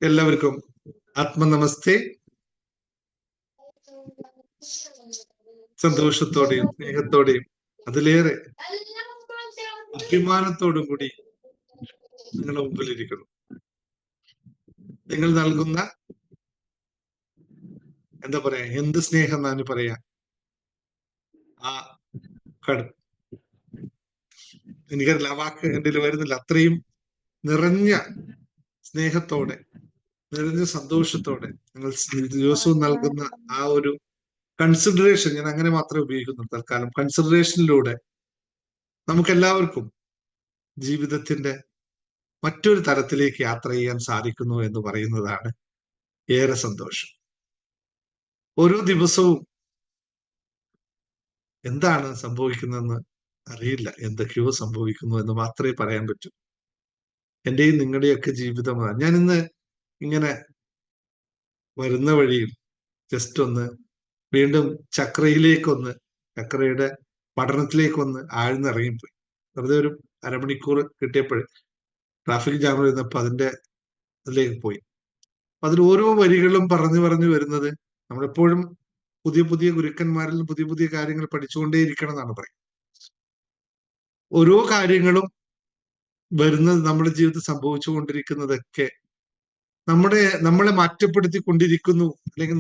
എല്ലാവർക്കും ആത്മനമസ്തേ. സന്തോഷത്തോടെയും സ്നേഹത്തോടെയും അതിലേറെ അഭിമാനത്തോടും കൂടി നിങ്ങളുടെ മുമ്പിലിരിക്കുന്നു. നിങ്ങൾ നൽകുന്ന എന്താ പറയാ, എന്ത് സ്നേഹം എന്നാണ് പറയാ, ആ എനിക്കറിയില്ല, ആ വാക്ക് എൻ്റെ വരുന്നില്ല. അത്രയും നിറഞ്ഞ സ്നേഹത്തോടെ, നിറഞ്ഞ സന്തോഷത്തോടെ നിങ്ങൾ ദിവസവും നൽകുന്ന ആ ഒരു കൺസിഡറേഷൻ, ഞാൻ അങ്ങനെ മാത്രമേ ഉപയോഗിക്കുന്നുള്ളൂ തൽക്കാലം. കൺസിഡറേഷനിലൂടെ നമുക്കെല്ലാവർക്കും ജീവിതത്തിന്റെ മറ്റൊരു തലത്തിലേക്ക് യാത്ര ചെയ്യാൻ സാധിക്കുന്നു എന്ന് പറയുന്നതാണ് ഏറെ സന്തോഷം. ഓരോ ദിവസവും എന്താണ് സംഭവിക്കുന്നതെന്ന് അറിയില്ല, എന്തൊക്കെയോ സംഭവിക്കുന്നു എന്ന് മാത്രമേ പറയാൻ പറ്റൂ. എന്റെയും നിങ്ങളുടെയൊക്കെ ജീവിതമാണ്. ഞാൻ ഇന്ന് ഇങ്ങനെ വരുന്ന വഴിയിൽ ജസ്റ്റ് ഒന്ന് വീണ്ടും ചക്രയുടെ പഠനത്തിലേക്കൊന്ന് ആഴ്ന്നിറങ്ങിപ്പോയി. വെറുതെ ഒരു അരമണിക്കൂർ കിട്ടിയപ്പോൾ ട്രാഫിക് ജാം വരുന്നപ്പോൾ അതിലേക്ക് പോയി. അതിൽ ഓരോ വരികളും പറഞ്ഞു വരുന്നത് നമ്മളെപ്പോഴും പുതിയ പുതിയ ഗുരുക്കന്മാരിൽ പുതിയ പുതിയ കാര്യങ്ങൾ പഠിച്ചുകൊണ്ടേയിരിക്കണം എന്നാണ് പറയുന്നത്. ഓരോ കാര്യങ്ങളും വരുന്നത് നമ്മുടെ ജീവിതത്തിൽ സംഭവിച്ചുകൊണ്ടിരിക്കുന്നതൊക്കെ നമ്മളെ മാറ്റപ്പെടുത്തിക്കൊണ്ടിരിക്കുന്നു, അല്ലെങ്കിൽ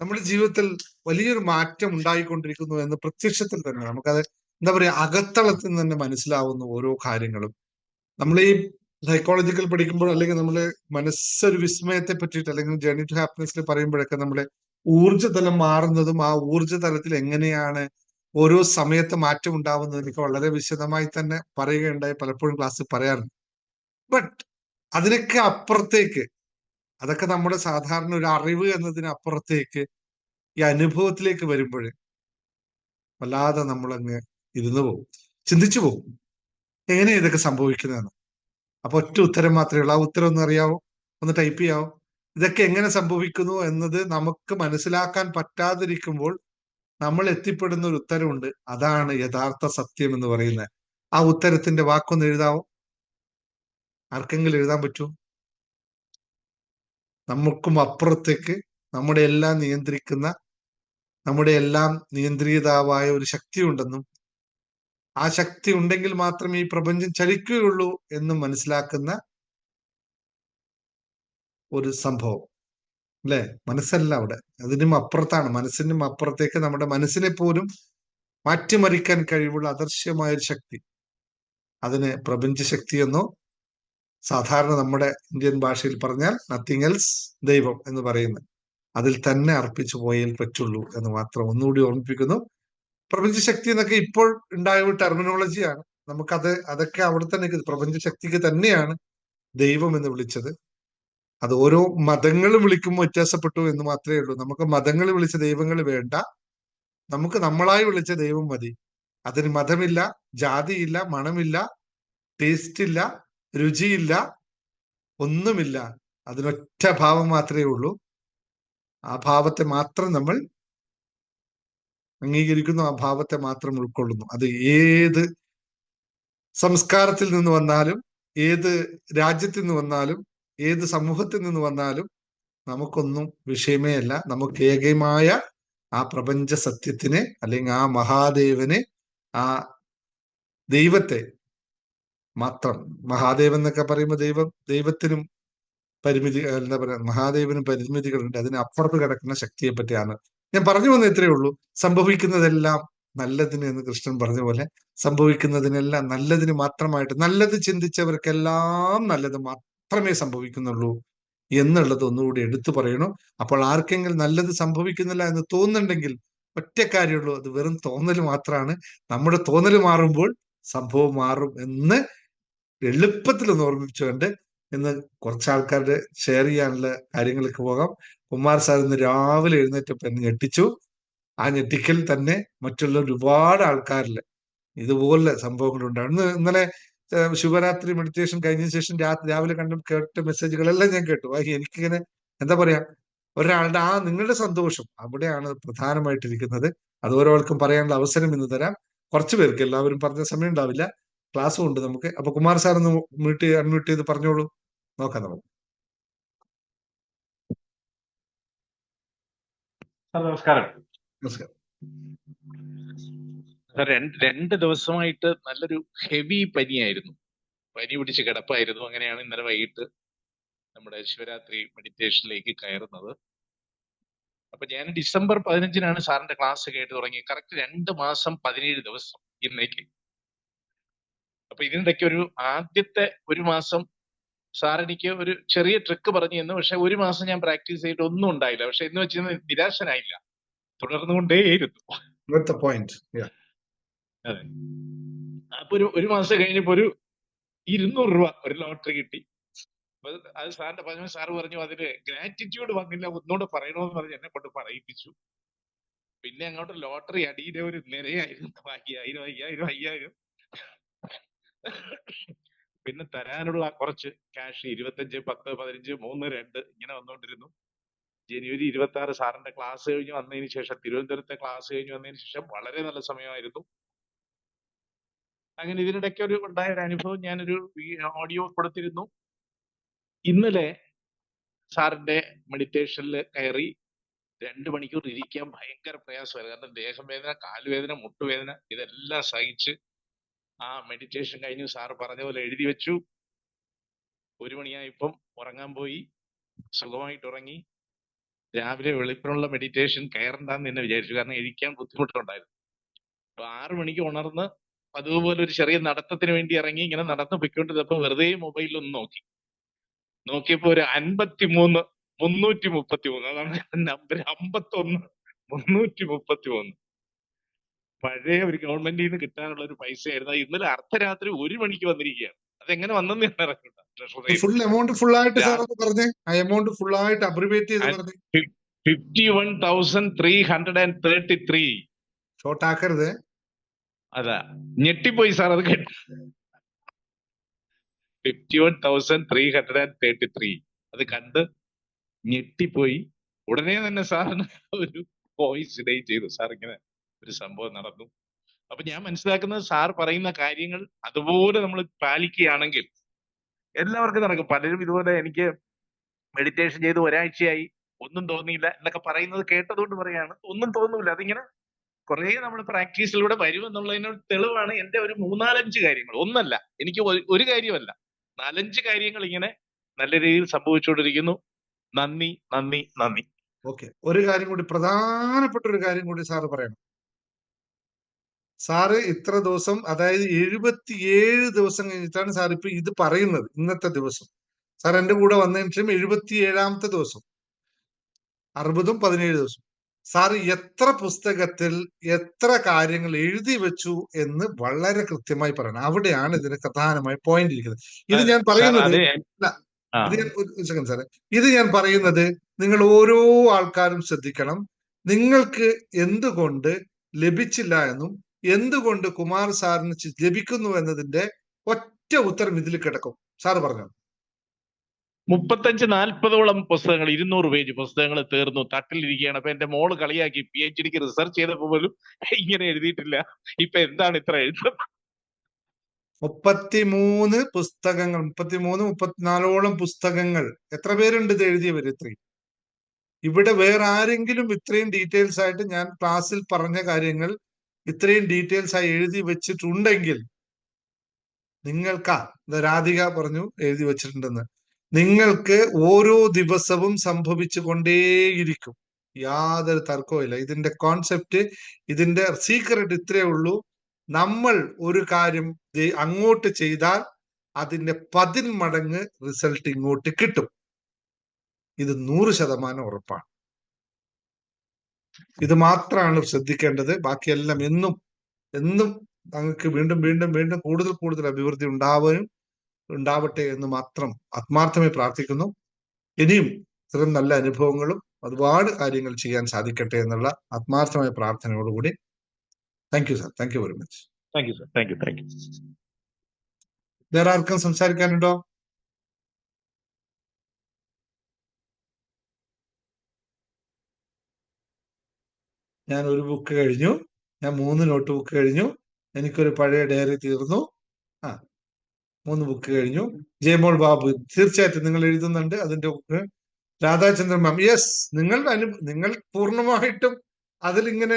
നമ്മുടെ ജീവിതത്തിൽ വലിയൊരു മാറ്റം ഉണ്ടായിക്കൊണ്ടിരിക്കുന്നു എന്ന് പ്രത്യക്ഷത്തിൽ തന്നെ നമുക്കത് എന്താ പറയാ, അകത്തളത്തിൽ നിന്ന് തന്നെ മനസ്സിലാവുന്നു ഓരോ കാര്യങ്ങളും. നമ്മൾ ഈ സൈക്കോളജിക്കൽ പഠിക്കുമ്പോൾ, അല്ലെങ്കിൽ നമ്മള് മനസ്സൊരു വിസ്മയത്തെ പറ്റിയിട്ട്, അല്ലെങ്കിൽ ജേർണി ടു ഹാപ്പിനെസ്സിൽ പറയുമ്പോഴൊക്കെ നമ്മുടെ ഊർജ്ജതലം മാറുന്നതും ആ ഊർജ്ജതലത്തിൽ എങ്ങനെയാണ് ഓരോ സമയത്ത് മാറ്റം ഉണ്ടാവുന്നതും എനിക്ക് വളരെ വിശദമായി തന്നെ പറയുകയുണ്ടായി, പലപ്പോഴും ക്ലാസ്സിൽ പറയാറുണ്ട്. ബട്ട് അതിനൊക്കെ അപ്പുറത്തേക്ക്, അതൊക്കെ നമ്മുടെ സാധാരണ ഒരു അറിവ് എന്നതിനപ്പുറത്തേക്ക് ഈ അനുഭവത്തിലേക്ക് വരുമ്പോൾ വല്ലാതെ നമ്മളങ്ങ് ഇരുന്നു പോകും, ചിന്തിച്ചു പോകും എങ്ങനെയാ ഇതൊക്കെ സംഭവിക്കുന്നതെന്ന്. അപ്പൊ ഒറ്റ ഉത്തരം മാത്രമേ ഉള്ളൂ. ആ ഉത്തരം ഒന്ന് അറിയാവോ? ഒന്ന് ടൈപ്പ് ചെയ്യാവോ? ഇതൊക്കെ എങ്ങനെ സംഭവിക്കുന്നു എന്നത് നമുക്ക് മനസ്സിലാക്കാൻ പറ്റാതിരിക്കുമ്പോൾ നമ്മൾ എത്തിപ്പെടുന്ന ഒരു ഉത്തരവുണ്ട്. അതാണ് യഥാർത്ഥ സത്യം എന്ന് പറയുന്നത്. ആ ഉത്തരത്തിന്റെ വാക്കൊന്ന് എഴുതാവോ? ആർക്കെങ്കിലും എഴുതാൻ പറ്റുമോ? നമുക്കും അപ്പുറത്തേക്ക് നമ്മുടെ എല്ലാം നിയന്ത്രിക്കുന്ന, നമ്മുടെ എല്ലാം നിയന്ത്രിതാവായ ഒരു ശക്തി ഉണ്ടെന്നും ആ ശക്തി ഉണ്ടെങ്കിൽ മാത്രമേ ഈ പ്രപഞ്ചം ചലിക്കുകയുള്ളൂ എന്നും മനസ്സിലാക്കുന്ന ഒരു സംഭവം അല്ലെ? മനസ്സല്ല അവിടെ, അതിനും അപ്പുറത്താണ്. മനസ്സിനും അപ്പുറത്തേക്ക് നമ്മുടെ മനസ്സിനെ പോലും മാറ്റിമറിക്കാൻ കഴിവുള്ള അദൃശ്യമായ ഒരു ശക്തി, അതിന് പ്രപഞ്ച ശക്തി എന്നോ സാധാരണ നമ്മുടെ ഇന്ത്യൻ ഭാഷയിൽ പറഞ്ഞാൽ നത്തിങ് എൽസ്, ദൈവം എന്ന് പറയുന്നത്, അതിൽ തന്നെ അർപ്പിച്ചു പോയാൽ പറ്റുള്ളൂ എന്ന് മാത്രം ഒന്നുകൂടി ഓർമ്മിപ്പിക്കുന്നു. പ്രപഞ്ച ശക്തി എന്നൊക്കെ ഇപ്പോൾ ഉണ്ടായ ഒരു ടെർമിനോളജിയാണ്. അതൊക്കെ അവിടെ തന്നെ, പ്രപഞ്ച ശക്തിക്ക് തന്നെയാണ് ദൈവം എന്ന് വിളിച്ചത്. അത് ഓരോ മതങ്ങളും വിളിക്കുമ്പോൾ വ്യത്യാസപ്പെട്ടു എന്ന് മാത്രമേ ഉള്ളൂ. നമുക്ക് മതങ്ങൾ വിളിച്ച ദൈവങ്ങൾ വേണ്ട, നമുക്ക് നമ്മളായി വിളിച്ച ദൈവം മതി. അതിന് മതമില്ല, ജാതിയില്ല, മണമില്ല, ടേസ്റ്റ് ഇല്ല, രുചിയില്ല, ഒന്നുമില്ല. അതിനൊറ്റ ഭാവം മാത്രമേ ഉള്ളൂ. ആ ഭാവത്തെ മാത്രം നമ്മൾ അംഗീകരിക്കുന്നു, ആ ഭാവത്തെ മാത്രം ഉൾക്കൊള്ളുന്നു. അത് ഏത് സംസ്കാരത്തിൽ നിന്ന് വന്നാലും, ഏത് രാജ്യത്തിൽ നിന്ന് വന്നാലും, ഏത് സമൂഹത്തിൽ നിന്ന് വന്നാലും നമുക്കൊന്നും വിഷയമേ അല്ല. നമുക്ക് ഏകമായ ആ പ്രപഞ്ച സത്യത്തിനെ, അല്ലെങ്കിൽ ആ മഹാദേവനെ, ആ ദൈവത്തെ മാത്രം. മഹാദേവൻ എന്നൊക്കെ പറയുമ്പോൾ ദൈവത്തിനും എന്താ പറയാ, മഹാദേവനും പരിമിതികളുണ്ട്. അതിനപ്പുറത്ത് കിടക്കുന്ന ശക്തിയെ പറ്റിയാണ് ഞാൻ പറഞ്ഞു വന്ന. ഇത്രയേ ഉള്ളൂ. സംഭവിക്കുന്നതെല്ലാം നല്ലതിന് എന്ന് കൃഷ്ണൻ പറഞ്ഞ പോലെ സംഭവിക്കുന്നതിനെല്ലാം നല്ലതിന് മാത്രമായിട്ട്, നല്ലത് ചിന്തിച്ചവർക്കെല്ലാം നല്ലത് മാത്രമേ സംഭവിക്കുന്നുള്ളൂ എന്നുള്ളത് ഒന്നുകൂടി എടുത്തു പറയണം. അപ്പോൾ ആർക്കെങ്കിലും നല്ലത് സംഭവിക്കുന്നില്ല എന്ന് തോന്നുന്നുണ്ടെങ്കിൽ ഒറ്റ കാര്യമുള്ളൂ, അത് വെറും തോന്നൽ മാത്രമാണ്. നമ്മുടെ തോന്നൽ മാറുമ്പോൾ സംഭവം മാറും എന്ന് എളുപ്പത്തിൽ ഒന്ന് ഓർമ്മിച്ചുകൊണ്ട് ഇന്ന് കുറച്ച് ആൾക്കാരുടെ ഷെയർ ചെയ്യാനുള്ള കാര്യങ്ങൾക്ക് പോകാം. കുമാർ സാർ ഇന്ന് രാവിലെ എഴുന്നേറ്റപ്പോൾ എന്നെ ഞെട്ടിച്ചു. ആ ഞെട്ടിക്കൽ തന്നെ മറ്റുള്ള ഒരുപാട് ആൾക്കാരിൽ ഇതുപോലെ സംഭവങ്ങളുണ്ടായിരുന്നു. ഇന്നലെ ശിവരാത്രി മെഡിറ്റേഷൻ കഴിഞ്ഞ ശേഷം രാവിലെ കേട്ട മെസ്സേജുകളെല്ലാം ഞാൻ കേട്ടു. എനിക്കിങ്ങനെ എന്താ പറയാ, ഒരാളുടെ നിങ്ങളുടെ സന്തോഷം അവിടെയാണ് പ്രധാനമായിട്ടിരിക്കുന്നത്. അത് ഓരോർക്കും പറയാനുള്ള അവസരം ഇന്ന് തരാം. കുറച്ചു പേർക്ക്, എല്ലാവരും പറഞ്ഞ സമയം ഉണ്ടാവില്ല. ക്ലാസ്സും ഉണ്ട് നമുക്ക്. അപ്പൊ കുമാർ സാർ ഒന്ന് അൺമ്യൂട്ട് ചെയ്ത് പറഞ്ഞോളൂ, നോക്കാം നമുക്ക്. നമസ്കാരം. നമസ്കാരം. രണ്ട് ദിവസമായിട്ട് നല്ലൊരു ഹെവി പനിയായിരുന്നു, പനി പിടിച്ച് കിടപ്പായിരുന്നു. അങ്ങനെയാണ് ഇന്നലെ വൈകിട്ട് നമ്മുടെ ശിവരാത്രി മെഡിറ്റേഷനിലേക്ക് കയറുന്നത്. അപ്പൊ ഞാൻ ഡിസംബർ 15-നാണ് സാറിന്റെ ക്ലാസ് കേട്ട് തുടങ്ങി. കറക്റ്റ് 2 മാസം 17 ദിവസം ഇന്നേക്ക്. അപ്പൊ ഇതിനിടയ്ക്ക് ആദ്യത്തെ ഒരു മാസം സാർ എനിക്ക് ഒരു ചെറിയ ട്രിക്ക് പറഞ്ഞു തന്നു. പക്ഷെ ഒരു മാസം ഞാൻ പ്രാക്ടീസ് ചെയ്തിട്ട് ഒന്നും ഉണ്ടായില്ല. പക്ഷെ എന്ന് വെച്ച് നിരാശനായില്ല, തുടർന്നുകൊണ്ടേയിരുന്നു. അതെ. അപ്പൊ ഒരു മാസം കഴിഞ്ഞപ്പോ ഒരു 200 രൂപ ഒരു ലോട്ടറി കിട്ടി. അപ്പൊ അത് സാറിന്റെ പറഞ്ഞു. സാറ് പറഞ്ഞു അതിന് ഗ്രാറ്റിറ്റ്യൂഡ് വന്നില്ല, ഒന്നുകൂടെ പറയണമെന്ന് പറഞ്ഞ് എന്നെ കൊണ്ട് പറയിപ്പിച്ചു. പിന്നെ അങ്ങോട്ട് ലോട്ടറി അടിയിലെ ഒരു നിരയായിരുന്നു. 5000 പിന്നെ തരാനുള്ള കുറച്ച് ക്യാഷ് 25, 10, 15, 3, 2 ഇങ്ങനെ വന്നുകൊണ്ടിരുന്നു. ജനുവരി 26 സാറിന്റെ ക്ലാസ് കഴിഞ്ഞ് വന്നതിന് ശേഷം, തിരുവനന്തപുരത്തെ ക്ലാസ് കഴിഞ്ഞ് വന്നതിന് ശേഷം വളരെ നല്ല സമയമായിരുന്നു. അങ്ങനെ ഇതിനിടയ്ക്ക് ഉണ്ടായ ഒരു അനുഭവം ഞാനൊരു ഓഡിയോ കൊടുത്തിരുന്നു. ഇന്നലെ സാറിന്റെ മെഡിറ്റേഷനിൽ കയറി 2 മണിക്കൂർ ഇരിക്കാൻ ഭയങ്കര പ്രയാസമായിരുന്നു. കാരണം ദേഹം വേദന, കാലുവേദന, മുട്ടുവേദന ഇതെല്ലാം സഹിച്ച് ആ മെഡിറ്റേഷൻ കഴിഞ്ഞു. സാറ് പറഞ്ഞ പോലെ എഴുതി വെച്ചു. 1 മണിയായപ്പം ഉറങ്ങാൻ പോയി, സുഖമായിട്ട് ഉറങ്ങി. രാവിലെ വെളുപ്പിനുള്ള മെഡിറ്റേഷൻ കയറണ്ടെന്ന് തന്നെ വിചാരിച്ചു, കാരണം എഴുതിക്കാൻ ബുദ്ധിമുട്ടുണ്ടായിരുന്നു. അപ്പൊ 6 മണിക്ക് ഉണർന്ന് അതുപോലെ ഒരു ചെറിയ നടത്തത്തിന് വേണ്ടി ഇറങ്ങി. ഇങ്ങനെ നടന്നു പൊയ്ക്കൊണ്ടിരുന്നപ്പോ വെറുതെ മൊബൈലിൽ ഒന്ന് നോക്കിയപ്പോ ഒരു 53 333, അതാണ് നമ്പർ. 51 333 പഴയ ഒരു ഗവൺമെന്റിൽ നിന്ന് കിട്ടാനുള്ള ഒരു പൈസയായിരുന്നു. ഇന്നലെ അർദ്ധരാത്രി 1 മണിക്ക് വന്നിരിക്കുകയാണ്. അതെങ്ങനെ വന്നെന്ന് ഞാൻ അറിഞ്ഞില്ല. ഫുൾ എമൗണ്ട് ഫുൾ ആയിട്ട് സാർ പറഞ്ഞേ, ആ എമൗണ്ട് ഫുൾ ആയിട്ട് അബ്രിവേറ്റ് ചെയ്ത് പറഞ്ഞേ. 51,333. ഷോർട്ട് ആക്കരുത്. അതാ ഞെട്ടിപ്പോയി സാർ അത് കേട്ടു. 51,333 അത് കണ്ട് ഞെട്ടിപ്പോയി. ഉടനെ തന്നെ സാറിന് ഒരു വോയിസ് ഇടുകയും ചെയ്തു, സാർ ഇങ്ങനെ ഒരു സംഭവം നടന്നു. അപ്പൊ ഞാൻ മനസ്സിലാക്കുന്നത്, സാർ പറയുന്ന കാര്യങ്ങൾ അതുപോലെ നമ്മൾ പാലിക്കുകയാണെങ്കിൽ എല്ലാവർക്കും നടക്കും. പലരും ഇതുപോലെ എനിക്ക് മെഡിറ്റേഷൻ ചെയ്ത് ഒരാഴ്ചയായി ഒന്നും തോന്നിയില്ല എന്നൊക്കെ പറയുന്നത് കേട്ടതുകൊണ്ട് പറയാണ്, ഒന്നും തോന്നൂല. അതിങ്ങനെ കുറെ നമ്മൾ പ്രാക്ടീസിലൂടെ വരുമെന്നുള്ളതിനോട് തെളിവാണ് എന്റെ ഒരു 3-4-5 കാര്യങ്ങൾ. ഒന്നല്ല, എനിക്ക് ഒരു കാര്യമല്ല, 4-5 കാര്യങ്ങൾ ഇങ്ങനെ നല്ല രീതിയിൽ സംഭവിച്ചുകൊണ്ടിരിക്കുന്നു. നന്ദി, നന്ദി, നന്ദി. ഓക്കെ, ഒരു കാര്യം കൂടി, പ്രധാനപ്പെട്ട ഒരു കാര്യം കൂടി സാറ് പറയണം. സാറ് ഇത്ര ദിവസം, അതായത് 77 ദിവസം കഴിഞ്ഞിട്ടാണ് സാർ ഇപ്പൊ ഇത് പറയുന്നത്. ഇന്നത്തെ ദിവസം സാർ എന്റെ കൂടെ വന്നതിന് ശേഷം 77-ാമത്തെ ദിവസം, 60-ഉം 17 ദിവസം. സാർ എത്ര പുസ്തകത്തിൽ എത്ര കാര്യങ്ങൾ എഴുതി വെച്ചു എന്ന് വളരെ കൃത്യമായി പറയണം. അവിടെയാണ് ഇതിന് പ്രധാനമായ പോയിന്റ് ഇരിക്കുന്നത്. ഇത് ഞാൻ പറയുന്നത് ഇത് ഞാൻ പറയുന്നത് നിങ്ങൾ ഓരോ ആൾക്കാരും ശ്രദ്ധിക്കണം. നിങ്ങൾക്ക് എന്തുകൊണ്ട് ലഭിച്ചില്ല എന്നും എന്തുകൊണ്ട് കുമാർ സാറിന് ലഭിക്കുന്നു എന്നതിന്റെ ഒറ്റ ഉത്തരം ഇതിൽ കിടക്കും. സാറ് പറഞ്ഞു. 35-40ഓളം പുസ്തകങ്ങൾ, 200 പേജ് പുസ്തകങ്ങൾ തീർന്നു, തട്ടിലിരിക്കുകയാണ്. അപ്പൊ എന്റെ മോള് കളിയാക്കി, PhD റിസർച്ച് ചെയ്തപ്പോ പോലും ഇങ്ങനെ എഴുതിയിട്ടില്ല, ഇപ്പൊ എന്താണ് ഇത്ര എഴുതുന്നത്? 33 പുസ്തകങ്ങൾ, 34ഓളം പുസ്തകങ്ങൾ. എത്ര പേരുണ്ട് ഇത് എഴുതിയവർ? ഇത്രയും. ഇവിടെ വേറെ ആരെങ്കിലും ഇത്രയും ഡീറ്റെയിൽസ് ആയിട്ട് ഞാൻ ക്ലാസ്സിൽ പറഞ്ഞ കാര്യങ്ങൾ ഇത്രയും ഡീറ്റെയിൽസ് ആയി എഴുതി വെച്ചിട്ടുണ്ടെങ്കിൽ രാധിക പറഞ്ഞു എഴുതി വെച്ചിട്ടുണ്ടെന്ന്. നിങ്ങൾക്ക് ഓരോ ദിവസവും സംഭവിച്ചു കൊണ്ടേയിരിക്കും, യാതൊരു തർക്കവും ഇല്ല. ഇതിന്റെ കോൺസെപ്റ്റ്, ഇതിന്റെ സീക്രട്ട് ഇത്രയേ ഉള്ളൂ. നമ്മൾ ഒരു കാര്യം അങ്ങോട്ട് ചെയ്താൽ അതിന്റെ 10 മടങ്ങ് റിസൾട്ട് ഇങ്ങോട്ട് കിട്ടും. ഇത് 100% ഉറപ്പാണ്. ഇത് മാത്രമാണ് ശ്രദ്ധിക്കേണ്ടത്. ബാക്കിയെല്ലാം എന്നും നിങ്ങൾക്ക് വീണ്ടും വീണ്ടും വീണ്ടും കൂടുതൽ അഭിവൃദ്ധി ഉണ്ടാവട്ടെ എന്ന് മാത്രം ആത്മാർത്ഥമായി പ്രാർത്ഥിക്കുന്നു. ഇനിയും ഇത്തരം നല്ല അനുഭവങ്ങളും ഒരുപാട് കാര്യങ്ങൾ ചെയ്യാൻ സാധിക്കട്ടെ എന്നുള്ള ആത്മാർത്ഥമായ പ്രാർത്ഥനയോടുകൂടി thank you sir. Thank you very much. Thank you sir. Thank you. വേറെ ആർക്കും സംസാരിക്കാനുണ്ടോ? ഞാൻ ഒരു ബുക്ക് കഴിഞ്ഞു, ഞാൻ 3 നോട്ട് ബുക്ക് കഴിഞ്ഞു, എനിക്കൊരു പഴയ ഡയറി തീർന്നു. ആ 3 ബുക്ക് കഴിഞ്ഞു. ജയമോൾ ബാബു തീർച്ചയായിട്ടും നിങ്ങൾ എഴുതുന്നുണ്ട് അതിന്റെ ബുക്ക്. രാധാചന്ദ്രൻ മാം, യെസ്, നിങ്ങൾ പൂർണ്ണമായിട്ടും അതിലിങ്ങനെ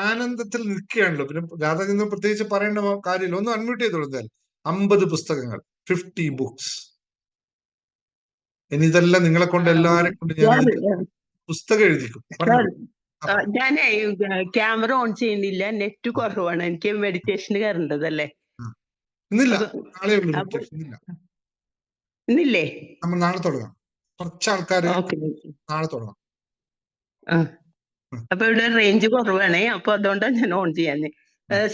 ആനന്ദത്തിൽ നിൽക്കുകയാണല്ലോ. പിന്നെ രാധാചന്ദ്രൻ പ്രത്യേകിച്ച് പറയേണ്ട കാര്യമില്ല. ഒന്ന് അൺമ്യൂട്ട് ചെയ്ത് കൊടുത്താൽ 50 പുസ്തകങ്ങൾ, 50 ബുക്സ്. ഇനി ഇതെല്ലാം നിങ്ങളെ കൊണ്ട് എല്ലാരെ കൊണ്ട് ഞാൻ അതിന്റെ പുസ്തകം എഴുതിക്കും. പറഞ്ഞു. ഞാൻ ക്യാമറ ഓൺ ചെയ്യുന്നില്ല, നെറ്റ് കുറവാണ്, എനിക്ക് മെഡിറ്റേഷന് കയറേണ്ടതല്ലേ. ഇന്നില്ല, നാളെ ഉള്ളൂ മെഡിറ്റേഷൻ. ഇന്നില്ല, ഇന്നില്ലേ? നമ്മൾ നാളെ തുടങ്ങാം. കുറച്ച് ആൾക്കാർ നാളെ തുടങ്ങാം. അപ്പൊ ഇവിടെ റേഞ്ച് കുറവാണേ, അപ്പൊ അതുകൊണ്ടാണ് ഞാൻ ഓൺ ചെയ്യാഞ്ഞ്.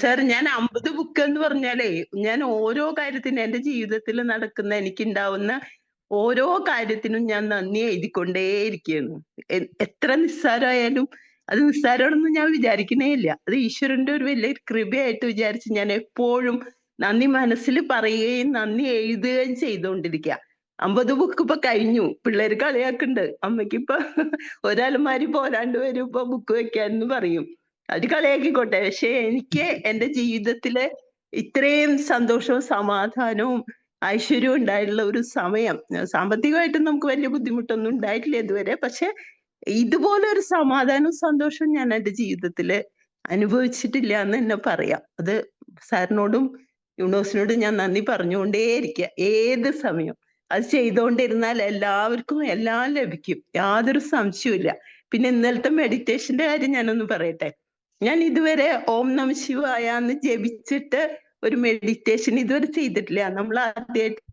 സാർ, ഞാൻ 50 ബുക്ക് എന്ന് പറഞ്ഞാലേ, ഞാൻ ഓരോ കാര്യത്തിനും എന്റെ ജീവിതത്തിൽ നടക്കുന്ന എനിക്കുണ്ടാവുന്ന ഓരോ കാര്യത്തിനും ഞാൻ നന്ദി എഴുതിക്കൊണ്ടേയിരിക്കുകയാണ്. എത്ര നിസ്സാരമായാലും അത് നിസ്സാരമാണെന്ന് ഞാൻ വിചാരിക്കുന്നേ ഇല്ല. അത് ഈശ്വരന്റെ ഒരു വലിയ കൃപയായിട്ട് വിചാരിച്ച് ഞാൻ എപ്പോഴും നന്ദി മനസ്സിൽ പറയുകയും നന്ദി എഴുതുകയും ചെയ്തുകൊണ്ടിരിക്കുക. 50 ബുക്ക് ഇപ്പൊ കഴിഞ്ഞു. പിള്ളേര് കളിയാക്കുന്നുണ്ട്, അമ്മയ്ക്ക് ഇപ്പൊ ഒരലമാരി പോരാണ്ട് വരും ഇപ്പൊ ബുക്ക് വെക്കാന്ന് പറയും. അത് കളിയാക്കിക്കോട്ടെ. പക്ഷെ എനിക്ക് എന്റെ ജീവിതത്തില് ഇത്രയും സന്തോഷവും സമാധാനവും ഐശ്വര്യവും ഉണ്ടായിട്ടുള്ള ഒരു സമയം, സാമ്പത്തികമായിട്ട് നമുക്ക് വലിയ ബുദ്ധിമുട്ടൊന്നും ഉണ്ടായിട്ടില്ല ഇതുവരെ, പക്ഷെ ഇതുപോലെ ഒരു സമാധാനവും സന്തോഷവും ഞാൻ എന്റെ ജീവിതത്തില് അനുഭവിച്ചിട്ടില്ല എന്ന് തന്നെ പറയാം. അത് സാറിനോടും യൂണിവേഴ്സിനോടും ഞാൻ നന്ദി പറഞ്ഞുകൊണ്ടേയിരിക്കുക ഏത് സമയം. അത് ചെയ്തുകൊണ്ടിരുന്നാൽ എല്ലാവർക്കും എല്ലാം ലഭിക്കും, യാതൊരു സംശയവുമില്ല. പിന്നെ ഇന്നലത്തെ മെഡിറ്റേഷന്റെ കാര്യം ഞാനൊന്ന് പറയട്ടെ. ഞാൻ ഇതുവരെ ഓം നമ ശിവായ എന്ന് ജപിച്ചിട്ട് ഒരു മെഡിറ്റേഷൻ ഇതുവരെ ചെയ്തിട്ടില്ല. നമ്മൾ ആദ്യമായിട്ടാണല്ലോ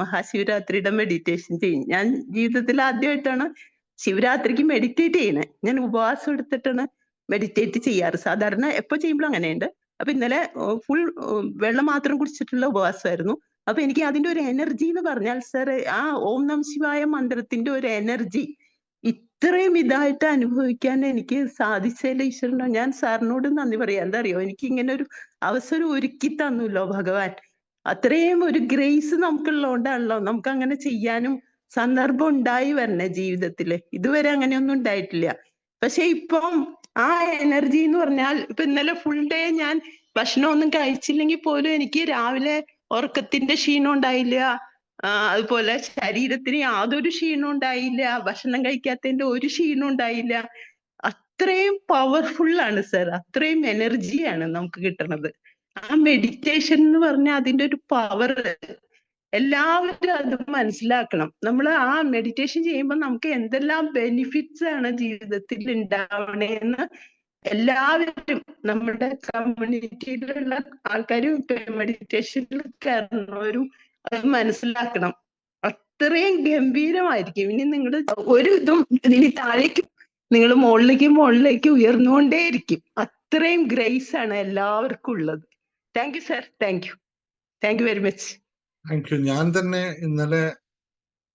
മഹാശിവരാത്രിയുടെ മെഡിറ്റേഷൻ ചെയ്യും. ഞാൻ ജീവിതത്തിൽ ആദ്യമായിട്ടാണ് ശിവരാത്രിക്ക് മെഡിറ്റേറ്റ് ചെയ്യണേ. ഞാൻ ഉപവാസം എടുത്തിട്ടാണ് മെഡിറ്റേറ്റ് ചെയ്യാറ്. സാധാരണ എപ്പോ ചെയ്യുമ്പോഴും അങ്ങനെയുണ്ട്. അപ്പൊ ഇന്നലെ ഫുൾ വെള്ളം മാത്രം കുടിച്ചിട്ടുള്ള ഉപവാസമായിരുന്നു. അപ്പൊ എനിക്ക് അതിന്റെ ഒരു എനർജി എന്ന് പറഞ്ഞാൽ, സാർ, ആ ഓം നമ ശിവായ മന്ത്രത്തിന്റെ ഒരു എനർജി ഇത്രയും ഇതായിട്ട് അനുഭവിക്കാൻ എനിക്ക് സാധിച്ചതിൽ ഈശ്വരനോ ഞാൻ സാറിനോട് നന്ദി പറയാം. എന്താ അറിയോ, എനിക്ക് ഇങ്ങനെ ഒരു അവസരം ഒരുക്കി തന്നല്ലോ ഭഗവാൻ. അത്രയും ഒരു ഗ്രേസ് നമുക്കുള്ളതുകൊണ്ടാണല്ലോ നമുക്ക് അങ്ങനെ ചെയ്യാനും സന്ദർഭം ഉണ്ടായി വരണേ ജീവിതത്തില്. ഇതുവരെ അങ്ങനെയൊന്നും ഉണ്ടായിട്ടില്ല. പക്ഷെ ഇപ്പം ആ എനർജി എന്ന് പറഞ്ഞാൽ, ഇപ്പൊ ഇന്നലെ ഫുൾ ഡേ ഞാൻ ഭക്ഷണമൊന്നും കഴിച്ചില്ലെങ്കിൽ പോലും എനിക്ക് രാവിലെ ഉറക്കത്തിന്റെ ക്ഷീണം ഉണ്ടായില്ല. അതുപോലെ ശരീരത്തിന് യാതൊരു ക്ഷീണം ഉണ്ടായില്ല. ഭക്ഷണം കഴിക്കാത്തതിന്റെ ഒരു ക്ഷീണം ഉണ്ടായില്ല. അത്രയും പവർഫുൾ ആണ് സാർ, അത്രയും എനർജിയാണ് നമുക്ക് കിട്ടുന്നത്. ആ മെഡിറ്റേഷൻ എന്ന് പറഞ്ഞാൽ അതിന്റെ ഒരു പവർ എല്ലാവരും അത് മനസ്സിലാക്കണം. നമ്മൾ ആ മെഡിറ്റേഷൻ ചെയ്യുമ്പോൾ നമുക്ക് എന്തെല്ലാം ബെനിഫിറ്റ്സ് ആണ് ജീവിതത്തിൽ ഉണ്ടാവണേന്ന് എല്ലാവരും, നമ്മുടെ കമ്മ്യൂണിറ്റിയിലുള്ള ആൾക്കാരും മെഡിറ്റേഷനിൽ കയറുന്നവരും അത് മനസ്സിലാക്കണം. അത്രയും ഗംഭീരമായിരിക്കും. ഇനി നിങ്ങൾ ഒരു ഇതും ഇനി താഴേക്ക് നിങ്ങൾ മുകളിലേക്ക് ഉയർന്നുകൊണ്ടേയിരിക്കും. അത്രയും ഗ്രേസ് ആണ് എല്ലാവർക്കും ഉള്ളത്. Thank you sir, thank you very much. Thank you. ഞാൻ തന്നെ ഇന്നലെ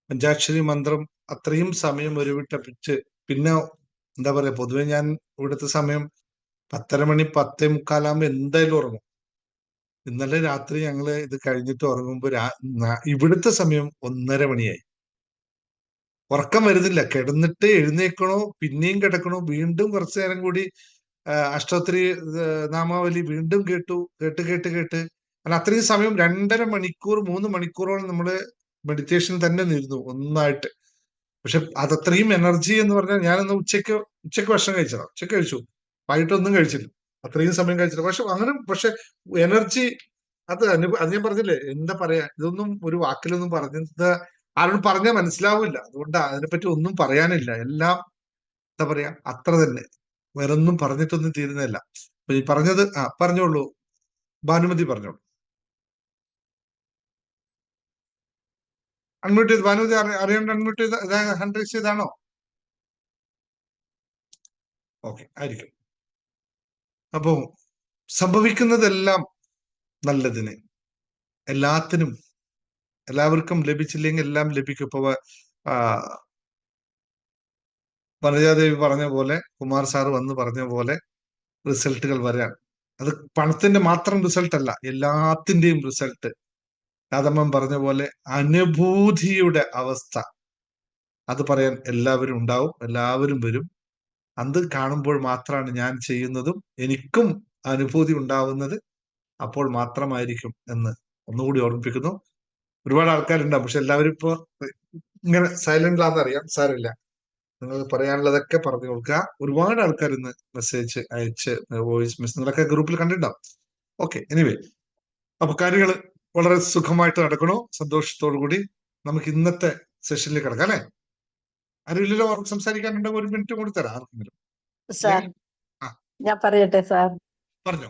പഞ്ചാക്ഷരി മന്ത്രം അത്രയും സമയം ഒരുവിട്ടപ്പിച്ച്, പിന്നെ എന്താ പറയാ, പൊതുവെ ഞാൻ ഇവിടുത്തെ സമയം 10:30 മണി 10:45 എന്തായാലും ഉറങ്ങും. ഇന്നലെ രാത്രി ഞങ്ങള് ഇത് കഴിഞ്ഞിട്ട് ഉറങ്ങുമ്പോ ഇവിടുത്തെ സമയം 1:30 മണിയായി. ഉറക്കം വരുന്നില്ല, കിടന്നിട്ട് എഴുന്നേക്കണോ, പിന്നെയും കിടക്കണോ, വീണ്ടും കുറച്ചു നേരം കൂടി അഷ്ടോത്തരി നാമാവലി വീണ്ടും കേട്ട് കാരണം അത്രയും സമയം 2.5 മണിക്കൂർ 3 മണിക്കൂറോളം നമ്മള് മെഡിറ്റേഷൻ തന്നെ നിന്നു ഒന്നായിട്ട്. പക്ഷെ അതത്രയും എനർജി എന്ന് പറഞ്ഞാൽ, ഞാനൊന്ന് ഉച്ചക്ക് ഭക്ഷണം കഴിച്ചതാണ്, ഉച്ചക്ക് കഴിച്ചു, വൈകിട്ടൊന്നും കഴിച്ചില്ല, അത്രയും സമയം കഴിച്ചില്ല. പക്ഷെ എനർജി അത് ഞാൻ പറഞ്ഞില്ലേ, എന്താ പറയാ, ഇതൊന്നും ഒരു വാക്കിലൊന്നും പറഞ്ഞത് ആരോടും പറഞ്ഞാൽ മനസ്സിലാവില്ല. അതുകൊണ്ട് അതിനെപ്പറ്റി ഒന്നും പറയാനില്ല. എല്ലാം എന്താ പറയാ, അത്ര തന്നെ, വേറൊന്നും പറഞ്ഞിട്ടൊന്നും തീരുന്നില്ല. അപ്പൊ ഈ പറഞ്ഞത് പറഞ്ഞോളൂ ഭാനുമതി, പറഞ്ഞോളൂ. അൺമ്യൂട്ട് ചെയ്ത് ഭാനുമതി, അറിയാണ്ട് അൺമ്യൂട്ട് ചെയ്ത് ഹാൻഡ് റൈസ് ചെയ്താണോ? ഓക്കെ, ആയിരിക്കും. അപ്പോ സംഭവിക്കുന്നതെല്ലാം നല്ലതിന്, എല്ലാത്തിനും, എല്ലാവർക്കും ലഭിച്ചില്ലെങ്കിൽ എല്ലാം ലഭിക്കും. ഇപ്പൊ വനജാദേവി പറഞ്ഞ പോലെ, കുമാർ സാറ് വന്ന് പറഞ്ഞ പോലെ റിസൾട്ടുകൾ വരാൻ, അത് പണത്തിന്റെ മാത്രം റിസൾട്ട് അല്ല, എല്ലാത്തിന്റെയും റിസൾട്ട്. രാധമ്മൻ പറഞ്ഞ പോലെ അനുഭൂതിയുടെ അവസ്ഥ, അത് പറയാൻ എല്ലാവരും ഉണ്ടാവും, എല്ലാവരും വരും. അത് കാണുമ്പോൾ മാത്രമാണ് ഞാൻ ചെയ്യുന്നതും എനിക്കും അനുഭൂതി ഉണ്ടാവുന്നത്. അപ്പോൾ മാത്രമായിരിക്കും എന്ന് ഒന്നുകൂടി ഓർമ്മിപ്പിക്കുന്നു. ഒരുപാട് ആൾക്കാരുണ്ടാവും, പക്ഷെ എല്ലാവരും ഇപ്പൊ ഇങ്ങനെ സൈലന്റിലാന്ന് അറിയാം. സാരമില്ല, നിങ്ങൾ പറയാനുള്ളതൊക്കെ പറഞ്ഞു കൊടുക്കുക. ഒരുപാട് ആൾക്കാർ ഇന്ന് മെസ്സേജ് അയച്ച് വോയിസ് മെസ്സേജ് നിങ്ങളൊക്കെ ഗ്രൂപ്പിൽ കണ്ടിട്ടുണ്ടാവും. ഓക്കെ, എനിവേ, അപ്പൊ കാര്യങ്ങൾ വളരെ സുഖമായിട്ട് നടക്കണോ? സന്തോഷത്തോടു കൂടി നമുക്ക് ഇന്നത്തെ സെഷനിൽ കിടക്കാം അല്ലെ? ആരുമില്ലല്ലോ സംസാരിക്കാനുണ്ടെങ്കിൽ 1 മിനിറ്റ് കൂടി തരാം ആർക്കെങ്കിലും. സാർ ആ. ഞാൻ പറയട്ടെ സാർ. പറഞ്ഞോ.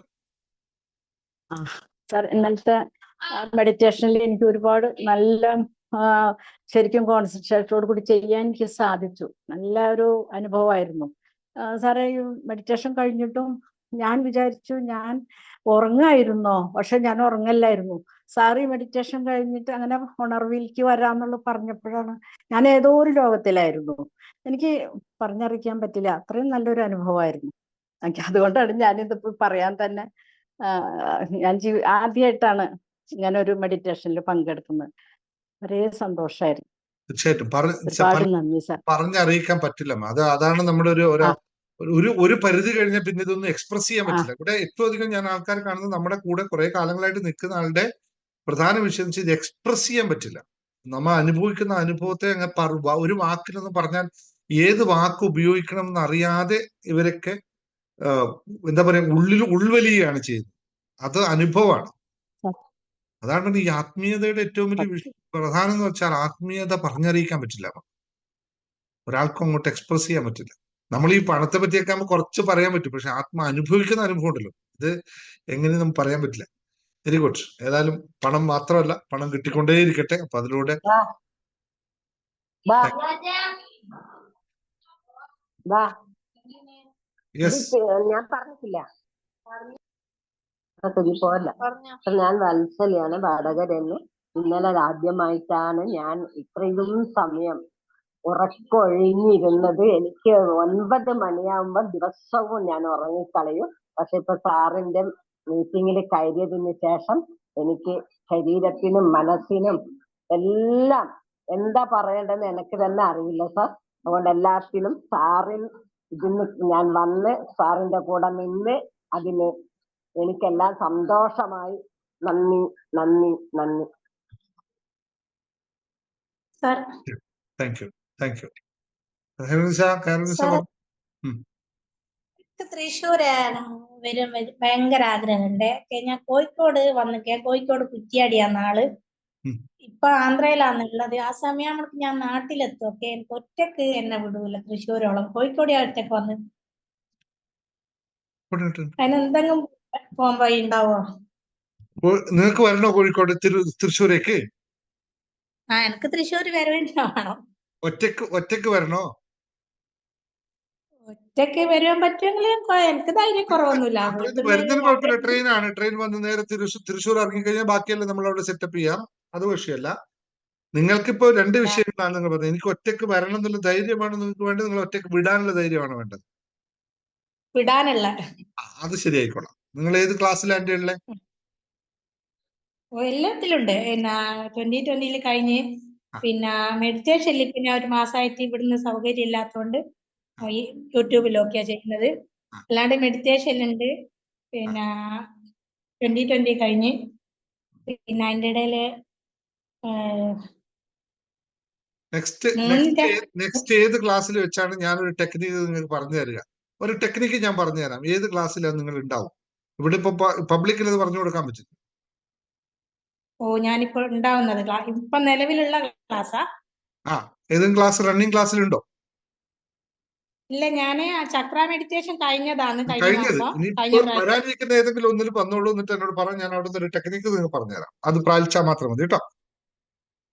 സാർ, ഇന്നലത്തെ മെഡിറ്റേഷനിൽ എനിക്ക് ഒരുപാട് നല്ല ശരിക്കും കോൺസെൻട്രേഷനോട് കൂടി ചെയ്യാൻ എനിക്ക് സാധിച്ചു. നല്ല ഒരു അനുഭവമായിരുന്നു സാറേ. ഈ മെഡിറ്റേഷൻ കഴിഞ്ഞിട്ടും ഞാൻ വിചാരിച്ചു ഞാൻ ഉറങ്ങായിരുന്നോ, പക്ഷെ ഞാൻ ഉറങ്ങല്ലായിരുന്നു. സാർ ഈ മെഡിറ്റേഷൻ കഴിഞ്ഞിട്ട് അങ്ങനെ ഉണർവിലേക്ക് വരാന്നുള്ളത് പറഞ്ഞപ്പോഴാണ് ഞാൻ ഏതോ ഒരു ലോകത്തിലായിരുന്നു. എനിക്ക് പറഞ്ഞറിയിക്കാൻ പറ്റില്ല, അത്രയും നല്ലൊരു അനുഭവമായിരുന്നു. അതുകൊണ്ടാണ് ഞാനിതിപ്പോ പറയാൻ തന്നെ ഞാൻ ആദ്യമായിട്ടാണ് ഇങ്ങനെ ഒരു മെഡിറ്റേഷനിൽ പങ്കെടുക്കുന്നത്. വളരെ സന്തോഷമായിരുന്നു. തീർച്ചയായിട്ടും ഒരുപാട് നന്ദി സാർ. പറഞ്ഞറിയിക്കാൻ പറ്റില്ല. അതാണ് നമ്മുടെ ഒരു പരിധി കഴിഞ്ഞാൽ പിന്നെ ഇതൊന്നും എക്സ്പ്രസ് ചെയ്യാൻ പറ്റില്ല. ഇവിടെ ഏറ്റവും അധികം ഞാൻ ആൾക്കാർ കാണുന്നത് നമ്മുടെ കൂടെ കുറെ കാലങ്ങളായിട്ട് നിൽക്കുന്ന ആളുടെ പ്രധാന വിഷയം ഇത് എക്സ്പ്രസ് ചെയ്യാൻ പറ്റില്ല. നമ്മൾ അനുഭവിക്കുന്ന അനുഭവത്തെ ഒരു വാക്കിലൊന്നും പറഞ്ഞാൽ ഏത് വാക്ക് ഉപയോഗിക്കണം എന്നറിയാതെ ഇവരൊക്കെ എന്താ പറയാ ഉൾവലിയാണ് ചെയ്യുന്നത്. അത് അനുഭവമാണ്. അതാണ് ഈ ആത്മീയതയുടെ ഏറ്റവും വലിയ പ്രധാനം എന്ന് വെച്ചാൽ ആത്മീയത പറഞ്ഞറിയിക്കാൻ പറ്റില്ല. ഒരാൾക്കും അങ്ങോട്ട് എക്സ്പ്രസ് ചെയ്യാൻ പറ്റില്ല. നമ്മൾ ഈ പണത്തെ പറ്റിയൊക്കെ ആകുമ്പോൾ കുറച്ച് പറയാൻ പറ്റും, പക്ഷെ അനുഭവിക്കുന്ന അനുഭവം ഉണ്ടല്ലോ, ഇത് എങ്ങനെ നമുക്ക് പറയാൻ പറ്റില്ല. Very good. ഏതായാലും പണം മാത്രമല്ല, പണം കിട്ടിക്കൊണ്ടേയിരിക്കട്ടെ. അപ്പൊ അതിലൂടെ ഞാൻ പറഞ്ഞിട്ടില്ല. ഞാൻ വത്സലയാണ്, വടകരന്ന്. ഇന്നലെ ആദ്യമായിട്ടാണ് ഞാൻ ഇത്രയും സമയം ഉറക്കൊഴിഞ്ഞിരുന്നത്. എനിക്ക് 9 മണിയാകുമ്പോൾ ദിവസവും ഞാൻ ഉറങ്ങിക്കളയും. പക്ഷെ ഇപ്പൊ സാറിന്റെ മീറ്റിങ്ങിൽ കയറിയതിന് ശേഷം എനിക്ക് ശരീരത്തിനും മനസ്സിനും എല്ലാം എന്താ പറയേണ്ടതെന്ന് എനിക്ക് തന്നെ അറിയില്ല സാർ. അതുകൊണ്ട് എല്ലാത്തിനും ഇതിന് ഞാൻ വന്ന് സാറിന്റെ കൂടെ നിന്ന് അതിന് എനിക്കെല്ലാം സന്തോഷമായി. നന്ദി, നന്ദി, നന്ദി സാർ. Thank you. തൃശ്ശൂര് വരും ഭയങ്കര ആഗ്രഹമുണ്ട്. ഞാൻ കോഴിക്കോട് വന്നിട്ട് കോഴിക്കോട് കുറ്റിയാടിയാണ് ആള്. ഇപ്പൊ ആന്ധ്രയിലാണുള്ളത്. ആ സമയം ഞാൻ നാട്ടിലെത്തും. ഒക്കെ എനിക്ക് ഒറ്റക്ക് എന്നെ വിടൂല തൃശ്ശൂരോളം. കോഴിക്കോട് ഒറ്റക്ക് വന്ന് അതിനെന്തെങ്കിലും പോകാൻ വഴി ഉണ്ടാവോ? നിങ്ങൾക്ക് വരണോ കോഴിക്കോട് തൃശ്ശൂരേക്ക്? എനിക്ക് തൃശ്ശൂര് വരവേണ്ടതാണോ? ഒറ്റക്ക് വരണോ? ഒറ്റക്ക് വരുവാൻ പറ്റുമെങ്കിൽ എനിക്ക് ധൈര്യം കുറവൊന്നുമില്ല. വരുന്നതിന് കുഴപ്പമില്ല. ട്രെയിനാണ്. ട്രെയിൻ വന്ന് നേരെ തൃശ്ശൂർ ഇറങ്ങിക്കഴിഞ്ഞാൽ ബാക്കിയെല്ലാം നമ്മൾ അവിടെ സെറ്റപ്പ് ചെയ്യാം. അത് വിഷയമല്ല. നിങ്ങൾക്കിപ്പോ 2 വിഷയങ്ങളാണ് നിങ്ങൾ പറഞ്ഞത്. എനിക്ക് ഒറ്റക്ക് വരണം എന്നുള്ള ധൈര്യമാണ് നിങ്ങൾക്ക് വേണ്ടത്, നിങ്ങൾ ഒറ്റക്ക് വിടാനുള്ള ധൈര്യമാണ് വേണ്ടത്. വിടാനുള്ള അത് ശരിയായിക്കോളാം. നിങ്ങൾ ഏത് ക്ലാസ്സിലാണ് ഉള്ളത്? എല്ലാത്തിലുണ്ട്. പിന്നെ 2020 കഴിഞ്ഞ് പിന്നെ മെഡിറ്റേഷനിൽ പിന്നെ 1 മാസമായിട്ട് ഇവിടുന്ന് സൗകര്യം ഇല്ലാത്തതുകൊണ്ട് യൂട്യൂബിലൊക്കെയാ ചെയ്യുന്നത്. അല്ലാണ്ട് മെഡിറ്റേഷൻ ഉണ്ട്. പിന്നെ 2020 കഴിഞ്ഞ് പിന്നെ അതിന്റെ ഇടയില് നെക്സ്റ്റ് ഏത് ക്ലാസ്സിൽ വെച്ചാണ് ഞാനൊരു ടെക്നിക്ക് നിങ്ങൾക്ക് പറഞ്ഞു തരിക? ഒരു ടെക്നിക്ക് ഞാൻ പറഞ്ഞു തരാം. ഏത് ക്ലാസ്സിലാണ് നിങ്ങൾ ഉണ്ടാവും? ഇവിടെ ഇപ്പൊ പബ്ലിക്കിൽ അത് പറഞ്ഞു കൊടുക്കാൻ പറ്റില്ല. ഞാനിപ്പോ ഉണ്ടാവുന്നത് ഇപ്പൊ നിലവിലുള്ള ക്ലാസ്സാ? ഏതെങ്കിലും ക്ലാസ് റണ്ണിങ് ക്ലാസ്സിലുണ്ടോ? ഇല്ല, ഞാന് ചക്ര മെഡിറ്റേഷൻ കഴിഞ്ഞതാണ്. വരാനിരിക്കുന്ന ഏതെങ്കിലും ഒന്നിൽ വന്നോളൂ, എന്നിട്ട് എന്നോട് പറഞ്ഞു. ഞാൻ അവിടുന്ന് ഒരു ടെക്നിക്ക് നിങ്ങൾക്ക് പറഞ്ഞുതരാം. അത് പ്രാപിച്ചാൽ മാത്രം മതി കേട്ടോ.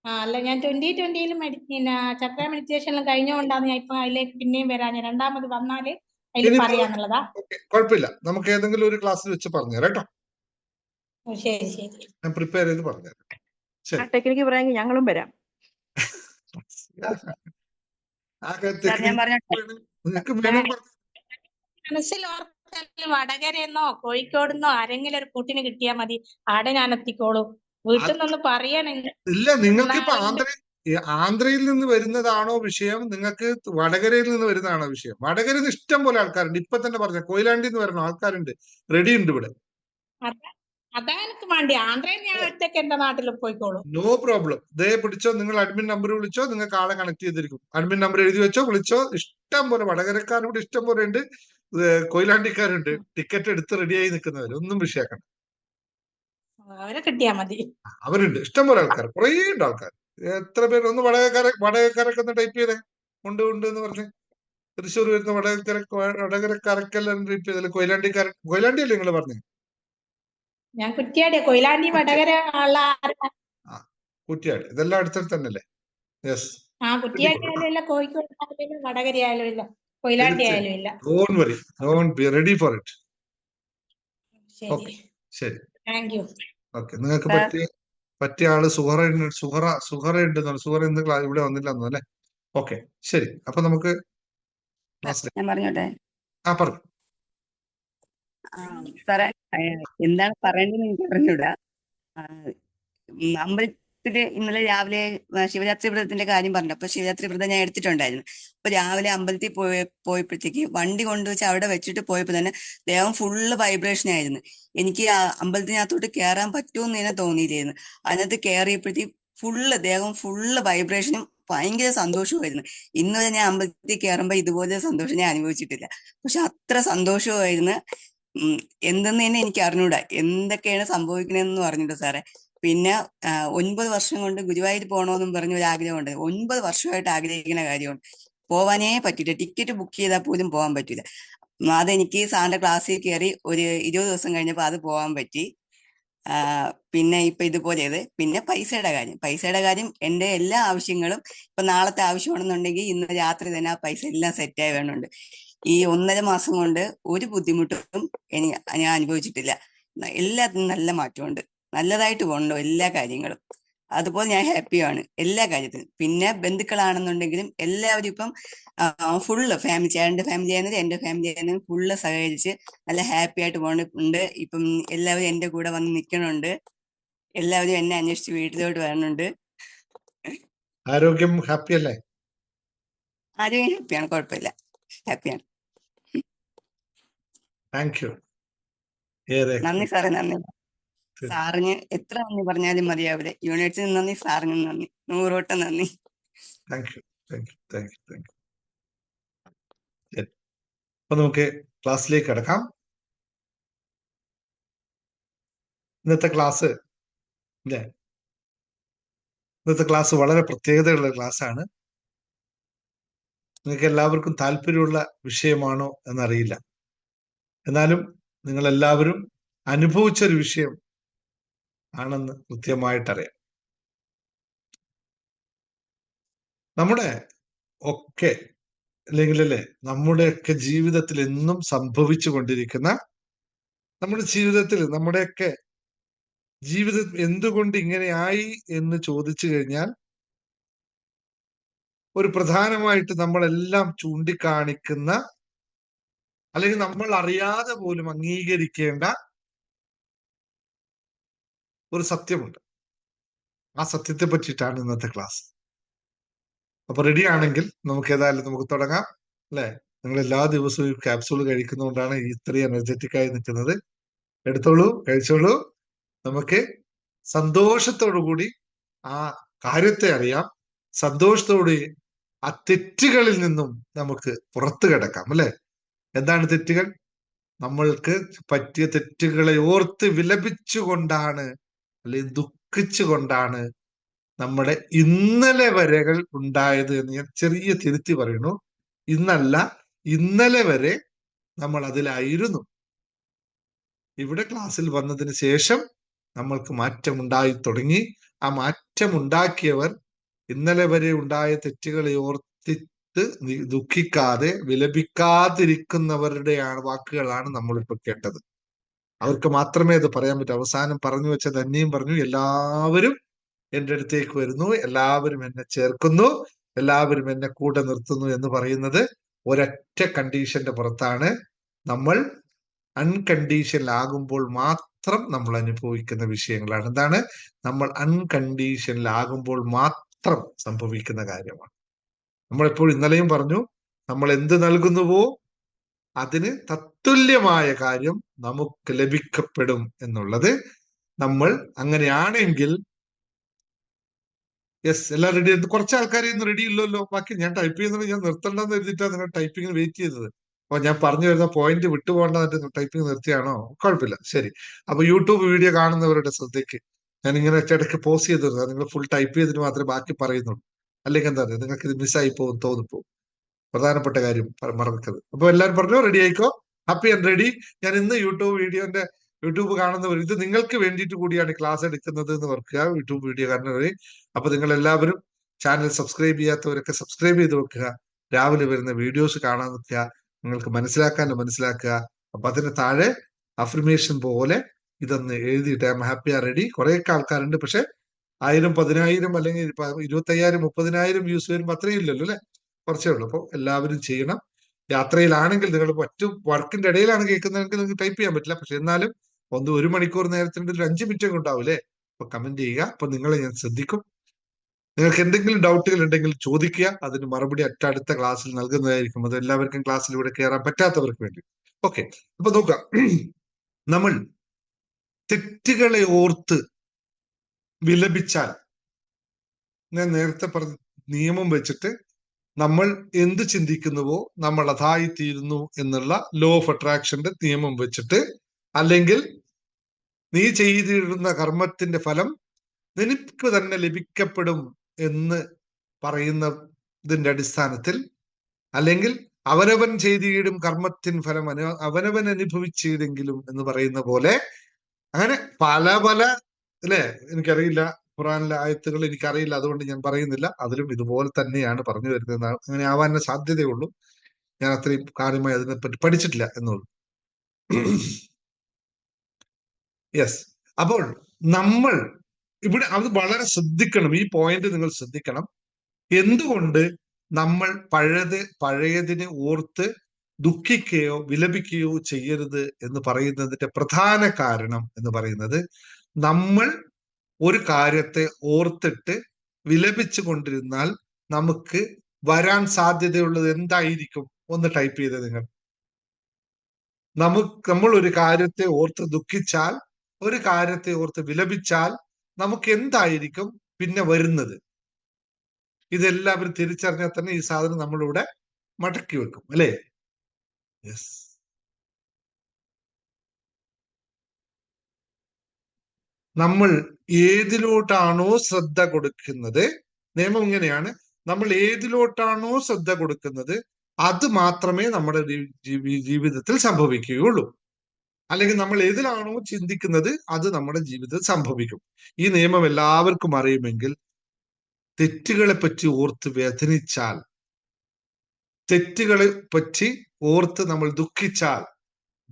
അല്ല, ഞാൻ 2020 ചക്ര മെഡിറ്റേഷനിൽ കഴിഞ്ഞുകൊണ്ടാണ് ഞാൻ ഇപ്പൊ അതിലേക്ക് പിന്നെയും വരാൻ. രണ്ടാമത് വന്നാല് അതിൽ പറയാന്നുള്ളതാ. കുഴപ്പമില്ല, നമുക്ക് ഏതെങ്കിലും ഒരു ക്ലാസ്സിൽ വെച്ച് പറഞ്ഞുതരാം കേട്ടോ. ശരി ശരി, ഞാൻ പ്രിപ്പയർ ചെയ്ത് പറഞ്ഞുതരാം. ടെക്നിക്ക് പറയാമെങ്കിൽ ഞങ്ങളും വരാം. മനസ്സിൽ ഓർത്താൽ വടകരയെന്നോ കോഴിക്കോടെന്നോ ആരെങ്കിലും ഒരു കൂട്ടിന് കിട്ടിയാൽ മതി. ആടെ ഞാൻ എത്തിക്കോളൂ. വീട്ടിൽ നിന്നൊന്ന് പറയണെങ്കിൽ ഇല്ല. നിങ്ങൾക്ക് ഇപ്പൊ ആന്ധ്രയിൽ നിന്ന് വരുന്നതാണോ വിഷയം? നിങ്ങൾക്ക് വടകരയിൽ നിന്ന് വരുന്നതാണോ വിഷയം? വടകരയിൽ നിന്ന് ഇഷ്ടം പോലെ ആൾക്കാരുണ്ട്. ഇപ്പൊ തന്നെ പറഞ്ഞ കൊയിലാണ്ടിൽ നിന്ന് വരുന്ന ആൾക്കാരുണ്ട്. റെഡി ഉണ്ട് ഇവിടെ. അതാ എനിക്ക് വേണ്ടി. ആന്ധ്രയിൽ ഞാൻ ഒറ്റയ്ക്ക് എന്റെ നാട്ടിൽ പോയിക്കോളൂ. No problem. ദേ പിടിച്ചോ, നിങ്ങൾ അഡ്മിൻ നമ്പർ വിളിച്ചോ, നിങ്ങൾക്ക് ആളെ കണക്ട് ചെയ്തിരിക്കും. അഡ്മിൻ നമ്പർ എഴുതി വെച്ചോ, വിളിച്ചോ. ഇഷ്ടം പോലെ വടകരക്കാരോട് ഇഷ്ടം പോലെ ഉണ്ട്, കൊയിലാണ്ടിക്കാരുണ്ട്. ടിക്കറ്റ് എടുത്ത് റെഡിയായി നിൽക്കുന്നവർ, ഒന്നും വിഷയാക്കണ്ട. അവരെ കിട്ടിയാ മതി. അവരുണ്ട് ഇഷ്ടം പോലെ ആൾക്കാർ, കുറേ ഉണ്ട് ആൾക്കാർ. എത്ര പേര്? ഒന്ന് വടകരക്കാരൊക്കെ ഒന്ന് ടൈപ്പ് ചെയ്തേ. ഉണ്ട് എന്ന് പറഞ്ഞ്. തൃശ്ശൂർ വരുന്ന വടകരക്കാരൊക്കെല്ലാം ടൈപ്പ് ചെയ്തല്ലേ. കൊയിലാണ്ടി അല്ലേ നിങ്ങൾ പറഞ്ഞു? ഞാൻ കുറ്റിയാടിയാ. കൊയിലാണ്ടി വടകര ഉള്ള കുറ്റിയാടി, ഇതെല്ലാം അടുത്തടുത്ത് തന്നെയല്ലേ? യെസ്. കുറ്റിയാടി ആയാലും ഇല്ല, കോഴിക്കോട് ആയാലും ഇല്ല, വടകര ആയാലും ഇല്ല, കൊയിലാണ്ടി ആയാലും ഇല്ല. Don't worry, don't be ready for it. ശരി, ശരി, താങ്ക് യു. ഓക്കെ. നിങ്ങൾക്ക് പറ്റിയ ആള് സുഹറ ഉണ്ട്. സുഹറ ഇന്ന് ഇവിടെ വന്നില്ല അല്ലേ? ഓക്കെ, ശരി. അപ്പൊ നമുക്ക് ഞാൻ പറഞ്ഞോട്ടെ പറഞ്ഞു. സാറേ, എന്താണ് പറയേണ്ടതെന്ന് എനിക്ക് അറിഞ്ഞൂടാ. അമ്പലത്തില് ഇന്നലെ രാവിലെ ശിവരാത്രി വ്രതത്തിന്റെ കാര്യം പറഞ്ഞു. അപ്പൊ ശിവരാത്രി വ്രതം ഞാൻ എടുത്തിട്ടുണ്ടായിരുന്നു. അപ്പൊ രാവിലെ അമ്പലത്തിൽ പോയപ്പോഴത്തേക്ക് വണ്ടി കൊണ്ടുവച്ച് അവിടെ വെച്ചിട്ട് പോയപ്പോ തന്നെ ദേഹം ഫുള്ള് വൈബ്രേഷൻ ആയിരുന്നു. എനിക്ക് അമ്പലത്തിനകത്തോട്ട് കയറാൻ പറ്റുമെന്ന് തന്നെ തോന്നിയില്ലായിരുന്നു. അതിനകത്ത് കയറിയപ്പോഴത്തേക്ക് ദേഹം ഫുള്ള് വൈബ്രേഷനും ഭയങ്കര സന്തോഷമായിരുന്നു. ഇന്ന് വരെ ഞാൻ അമ്പലത്തിൽ കയറുമ്പോ ഇതുപോലെ സന്തോഷം ഞാൻ അനുഭവിച്ചിട്ടില്ല. പക്ഷെ അത്ര സന്തോഷമായിരുന്നു. എന്തെന്ന് തന്നെ എനിക്ക് അറിഞ്ഞൂടാ, എന്തൊക്കെയാണ് സംഭവിക്കണതെന്ന് പറഞ്ഞിട്ട് സാറേ. പിന്നെ 9 വർഷം കൊണ്ട് ഗുരുവായൂർ പോകണമെന്നും പറഞ്ഞ ഒരു ആഗ്രഹമുണ്ട്. 9 വർഷമായിട്ട് ആഗ്രഹിക്കുന്ന കാര്യമാണ്. പോവാനേ പറ്റില്ല. ടിക്കറ്റ് ബുക്ക് ചെയ്താൽ പോലും പോകാൻ പറ്റില്ല. അതെനിക്ക് സാറിന്റെ ക്ലാസ്സിൽ കയറി ഒരു 20 ദിവസം കഴിഞ്ഞപ്പോൾ അത് പോകാൻ പറ്റി. പിന്നെ ഇപ്പൊ ഇതുപോലെ പിന്നെ പൈസയുടെ കാര്യം എന്റെ എല്ലാ ആവശ്യങ്ങളും ഇപ്പൊ നാളത്തെ ആവശ്യമാണെന്നുണ്ടെങ്കിൽ ഇന്ന് രാത്രി തന്നെ ആ പൈസ എല്ലാം സെറ്റായി വേണമുണ്ട്. ഈ 1.5 മാസം കൊണ്ട് ഒരു ബുദ്ധിമുട്ടും ഞാൻ അനുഭവിച്ചിട്ടില്ല. എല്ലാത്തിനും നല്ല മാറ്റമുണ്ട്. നല്ലതായിട്ട് പോകുന്നുണ്ടോ എല്ലാ കാര്യങ്ങളും. അതുപോലെ ഞാൻ ഹാപ്പിയാണ് എല്ലാ കാര്യത്തിലും. പിന്നെ ബന്ധുക്കളാണെന്നുണ്ടെങ്കിലും എല്ലാവരും ഇപ്പം ഫുള്ള് ഫാമിലി, ചേട്ടന്റെ ഫാമിലി ആയിരുന്നാലും എന്റെ ഫാമിലി ആയിരുന്നാലും ഫുള്ള് സഹകരിച്ച് നല്ല ഹാപ്പി ആയിട്ട് പോകുന്നുണ്ട്. ഇപ്പം എല്ലാവരും എന്റെ കൂടെ വന്ന് നിൽക്കണുണ്ട്. എല്ലാവരും എന്നെ അന്വേഷിച്ച് വീട്ടിലോട്ട് വരണുണ്ട്. ആരോഗ്യം ഹാപ്പി അല്ലേ? ആരോഗ്യം ഹാപ്പിയാണ്, കുഴപ്പമില്ല, ഹാപ്പിയാണ്. Thank you. നന്ദി സാറേ, നന്ദി. സാറിന് എത്ര നന്ദി പറഞ്ഞാലും മതിയാവില്ല. യൂണിവേഴ്സിറ്റി നന്ദി, സാറിന് നന്ദി, 100 വട്ടം നന്ദി. Thank you. അപ്പൊ നമുക്ക് ക്ലാസ്സിലേക്ക് കിടക്കാം. ഇന്നത്തെ ക്ലാസ് വളരെ പ്രത്യേകതയുള്ള ക്ലാസ്സാണ്. നിങ്ങൾക്ക് എല്ലാവർക്കും താല്പര്യമുള്ള വിഷയമാണോ എന്നറിയില്ല. എന്നാലും നിങ്ങൾ എല്ലാവരും അനുഭവിച്ചൊരു വിഷയം ആണെന്ന് കൃത്യമായിട്ടറിയാം. നമ്മുടെ ഒക്കെ നമ്മുടെയൊക്കെ ജീവിതത്തിൽ എന്നും സംഭവിച്ചു കൊണ്ടിരിക്കുന്ന, നമ്മുടെയൊക്കെ ജീവിതം എന്തുകൊണ്ട് ഇങ്ങനെയായി എന്ന് ചോദിച്ചു കഴിഞ്ഞാൽ ഒരു പ്രധാനമായിട്ട് നമ്മളെല്ലാം ചൂണ്ടിക്കാണിക്കുന്ന, അല്ലെങ്കിൽ നമ്മൾ അറിയാതെ പോലും അംഗീകരിക്കേണ്ട ഒരു സത്യമുണ്ട്. ആ സത്യത്തെ പറ്റിയിട്ടാണ് ഇന്നത്തെ ക്ലാസ്. അപ്പൊ റെഡി ആണെങ്കിൽ നമുക്ക് തുടങ്ങാം അല്ലെ? നിങ്ങൾ എല്ലാ ദിവസവും ഈ ക്യാപ്സൂൾ കഴിക്കുന്നതുകൊണ്ടാണ് ഇത്രയും എനർജറ്റിക് ആയി നിൽക്കുന്നത്. എടുത്തോളൂ, കഴിച്ചോളൂ. നമുക്ക് സന്തോഷത്തോടു കൂടി ആ കാര്യത്തെ അറിയാം. സന്തോഷത്തോടെ ആ തെറ്റുകളിൽ നിന്നും നമുക്ക് പുറത്തു കിടക്കാം അല്ലെ? എന്താണ് തെറ്റുകൾ? നമ്മൾക്ക് പറ്റിയ തെറ്റുകളെ ഓർത്ത് വിലപിച്ചുകൊണ്ടാണ്, അല്ലെങ്കിൽ ദുഃഖിച്ചുകൊണ്ടാണ് നമ്മുടെ ഇന്നലെ വരെകൾ ഉണ്ടായത് എന്ന് ഞാൻ ചെറിയ തിരുത്തി പറയുന്നു. ഇന്നല്ല, ഇന്നലെ വരെ നമ്മൾ അതിലായിരുന്നു. ഇവിടെ ക്ലാസ്സിൽ വന്നതിന് ശേഷം നമ്മൾക്ക് മാറ്റമുണ്ടായി തുടങ്ങി. ആ മാറ്റമുണ്ടാക്കിയവർ ഇന്നലെ വരെ ഉണ്ടായ തെറ്റുകളെ ഓർത്തിട്ട് ദുഃഖിക്കാതെ വിലപിക്കാതിരിക്കുന്നവരുടെ വാക്കുകളാണ് നമ്മളിപ്പോ കേട്ടത്. അവർക്ക് മാത്രമേ അത് പറയാൻ പറ്റൂ. അവസാനം പറഞ്ഞു വെച്ച തന്നെയും പറഞ്ഞു, എല്ലാവരും എൻ്റെ അടുത്തേക്ക് വരുന്നു, എല്ലാവരും എന്നെ ചേർക്കുന്നു, എല്ലാവരും എന്നെ കൂടെ നിർത്തുന്നു എന്ന് പറയുന്നത് ഒരൊറ്റ കണ്ടീഷന്റെ പുറത്താണ്. നമ്മൾ അൺകണ്ടീഷനിലാകുമ്പോൾ മാത്രം നമ്മൾ അനുഭവിക്കുന്ന വിഷയങ്ങളാണ്. എന്താണ്? നമ്മൾ അൺകണ്ടീഷനിലാകുമ്പോൾ മാത്രം സംഭവിക്കുന്ന കാര്യമാണ്. നമ്മളെപ്പോഴും ഇന്നലെയും പറഞ്ഞു, നമ്മൾ എന്ത് നൽകുന്നുവോ അതിന് തത്തുല്യമായ കാര്യം നമുക്ക് ലഭിക്കപ്പെടും എന്നുള്ളത് നമ്മൾ അങ്ങനെയാണെങ്കിൽ യെസ് എല്ലാം റെഡി ആയിരുന്നു. കുറച്ച് ആൾക്കാർ ഇന്ന് റെഡി ഇല്ലല്ലോ. ബാക്കി ഞാൻ ടൈപ്പ് ചെയ്യുന്നത് ഞാൻ നിർത്തണ്ടെന്ന് എഴുതിയിട്ടാണ് നിങ്ങൾ ടൈപ്പിങ്ങിന് വെയിറ്റ് ചെയ്തത്. അപ്പൊ ഞാൻ പറഞ്ഞു വരുന്ന പോയിന്റ് വിട്ടുപോകേണ്ടതായിട്ട് ടൈപ്പിംഗ് നിർത്തിയാണോ? കുഴപ്പമില്ല, ശരി. അപ്പൊ യൂട്യൂബ് വീഡിയോ കാണുന്നവരുടെ ശ്രദ്ധയ്ക്ക് ഞാൻ ഇങ്ങനെ ഇടയ്ക്ക് പോസ് ചെയ്ത് തരുന്നത്, നിങ്ങൾ ഫുൾ ടൈപ്പ് ചെയ്തിട്ട് മാത്രമേ ബാക്കി പറയുന്നുള്ളൂ. അല്ലെങ്കിൽ എന്താ പറയുക, നിങ്ങൾക്ക് ഇത് മിസ്സായി പോകും, തോന്നിപ്പോകും. പ്രധാനപ്പെട്ട കാര്യം മറക്കരുത്. അപ്പൊ എല്ലാവരും പറഞ്ഞു റെഡി ആയിക്കോ, ഹാപ്പി ആൻഡ് റെഡി. ഞാൻ ഇന്ന് യൂട്യൂബ് കാണുന്നവർ, ഇത് നിങ്ങൾക്ക് വേണ്ടിയിട്ട് കൂടിയാണ് ക്ലാസ് എടുക്കുന്നത് എന്ന് ഓർക്കുക, യൂട്യൂബ് വീഡിയോ കാണുന്നവരെ. അപ്പൊ നിങ്ങൾ എല്ലാവരും ചാനൽ സബ്സ്ക്രൈബ് ചെയ്യാത്തവരൊക്കെ സബ്സ്ക്രൈബ് ചെയ്ത് വെക്കുക, രാവിലെ വരുന്ന വീഡിയോസ് കാണാൻ നിൽക്കുക, നിങ്ങൾക്ക് മനസ്സിലാക്കുക. അപ്പൊ അതിന് താഴെ അഫർമേഷൻ പോലെ ഇതൊന്ന് എഴുതിയിട്ട് I am happy are ready. കുറേയൊക്കെ ആൾക്കാരുണ്ട്, പക്ഷെ 1000, 10,000 അല്ലെങ്കിൽ 25,000, 30,000 വ്യൂസ് വരുമ്പോ അത്രയും ഇല്ലല്ലോ അല്ലെ, കുറച്ചേ ഉള്ളൂ. അപ്പൊ എല്ലാവരും ചെയ്യണം. യാത്രയിലാണെങ്കിൽ നിങ്ങൾ മറ്റു വർക്കിന്റെ ഇടയിലാണ് കേൾക്കുന്നതെങ്കിൽ നിങ്ങൾക്ക് ടൈപ്പ് ചെയ്യാൻ പറ്റില്ല. പക്ഷെ എന്നാലും 1 മണിക്കൂർ നേരത്തിന്റെ ഒരു 5 മിനിറ്റ് ഉണ്ടാവില്ലേ, അപ്പൊ കമന്റ് ചെയ്യുക. അപ്പൊ നിങ്ങളെ ഞാൻ ശ്രദ്ധിക്കും. നിങ്ങൾക്ക് എന്തെങ്കിലും ഡൗട്ടുകൾ ഉണ്ടെങ്കിൽ ചോദിക്കുക, അതിന് മറുപടി അടുത്ത ക്ലാസ്സിൽ നൽകുന്നതായിരിക്കും. അത് എല്ലാവർക്കും ക്ലാസ്സിലൂടെ കയറാൻ പറ്റാത്തവർക്ക് വേണ്ടി. ഓക്കെ, അപ്പൊ നോക്കാം. നമ്മൾ തെറ്റുകളെ ഓർത്ത് വിലപിച്ചാൽ, ഞാൻ നേരത്തെ പറഞ്ഞ നിയമം വെച്ചിട്ട് നമ്മൾ എന്ത് ചിന്തിക്കുന്നുവോ നമ്മൾ അതായിത്തീരുന്നു എന്നുള്ള ലോ ഓഫ് അട്രാക്ഷന്റെ നിയമം വെച്ചിട്ട്, അല്ലെങ്കിൽ നീ ചെയ്തിടുന്ന കർമ്മത്തിന്റെ ഫലം നിനക്ക് തന്നെ ലഭിക്കപ്പെടും എന്ന് പറയുന്നതിന്റെ അടിസ്ഥാനത്തിൽ, അല്ലെങ്കിൽ അവനവൻ ചെയ്തിടും കർമ്മത്തിൻ ഫലം അവനവൻ അനുഭവിച്ചിടെങ്കിലും എന്ന് പറയുന്ന പോലെ, അങ്ങനെ പല അല്ലെ, എനിക്കറിയില്ല ഖുറാനിലെ ആയത്തുകൾ എനിക്കറിയില്ല, അതുകൊണ്ട് ഞാൻ പറയുന്നില്ല. അതിലും ഇതുപോലെ തന്നെയാണ് പറഞ്ഞു വരുന്നത്. അങ്ങനെ ആവാൻ സാധ്യതയുള്ളൂ. ഞാൻ അത്രയും കാര്യമായി അതിനെപ്പറ്റി പഠിച്ചിട്ടില്ല എന്നുള്ളൂ. യെസ്, അപ്പോൾ നമ്മൾ ഇവിടെ അത് വളരെ ശ്രദ്ധിക്കണം. ഈ പോയിന്റ് നിങ്ങൾ ശ്രദ്ധിക്കണം. എന്തുകൊണ്ട് നമ്മൾ പഴയതിനെ ഓർത്ത് ദുഃഖിക്കുകയോ വിലപിക്കുകയോ ചെയ്യരുത് എന്ന് പറയുന്നതിന്റെ പ്രധാന കാരണം എന്ന് പറയുന്നത്, നമ്മൾ ഒരു കാര്യത്തെ ഓർത്തിട്ട് വിലപിച്ചു കൊണ്ടിരുന്നാൽ നമുക്ക് വരാൻ സാധ്യതയുള്ളത് എന്തായിരിക്കും? ഒന്ന് ടൈപ്പ് ചെയ്ത് നിങ്ങൾ. നമ്മൾ ഒരു കാര്യത്തെ ഓർത്ത് ദുഃഖിച്ചാൽ, ഒരു കാര്യത്തെ ഓർത്ത് വിലപിച്ചാൽ നമുക്ക് എന്തായിരിക്കും പിന്നെ വരുന്നത്? ഇതെല്ലാവരും തിരിച്ചറിഞ്ഞാൽ തന്നെ ഈ സാധനം നമ്മളിവിടെ മടക്കി വെക്കും അല്ലേ? യെസ്, നമ്മൾ ഏതിലോട്ടാണോ ശ്രദ്ധ കൊടുക്കുന്നത്, നിയമം ഇങ്ങനെയാണ്, നമ്മൾ ഏതിലോട്ടാണോ ശ്രദ്ധ കൊടുക്കുന്നത് അത് മാത്രമേ നമ്മുടെ ജീവിതത്തിൽ സംഭവിക്കുകയുള്ളൂ. അല്ലെങ്കിൽ നമ്മൾ ഏതിലാണോ ചിന്തിക്കുന്നത് അത് നമ്മുടെ ജീവിതത്തിൽ സംഭവിക്കും. ഈ നിയമം എല്ലാവർക്കും അറിയുമെങ്കിൽ, തെറ്റുകളെ പറ്റി ഓർത്ത് വേദനിച്ചാൽ, തെറ്റുകളെ പറ്റി ഓർത്ത് നമ്മൾ ദുഃഖിച്ചാൽ,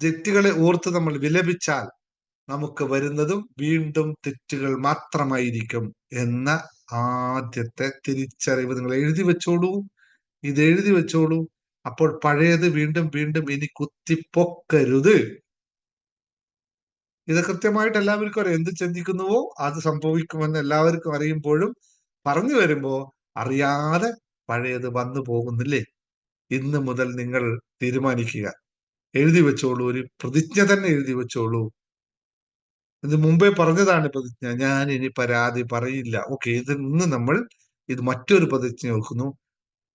തെറ്റുകളെ ഓർത്ത് നമ്മൾ വിലപിച്ചാൽ നമുക്ക് വരുന്നതും വീണ്ടും തെറ്റുകൾ മാത്രമായിരിക്കും എന്ന ആദ്യത്തെ തിരിച്ചറിവ് നിങ്ങൾ എഴുതി വെച്ചോളൂ. ഇത് എഴുതി വെച്ചോളൂ. അപ്പോൾ പഴയത് വീണ്ടും വീണ്ടും ഇനി കുത്തിപ്പൊക്കരുത്. ഇത് കൃത്യമായിട്ട് എല്ലാവർക്കും അറിയാം. എന്ത് ചിന്തിക്കുന്നുവോ അത് സംഭവിക്കുമെന്ന് എല്ലാവർക്കും അറിയുമ്പോഴും പറഞ്ഞു വരുമ്പോ അറിയാതെ പഴയത് വന്നു പോകുന്നില്ലേ? ഇന്ന് മുതൽ നിങ്ങൾ തീരുമാനിക്കുക, എഴുതി വെച്ചോളൂ. ഒരു പ്രതിജ്ഞ തന്നെ എഴുതി വെച്ചോളൂ. ഇത് മുമ്പേ പറഞ്ഞതാണ് പ്രതിജ്ഞ, ഞാൻ ഇനി പരാതി പറയില്ല. ഓക്കെ, ഇന്ന് നമ്മൾ മറ്റൊരു പ്രതിജ്ഞ ഓർക്കുന്നു.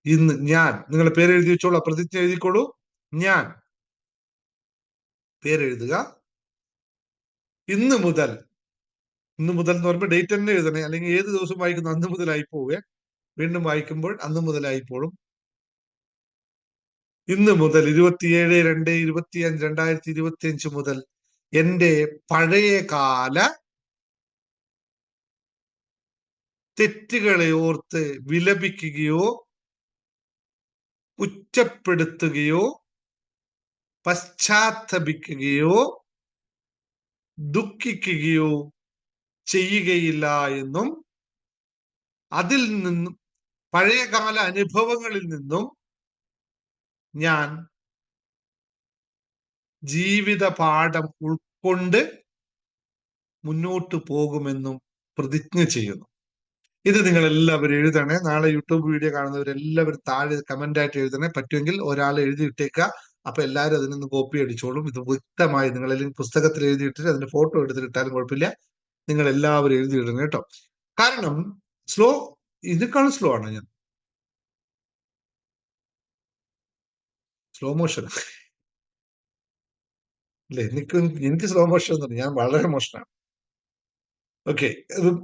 ഇന്ന് ഞാൻ, നിങ്ങളെ പേര് എഴുതി വെച്ചോളൂ, പ്രതിജ്ഞ എഴുതിക്കോളൂ. ഞാൻ പേരെഴുതുക. ഇന്ന് മുതൽ എന്ന് പറയുമ്പോൾ ഡേറ്റ് തന്നെ എഴുതണേ, അല്ലെങ്കിൽ ഏത് ദിവസം വായിക്കുന്നു അന്ന് മുതലായി പോവേ. വീണ്ടും വായിക്കുമ്പോൾ അന്ന് മുതലായിപ്പോഴും. ഇന്ന് മുതൽ 27/2/25 മുതൽ എന്റെ പഴയകാല തെറ്റുകളെ ഓർത്ത് വിലപിക്കുകയോ കുറ്റപ്പെടുത്തുകയോ പശ്ചാത്തപിക്കുകയോ ദുഃഖിക്കുകയോ ചെയ്യുകയില്ല എന്നും, അതിൽ നിന്നും പഴയകാല അനുഭവങ്ങളിൽ നിന്നും ഞാൻ ജീവിത പാഠം ഉൾക്കൊണ്ട് മുന്നോട്ട് പോകുമെന്നും പ്രതിജ്ഞ ചെയ്യുന്നു. ഇത് നിങ്ങൾ എല്ലാവരും എഴുതണേ. നാളെ യൂട്യൂബ് വീഡിയോ കാണുന്നവരെല്ലാവരും താഴെ കമന്റ് ആയിട്ട് എഴുതണേ. പറ്റുമെങ്കിൽ ഒരാൾ എഴുതിയിട്ടേക്കുക. അപ്പൊ എല്ലാവരും അതിൽ നിന്ന് കോപ്പി അടിച്ചോളും. ഇത് വ്യക്തമായി നിങ്ങൾ അല്ലെങ്കിൽ പുസ്തകത്തിൽ എഴുതിയിട്ടിട്ട് അതിന്റെ ഫോട്ടോ എടുത്തിട്ടാലും കുഴപ്പമില്ല. നിങ്ങൾ എല്ലാവരും എഴുതിയിടണം കേട്ടോ. കാരണം സ്ലോ, ഇതിനേക്കാളും സ്ലോ ആണ് ഞാൻ. സ്ലോ മോഷൻ അല്ലേ? എനിക്ക് സ്ലോ മോഷൻ ഒന്നും ഞാൻ വളരെ മോശനാണ്. ഓക്കെ,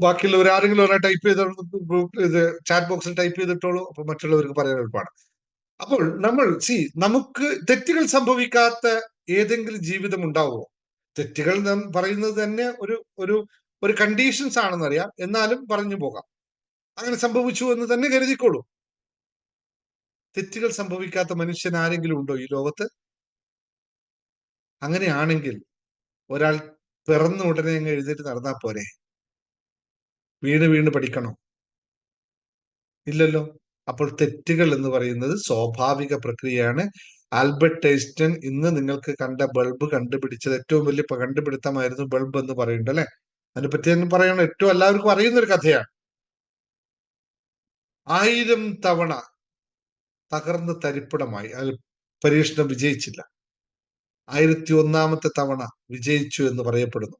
ബാക്കിയുള്ളവർ ആരെങ്കിലും ഒരാൾ ടൈപ്പ് ചെയ്ത് ചാറ്റ് ബോക്സിൽ ടൈപ്പ് ചെയ്തിട്ടോളൂ. അപ്പൊ മറ്റുള്ളവർക്ക് പറയാൻ എളുപ്പമാണ്. അപ്പോൾ നമ്മൾ നമുക്ക് തെറ്റുകൾ സംഭവിക്കാത്ത ഏതെങ്കിലും ജീവിതം ഉണ്ടാവുമോ? തെറ്റുകൾ നാം പറയുന്നത് തന്നെ ഒരു കണ്ടീഷൻസ് ആണെന്നറിയാം, എന്നാലും പറഞ്ഞു പോകാം. അങ്ങനെ സംഭവിച്ചു എന്ന് തന്നെ കരുതിക്കോളൂ. തെറ്റുകൾ സംഭവിക്കാത്ത മനുഷ്യൻ ആരെങ്കിലും ഉണ്ടോ ഈ ലോകത്ത്? അങ്ങനെയാണെങ്കിൽ ഒരാൾ പിറന്ന ഉടനെ അങ്ങ് എഴുന്നേറ്റ് നടന്നാൽ പോരെ? വീണ് പഠിക്കണോ? ഇല്ലല്ലോ. അപ്പോൾ തെറ്റുകൾ എന്ന് പറയുന്നത് സ്വാഭാവിക പ്രക്രിയയാണ്. ആൽബർട്ട് ഐൻസ്റ്റൈൻ ഇന്ന് നിങ്ങൾക്ക് കണ്ട ബൾബ് കണ്ടുപിടിച്ചത് ഏറ്റവും വലിയ കണ്ടുപിടുത്തമായിരുന്നു ബൾബ് എന്ന് പറയുന്നുണ്ട് അല്ലെ? അതിനെപ്പറ്റി തന്നെ പറയണം. ഏറ്റവും എല്ലാവർക്കും അറിയുന്ന ഒരു കഥയാണ്. 1000 തവണ തകർന്ന് തരിപ്പണമായി. അത് പരീക്ഷണം വിജയിച്ചില്ല. 1001ാമത്തെ തവണ വിജയിച്ചു എന്ന് പറയപ്പെടുന്നു.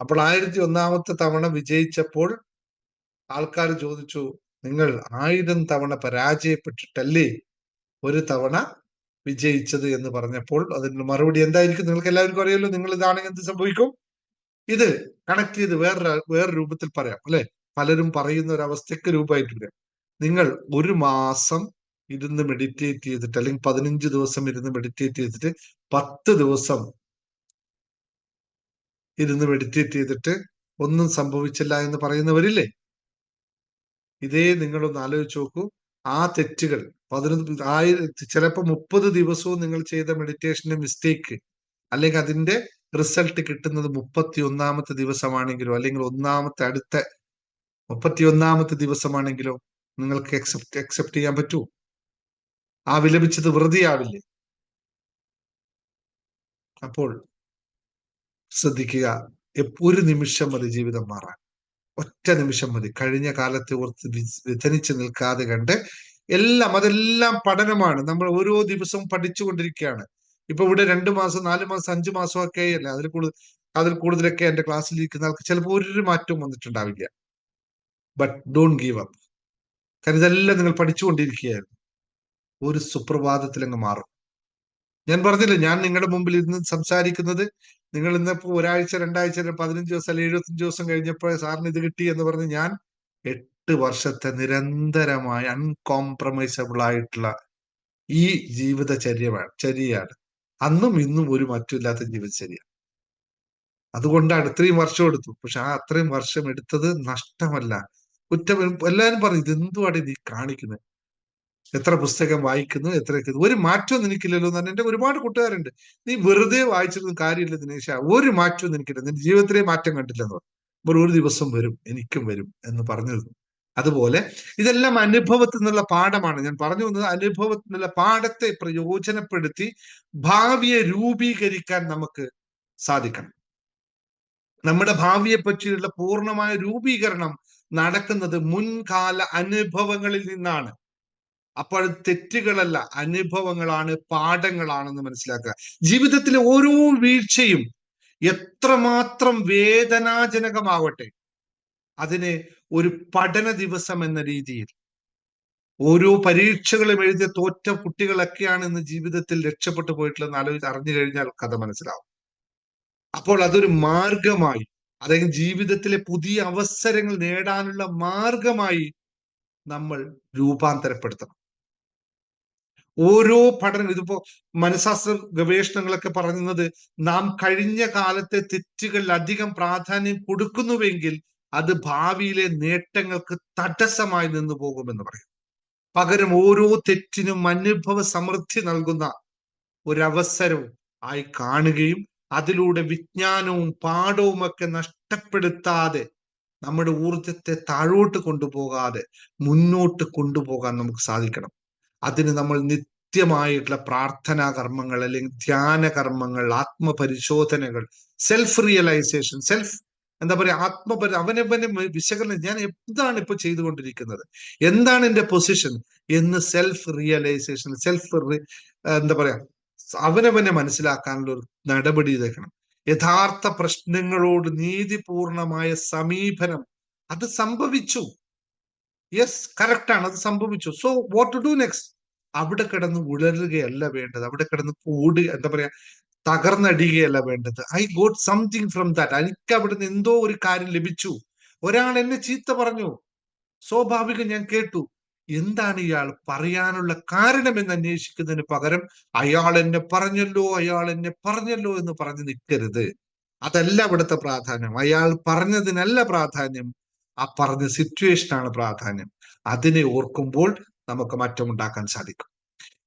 അപ്പോൾ 1001ാമത്തെ തവണ വിജയിച്ചപ്പോൾ ആൾക്കാർ ചോദിച്ചു, നിങ്ങൾ 1000 തവണ പരാജയപ്പെട്ടിട്ടല്ലേ ഒരു തവണ വിജയിച്ചത് എന്ന് പറഞ്ഞപ്പോൾ അതിന്റെ മറുപടി എന്തായിരിക്കും? നിങ്ങൾക്ക് എല്ലാവർക്കും അറിയാലോ. നിങ്ങൾ ഇതാണെങ്കിൽ എന്ത് സംഭവിക്കും? ഇത് കണക്ട് ചെയ്ത് വേറെ രൂപത്തിൽ പറയാം അല്ലെ? പലരും പറയുന്ന ഒരു അവസ്ഥയ്ക്ക് രൂപമായിട്ട് വരാം. നിങ്ങൾ 1 മാസം ഇരുന്ന് മെഡിറ്റേറ്റ് ചെയ്തിട്ട്, അല്ലെങ്കിൽ 15 ദിവസം ഇരുന്ന് മെഡിറ്റേറ്റ് ചെയ്തിട്ട് 10 ദിവസം ഇരുന്ന് മെഡിറ്റേറ്റ് ചെയ്തിട്ട് ഒന്നും സംഭവിച്ചില്ല എന്ന് പറയുന്നവരില്ലേ? ഇതേ നിങ്ങളൊന്ന് ആലോചിച്ച് നോക്കൂ. ആ തെറ്റുകൾ 11 ചിലപ്പോ 30 ദിവസവും നിങ്ങൾ ചെയ്ത മെഡിറ്റേഷന്റെ മിസ്റ്റേക്ക് അല്ലെങ്കിൽ അതിന്റെ റിസൾട്ട് കിട്ടുന്നത് 31ാമത്തെ ദിവസമാണെങ്കിലോ, അല്ലെങ്കിൽ അടുത്ത 31ാമത്തെ ദിവസമാണെങ്കിലോ നിങ്ങൾക്ക് അക്സെപ്റ്റ് ചെയ്യാൻ പറ്റൂ? ആ വിലപിച്ചത് വെറുതെ ആവില്ലേ? അപ്പോൾ ശ്രദ്ധിക്കുക, ഒരു നിമിഷം മതി ജീവിതം മാറാൻ. ഒറ്റ നിമിഷം മതി. കഴിഞ്ഞ കാലത്തെ ഓർത്ത് വ്യഥനിച്ച് നിൽക്കാതെ കണ്ട് അതെല്ലാം പഠനമാണ്. നമ്മൾ ഓരോ ദിവസവും പഠിച്ചുകൊണ്ടിരിക്കുകയാണ്. ഇപ്പൊ ഇവിടെ 2 മാസം 4 മാസം 5 മാസം ഒക്കെ അല്ലേ, അതിൽ കൂടുതലൊക്കെ എന്റെ ക്ലാസ്സിൽ ഇരിക്കുന്ന ആൾക്ക് ചിലപ്പോൾ ഒരു മാറ്റവും വന്നിട്ടുണ്ടാവില്ല. But don't give up. കാരണം ഇതെല്ലാം നിങ്ങൾ പഠിച്ചുകൊണ്ടിരിക്കുകയായിരുന്നു. ഒരു സുപ്രഭാതത്തിൽ അങ്ങ് മാറും. ഞാൻ പറഞ്ഞില്ല, ഞാൻ നിങ്ങളുടെ മുമ്പിൽ ഇരുന്ന് സംസാരിക്കുന്നത്, നിങ്ങൾ ഇന്നിപ്പോ ഒരാഴ്ച 2 ആഴ്ച 15 ദിവസം അല്ലെങ്കിൽ 75 ദിവസം കഴിഞ്ഞപ്പോൾ സാറിന് ഇത് കിട്ടി എന്ന് പറഞ്ഞ് ഞാൻ 8 വർഷത്തെ നിരന്തരമായ അൺകോംപ്രമൈസബിൾ ആയിട്ടുള്ള ഈ ചര്യയാണ്. അന്നും ഇന്നും ഒരു മാറ്റമില്ലാത്ത ജീവിതചര്യ. അതുകൊണ്ടാണ് ഇത്രയും വർഷം എടുത്തു. പക്ഷെ അത്രയും വർഷം എടുത്തത് നഷ്ടമല്ല, കുറ്റം. എല്ലാവരും പറയും, ഇതെന്തുവാണ് നീ കാണിക്കുന്നത്? എത്ര പുസ്തകം വായിക്കുന്നു, ഒരു മാറ്റവും നിനക്കില്ലല്ലോ എന്ന്. എന്റെ ഒരുപാട് കൂട്ടുകാരുണ്ട്, നീ വെറുതെ വായിച്ചിരുന്ന കാര്യമില്ല ദിനേശ, ഒരു മാറ്റവും നിനക്കില്ല, നിന്റെ ജീവിതത്തിലെ മാറ്റം കണ്ടില്ലെന്ന് പറഞ്ഞു. അപ്പോൾ ഒരു ദിവസം വരും, എനിക്കും വരും എന്ന് പറഞ്ഞിരുന്നു. അതുപോലെ ഇതെല്ലാം അനുഭവത്തിൽ നിന്നുള്ള പാഠമാണ്. ഞാൻ പറഞ്ഞു വന്നത്, അനുഭവത്തിൽ നിന്നുള്ള പാഠത്തെ പ്രയോജനപ്പെടുത്തി ഭാവിയെ രൂപീകരിക്കാൻ നമുക്ക് സാധിക്കണം. നമ്മുടെ ഭാവിയെ പറ്റിയുള്ള പൂർണ്ണമായ രൂപീകരണം നടക്കുന്നത് മുൻകാല അനുഭവങ്ങളിൽ നിന്നാണ്. അപ്പോൾ തെറ്റുകളല്ല, അനുഭവങ്ങളാണ്, പാഠങ്ങളാണെന്ന് മനസ്സിലാക്കുക. ജീവിതത്തിലെ ഓരോ വീഴ്ചയും എത്രമാത്രം വേദനാജനകമാവട്ടെ, അതിനെ ഒരു പഠന ദിവസം എന്ന രീതിയിൽ, ഓരോ പരീക്ഷകളും എഴുതിയ തോറ്റ കുട്ടികളൊക്കെയാണ് ഇന്ന് ജീവിതത്തിൽ രക്ഷപ്പെട്ടു പോയിട്ടുള്ളതെന്ന് അറിഞ്ഞു കഴിഞ്ഞാൽ കഥ മനസ്സിലാവും. അപ്പോൾ അതൊരു മാർഗമായി, അതായത് ജീവിതത്തിലെ പുതിയ അവസരങ്ങൾ നേടാനുള്ള മാർഗമായി നമ്മൾ രൂപാന്തരപ്പെടുത്തണം. ഓരോ പഠനം, ഇതിപ്പോ മനഃശാസ്ത്ര ഗവേഷണങ്ങളൊക്കെ പറയുന്നത്, നാം കഴിഞ്ഞ കാലത്തെ തെറ്റുകളിൽ അധികം പ്രാധാന്യം കൊടുക്കുന്നുവെങ്കിൽ അത് ഭാവിയിലെ നേട്ടങ്ങൾക്ക് തടസ്സമായി നിന്നു പോകുമെന്ന് പറയും. പകരം ഓരോ തെറ്റിനും അനുഭവ സമൃദ്ധി നൽകുന്ന ഒരവസരവും ആയി കാണുകയും അതിലൂടെ വിജ്ഞാനവും പാഠവും ഒക്കെ നഷ്ടപ്പെടുത്താതെ നമ്മുടെ ഊർജത്തെ താഴോട്ട് കൊണ്ടുപോകാതെ മുന്നോട്ട് കൊണ്ടുപോകാൻ നമുക്ക് സാധിക്കണം. അതിന് നമ്മൾ നിത്യമായിട്ടുള്ള പ്രാർത്ഥനാ കർമ്മങ്ങൾ, അല്ലെങ്കിൽ ധ്യാന കർമ്മങ്ങൾ, ആത്മപരിശോധനകൾ, സെൽഫ് റിയലൈസേഷൻ, അവനവനെ വിശകലനം. ഞാൻ എന്താണ് ഇപ്പൊ ചെയ്തുകൊണ്ടിരിക്കുന്നത്, എന്താണ് എന്റെ പൊസിഷൻ എന്ന് സെൽഫ് റിയലൈസേഷൻ, അവനവനെ മനസ്സിലാക്കാനുള്ള ഒരു നടപടി ഇതേക്കണം. യഥാർത്ഥ പ്രശ്നങ്ങളോട് നീതിപൂർണമായ സമീപനം, അത് സംഭവിച്ചു. യെസ്, കറക്റ്റാണ്, അത് സംഭവിച്ചു. So what to do next? അവിടെ കിടന്ന് ഉഴലുകയല്ല വേണ്ടത്, അവിടെ കിടന്ന് എന്താ പറയാ, തകർന്നടിയുകയല്ല വേണ്ടത്. I got something from that. എനിക്ക് അവിടുന്ന് എന്തോ ഒരു കാര്യം ലഭിച്ചു. ഒരാൾ എന്നെ ചീത്ത പറഞ്ഞു, സ്വാഭാവികം, ഞാൻ കേട്ടു. എന്താണ് ഇയാൾ പറയാനുള്ള കാരണം എന്ന് അന്വേഷിക്കുന്നതിന് പകരം അയാൾ എന്നെ പറഞ്ഞല്ലോ എന്ന് പറഞ്ഞു നിൽക്കരുത്. അതല്ല ഇവിടുത്തെ പ്രാധാന്യം. അയാൾ പറഞ്ഞതിനല്ല പ്രാധാന്യം, ആ പറഞ്ഞ സിറ്റുവേഷനാണ് പ്രാധാന്യം. അതിനെ ഓർക്കുമ്പോൾ നമുക്ക് മാറ്റമുണ്ടാക്കാൻ സാധിക്കും.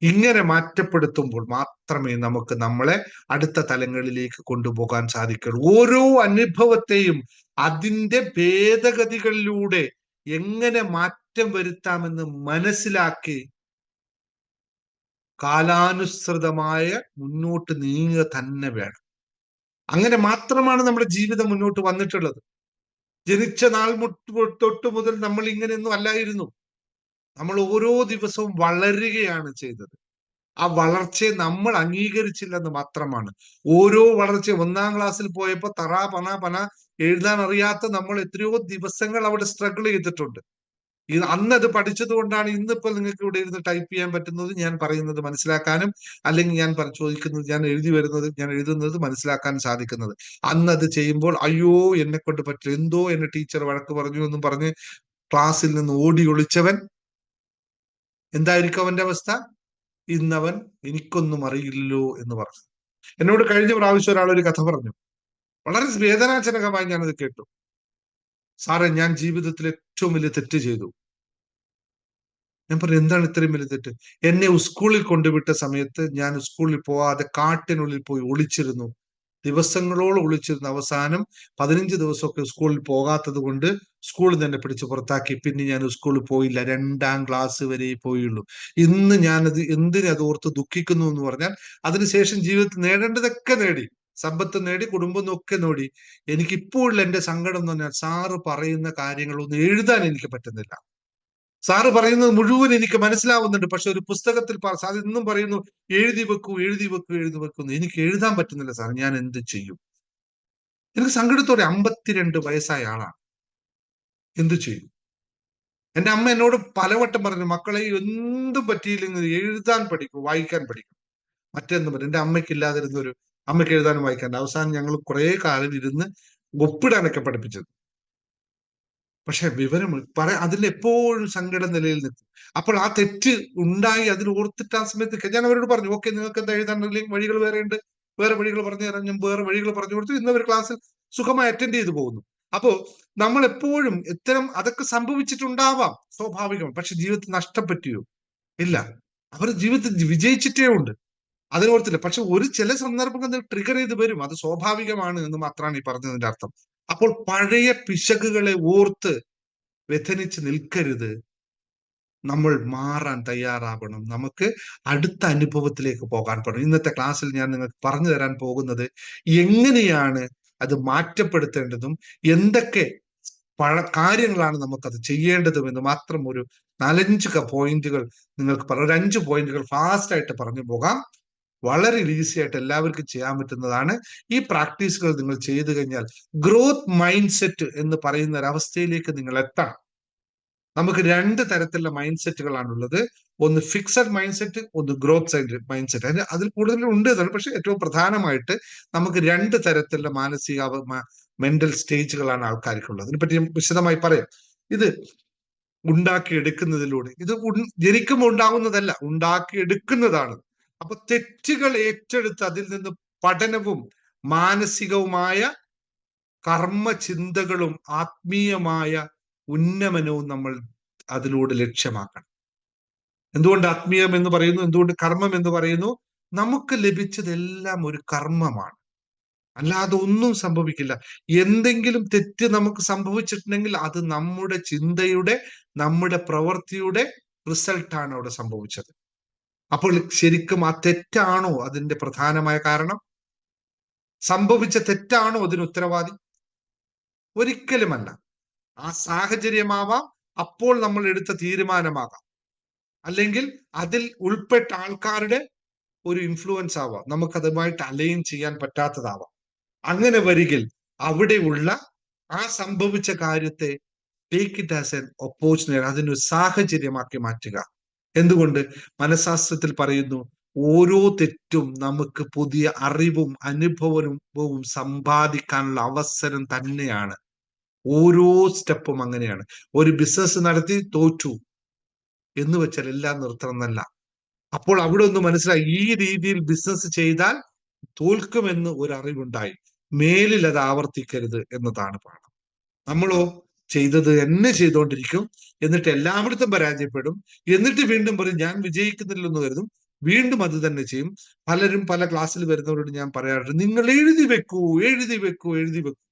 ഇങ്ങനെ മാറ്റപ്പെടുത്തുമ്പോൾ മാത്രമേ നമുക്ക് നമ്മളെ അടുത്ത തലങ്ങളിലേക്ക് കൊണ്ടുപോകാൻ സാധിക്കുള്ളൂ. ഓരോ അനുഭവത്തെയും അതിന്റെ ഭേദഗതികളിലൂടെ എങ്ങനെ മാറ്റം വരുത്താമെന്ന് മനസ്സിലാക്കി കാലാനുസൃതമായ മുന്നോട്ട് നീങ്ങുക തന്നെ വേണം. അങ്ങനെ മാത്രമാണ് നമ്മുടെ ജീവിതം മുന്നോട്ട് വന്നിട്ടുള്ളത്. ജനിച്ച നാൾ തൊട്ട് മുതൽ നമ്മൾ ഇങ്ങനെയൊന്നും അല്ലായിരുന്നു. നമ്മൾ ഓരോ ദിവസവും വളരുകയാണ് ചെയ്തത്. ആ വളർച്ചയെ നമ്മൾ അംഗീകരിച്ചില്ലെന്ന് മാത്രമാണ്. ഓരോ വളർച്ച, 1ാം ക്ലാസ്സിൽ പോയപ്പോ തറ പന പന എഴുതാൻ അറിയാത്ത നമ്മൾ എത്രയോ ദിവസങ്ങൾ അവിടെ സ്ട്രഗിൾ ചെയ്തിട്ടുണ്ട്. അന്നത് പഠിച്ചത് കൊണ്ടാണ് ഇന്നിപ്പോൾ നിങ്ങൾക്ക് ഇവിടെ ഇരുന്ന് ടൈപ്പ് ചെയ്യാൻ പറ്റുന്നത്, ഞാൻ പറയുന്നത് മനസ്സിലാക്കാനും, അല്ലെങ്കിൽ ഞാൻ ചോദിക്കുന്നത്, ഞാൻ എഴുതുന്നത് മനസ്സിലാക്കാൻ സാധിക്കുന്നത്. അന്നത് ചെയ്യുമ്പോൾ അയ്യോ എന്നെ കൊണ്ട് പറ്റില്ല, എന്തോ എന്നെ ടീച്ചർ വഴക്ക് പറഞ്ഞു എന്നും പറഞ്ഞ് ക്ലാസ്സിൽ നിന്ന് ഓടി ഒളിച്ചവൻ എന്തായിരിക്കും അവന്റെ അവസ്ഥ? ഇന്നവൻ എനിക്കൊന്നും അറിയില്ലല്ലോ എന്ന് പറഞ്ഞു. എന്നോട് കഴിഞ്ഞ പ്രാവശ്യം ഒരാൾ ഒരു കഥ പറഞ്ഞു, വളരെ വേദനാജനകമായി ഞാനത് കേട്ടു. സാറേ, ഞാൻ ജീവിതത്തിൽ ഏറ്റവും വലിയ തെറ്റ് ചെയ്തു. ഞാൻ പറഞ്ഞു, എന്താണ് ഇത്രയും വലിയ തെറ്റ്? എന്നെ സ്കൂളിൽ കൊണ്ടുവിട്ട സമയത്ത് ഞാൻ സ്കൂളിൽ പോവാതെ കാട്ടിനുള്ളിൽ പോയി ഒളിച്ചിരുന്നു. ദിവസങ്ങളോളം ഒളിച്ചിരുന്നു. അവസാനം 15 ദിവസമൊക്കെ സ്കൂളിൽ പോകാത്തത് കൊണ്ട് സ്കൂളിൽ നിന്ന് എന്നെ പിടിച്ച് പുറത്താക്കി. പിന്നെ ഞാൻ സ്കൂളിൽ പോയില്ല, 2ാം ക്ലാസ് വരെ പോയുള്ളൂ. ഇന്ന് ഞാനത് എന്തിനത് ഓർത്ത് ദുഃഖിക്കുന്നു എന്ന് പറഞ്ഞാൽ, അതിനുശേഷം ജീവിതത്തിൽ നേടേണ്ടതൊക്കെ നേടി, സമ്പത്ത് നേടി, കുടുംബം ഒക്കെ നേടി. എനിക്കിപ്പോഴുള്ള എന്റെ സങ്കടം എന്ന് പറഞ്ഞാൽ, സാറ് പറയുന്ന കാര്യങ്ങളൊന്നും എഴുതാൻ എനിക്ക് പറ്റുന്നില്ല. സാറ് പറയുന്നത് മുഴുവൻ എനിക്ക് മനസ്സിലാവുന്നുണ്ട്, പക്ഷെ ഒരു പുസ്തകത്തിൽ സാർ ഇന്നും പറയുന്നു എഴുതി വെക്കൂ. എനിക്ക് എഴുതാൻ പറ്റുന്നില്ല സാർ, ഞാൻ എന്ത് ചെയ്യും? എനിക്ക് സങ്കടത്തോടെ, 52 വയസ്സായ ആളാണ്, എന്തു ചെയ്യും? എന്റെ അമ്മ എന്നോട് പലവട്ടം പറഞ്ഞു, മക്കളെ എന്തും പറ്റിയില്ലെങ്കിൽ എഴുതാൻ പഠിക്കും, വായിക്കാൻ പഠിക്കും. മറ്റെന്തും പറ്റും. എന്റെ അമ്മയ്ക്ക് എഴുതാനും വായിക്കാൻ. അവസാനം ഞങ്ങൾ കുറെ കാലം ഇരുന്ന് ഒപ്പിടാനൊക്കെ പഠിപ്പിച്ചത്. പക്ഷെ വിവരം അതിലെപ്പോഴും സങ്കട നിലയിൽ നിൽക്കും. അപ്പോൾ ആ തെറ്റ് ഉണ്ടായി, അതിൽ ഓർത്തിട്ട് ആ സമയത്ത് ഞാൻ അവരോട് പറഞ്ഞു, ഓക്കെ, നിങ്ങൾക്ക് എന്താ എഴുതാനുള്ള വഴികൾ വേറെ ഉണ്ട്, വേറെ വഴികൾ പറഞ്ഞു തരാം. ഞാൻ വേറെ വഴികൾ പറഞ്ഞു കൊടുത്തു. ഇന്ന് അവർ ക്ലാസ്സിൽ സുഖമായി അറ്റൻഡ് ചെയ്തു പോകുന്നു. അപ്പോ നമ്മൾ എപ്പോഴും അതൊക്കെ സംഭവിച്ചിട്ടുണ്ടാവാം, സ്വാഭാവികം. പക്ഷെ ജീവിതത്തിൽ നഷ്ടപ്പെട്ടിയോ? ഇല്ല. അവർ ജീവിതത്തിൽ വിജയിച്ചിട്ടേ ഉണ്ട്, അതിനോർത്തില്ല. പക്ഷെ ചില സന്ദർഭങ്ങൾ ട്രിഗർ ചെയ്ത് വരും, അത് സ്വാഭാവികമാണ് എന്ന് മാത്രമാണ് ഈ പറഞ്ഞതിന്റെ അർത്ഥം. അപ്പോൾ പഴയ പിശകുകളെ ഓർത്ത് വ്യഥനിച്ച് നിൽക്കരുത്. നമ്മൾ മാറാൻ തയ്യാറാവണം. നമുക്ക് അടുത്ത അനുഭവത്തിലേക്ക് പോകാൻ പറ്റും. ഇന്നത്തെ ക്ലാസ്സിൽ ഞാൻ നിങ്ങൾക്ക് പറഞ്ഞു തരാൻ പോകുന്നത് എങ്ങനെയാണ് അത് മാറ്റപ്പെടുത്തേണ്ടതും എന്തൊക്കെ കാര്യങ്ങളാണ് നമുക്കത് ചെയ്യേണ്ടതും എന്ന് മാത്രം ഒരു 4-5 പോയിന്റുകൾ നിങ്ങൾക്ക് ഒരു 5 പോയിന്റുകൾ ഫാസ്റ്റ് ആയിട്ട് പറഞ്ഞു പോകാം. വളരെ ഈസി ആയിട്ട് എല്ലാവർക്കും ചെയ്യാൻ പറ്റുന്നതാണ്. ഈ പ്രാക്ടീസുകൾ നിങ്ങൾ ചെയ്തു കഴിഞ്ഞാൽ ഗ്രോത്ത് മൈൻഡ് സെറ്റ് എന്ന് പറയുന്ന ഒരവസ്ഥയിലേക്ക് നിങ്ങൾ എത്തണം. നമുക്ക് 2 തരത്തിലുള്ള മൈൻഡ് സെറ്റുകളാണുള്ളത്. ഒന്ന് ഫിക്സഡ് മൈൻഡ് സെറ്റ്, ഒന്ന് ഗ്രോത്ത് മൈൻഡ് സെറ്റ്. അതിൽ കൂടുതൽ ഉണ്ട് എന്നാണ്, പക്ഷെ ഏറ്റവും പ്രധാനമായിട്ട് നമുക്ക് 2 തരത്തിലുള്ള മെന്റൽ സ്റ്റേജുകളാണ് ആൾക്കാർക്കുള്ളത്. അതിനെപ്പറ്റി ഞാൻ വിശദമായി പറയാം. ഇത് ഉണ്ടാക്കിയെടുക്കുന്നതിലൂടെ, ഇത് ജനിക്കുമ്പോൾ ഉണ്ടാകുന്നതല്ല, ഉണ്ടാക്കിയെടുക്കുന്നതാണ്. അപ്പൊ തെറ്റുകൾ ഏറ്റെടുത്ത് അതിൽ നിന്ന് പഠനവും മാനസികവുമായ കർമ്മചിന്തകളും ആത്മീയമായ ഉന്നമനവും നമ്മൾ അതിലൂടെ ലക്ഷ്യമാക്കണം. എന്തുകൊണ്ട് ആത്മീയം എന്ന് പറയുന്നു, എന്തുകൊണ്ട് കർമ്മം എന്ന് പറയുന്നു? നമുക്ക് ലഭിച്ചതെല്ലാം ഒരു കർമ്മമാണ്, അല്ലാതെ ഒന്നും സംഭവിക്കില്ല. എന്തെങ്കിലും തെറ്റ് നമുക്ക് സംഭവിച്ചിട്ടുണ്ടെങ്കിൽ അത് നമ്മുടെ ചിന്തയുടെ, നമ്മുടെ പ്രവൃത്തിയുടെ റിസൾട്ടാണ് അവിടെ സംഭവിച്ചത്. അപ്പോൾ ശരിക്കും ആ തെറ്റാണോ അതിന്റെ പ്രധാനമായ കാരണം? സംഭവിച്ച തെറ്റാണോ അതിന് ഉത്തരവാദി? ഒരിക്കലുമല്ല. ആ സാഹചര്യമാവാം, അപ്പോൾ നമ്മൾ എടുത്ത തീരുമാനമാകാം, അല്ലെങ്കിൽ അതിൽ ഉൾപ്പെട്ട ആൾക്കാരുടെ ഒരു ഇൻഫ്ലുവൻസ് ആവാം, നമുക്കതുമായിട്ട് അലൈൻ ചെയ്യാൻ പറ്റാത്തതാവാം. അങ്ങനെ വരികിൽ അവിടെയുള്ള ആ സംഭവിച്ച കാര്യത്തെ take it as an opportunity, അതിനൊരു സാഹചര്യമാക്കി മാറ്റുക. എന്തുകൊണ്ട്? മനഃശാസ്ത്രത്തിൽ പറയുന്നു, ഓരോ തെറ്റും നമുക്ക് പുതിയ അറിവും അനുഭവവും സമ്പാദിക്കാനുള്ള അവസരം തന്നെയാണ്. ഓരോ സ്റ്റെപ്പും അങ്ങനെയാണ്. ഒരു ബിസിനസ് നടത്തി തോറ്റു എന്ന് വെച്ചാൽ എല്ലാം നിർത്തണം എന്നല്ല. അപ്പോൾ അവിടെ ഒന്ന് മനസ്സിലായി, ഈ രീതിയിൽ ബിസിനസ് ചെയ്താൽ തോൽക്കുമെന്ന് ഒരു അറിവുണ്ടായി. മേലിൽ അത് ആവർത്തിക്കരുത് എന്നതാണ് പാഠം. നമ്മളോ ചെയ്തത് തന്നെ ചെയ്തുകൊണ്ടിരിക്കും, എന്നിട്ട് എല്ലായിടത്തും പരാജയപ്പെടും, എന്നിട്ട് വീണ്ടും പറയും ഞാൻ വിജയിക്കുന്നില്ലെന്ന് കരുതും, വീണ്ടും അത് തന്നെ ചെയ്യും. പലരും പല ക്ലാസ്സിൽ വരുന്നവരോട് ഞാൻ പറയാറുണ്ട്, നിങ്ങൾ എഴുതി വെക്കൂ, എഴുതി വെക്കൂ, എഴുതി വെക്കൂ.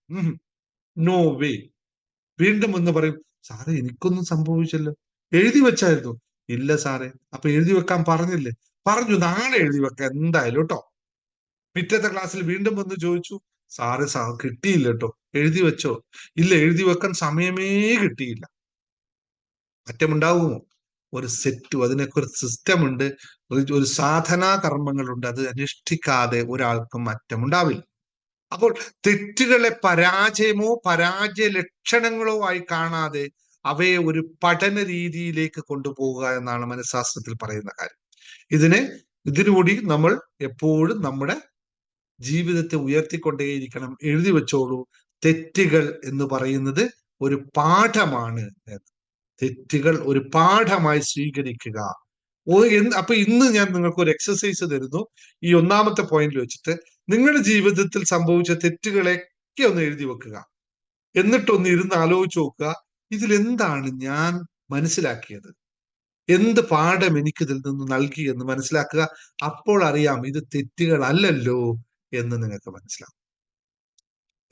No way. വീണ്ടും എന്ന് പറയും, സാറേ എനിക്കൊന്നും സംഭവിച്ചല്ലോ, എഴുതി വെച്ചായിരുന്നു. ഇല്ല സാറേ. അപ്പൊ എഴുതി വെക്കാൻ പറഞ്ഞില്ലേ? പറഞ്ഞു, നാളെ എഴുതി വെക്കാം എന്തായാലും കേട്ടോ. പിറ്റത്തെ ക്ലാസ്സിൽ വീണ്ടും വന്ന് ചോദിച്ചു, സാറ് കിട്ടിയില്ല കേട്ടോ, എഴുതി വെച്ചോ? ഇല്ല, എഴുതി വെക്കാൻ സമയമേ കിട്ടിയില്ല. മാറ്റമുണ്ടാകുമോ? ഒരു സെറ്റ്, അതിനൊക്കെ ഒരു സിസ്റ്റം ഉണ്ട്, ഒരു സാധനാ കർമ്മങ്ങളുണ്ട്. അത് അനുഷ്ഠിക്കാതെ ഒരാൾക്കും മാറ്റമുണ്ടാവില്ല. അപ്പോൾ തെറ്റുകളെ പരാജയമോ പരാജയ ലക്ഷണങ്ങളോ ആയി കാണാതെ അവയെ ഒരു പഠന രീതിയിലേക്ക് കൊണ്ടുപോകുക എന്നാണ് മനഃശാസ്ത്രത്തിൽ പറയുന്ന കാര്യം. ഇതിനുകൂടി നമ്മൾ എപ്പോഴും നമ്മുടെ ജീവിതത്തെ ഉയർത്തിക്കൊണ്ടേയിരിക്കണം. എഴുതി വെച്ചോളൂ, തെറ്റുകൾ എന്ന് പറയുന്നത് ഒരു പാഠമാണ്. തെറ്റുകൾ ഒരു പാഠമായി സ്വീകരിക്കുക. അപ്പൊ ഇന്ന് ഞാൻ നിങ്ങൾക്ക് ഒരു എക്സസൈസ് തരുന്നു. ഈ ഒന്നാമത്തെ പോയിന്റിൽ വെച്ചിട്ട് നിങ്ങളുടെ ജീവിതത്തിൽ സംഭവിച്ച തെറ്റുകളൊക്കെ ഒന്ന് എഴുതി വെക്കുക. എന്നിട്ടൊന്ന് ഇരുന്ന് ആലോചിച്ച് നോക്കുക, ഇതിലെന്താണ് ഞാൻ മനസ്സിലാക്കിയത്, എന്ത് പാഠം എനിക്കിതിൽ നിന്ന് നൽകി എന്ന് മനസ്സിലാക്കുക. അപ്പോൾ അറിയാം ഇത് തെറ്റുകളല്ലല്ലോ എന്ന് നിങ്ങൾക്ക് മനസ്സിലാവും.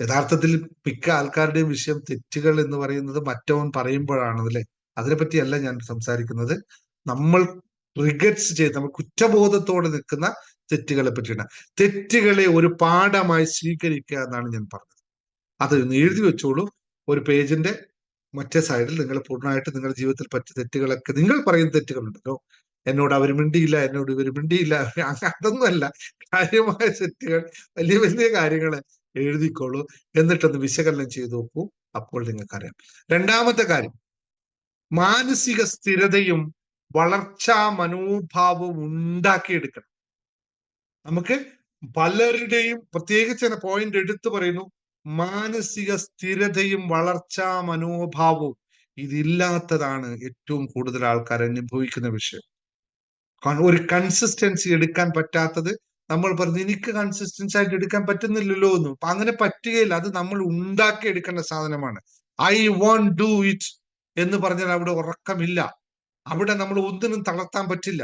യഥാർത്ഥത്തിൽ മിക്ക ആൾക്കാരുടെയും വിഷയം തെറ്റുകൾ എന്ന് പറയുന്നത് മറ്റവൻ പറയുമ്പോഴാണ് അല്ലേ. അതിനെപ്പറ്റിയല്ല ഞാൻ സംസാരിക്കുന്നത്. നമ്മൾ റിഗറ്റ്സ് ചെയ്ത് നമ്മൾ കുറ്റബോധത്തോടെ നിൽക്കുന്ന തെറ്റുകളെ പറ്റിയാണ്. തെറ്റുകളെ ഒരു പാഠമായി സ്വീകരിക്കുക എന്നാണ് ഞാൻ പറഞ്ഞത്. അത് എഴുതി വെച്ചോളൂ. ഒരു പേജിന്റെ മറ്റേ സൈഡിൽ നിങ്ങൾ പൂർണ്ണമായിട്ട് നിങ്ങളുടെ ജീവിതത്തിൽ പറ്റിയ തെറ്റുകളൊക്കെ, നിങ്ങൾ പറയുന്ന തെറ്റുകളുണ്ടല്ലോ, എന്നോട് അവർ മിണ്ടിയില്ല, എന്നോട് ഇവർ മിണ്ടിയില്ല, അതൊന്നുമല്ല, കാര്യമായ തെറ്റുകൾ, വലിയ വലിയ കാര്യങ്ങൾ എഴുതിക്കോളൂ. എന്നിട്ടൊന്ന് വിശകലനം ചെയ്ത് നോക്കൂ. അപ്പോൾ നിങ്ങൾക്കറിയാം. രണ്ടാമത്തെ കാര്യം, മാനസിക സ്ഥിരതയും വളർച്ചാ മനോഭാവവും ഉണ്ടാക്കിയെടുക്കണം. നമുക്ക് പലരുടെയും പ്രത്യേകിച്ച് പോയിന്റ് എടുത്തു പറയുന്നു, മാനസിക സ്ഥിരതയും വളർച്ചാ മനോഭാവവും ഇതില്ലാത്തതാണ് ഏറ്റവും കൂടുതൽ ആൾക്കാർ അനുഭവിക്കുന്ന വിഷയം. ഒരു കൺസിസ്റ്റൻസി എടുക്കാൻ പറ്റാത്തത്. നമ്മൾ പറഞ്ഞു എനിക്ക് കൺസിസ്റ്റൻസി ആയിട്ട് എടുക്കാൻ പറ്റുന്നില്ലല്ലോ എന്ന്. അപ്പൊ അങ്ങനെ പറ്റുകയില്ല. അത് നമ്മൾ ഉണ്ടാക്കി എടുക്കേണ്ട സാധനമാണ്. ഐ വോണ്ട് ഡു ഇറ്റ് എന്ന് പറഞ്ഞാൽ അവിടെ ഉറക്കമില്ല. അവിടെ നമ്മൾ ഒന്നിനും തളർത്താൻ പറ്റില്ല.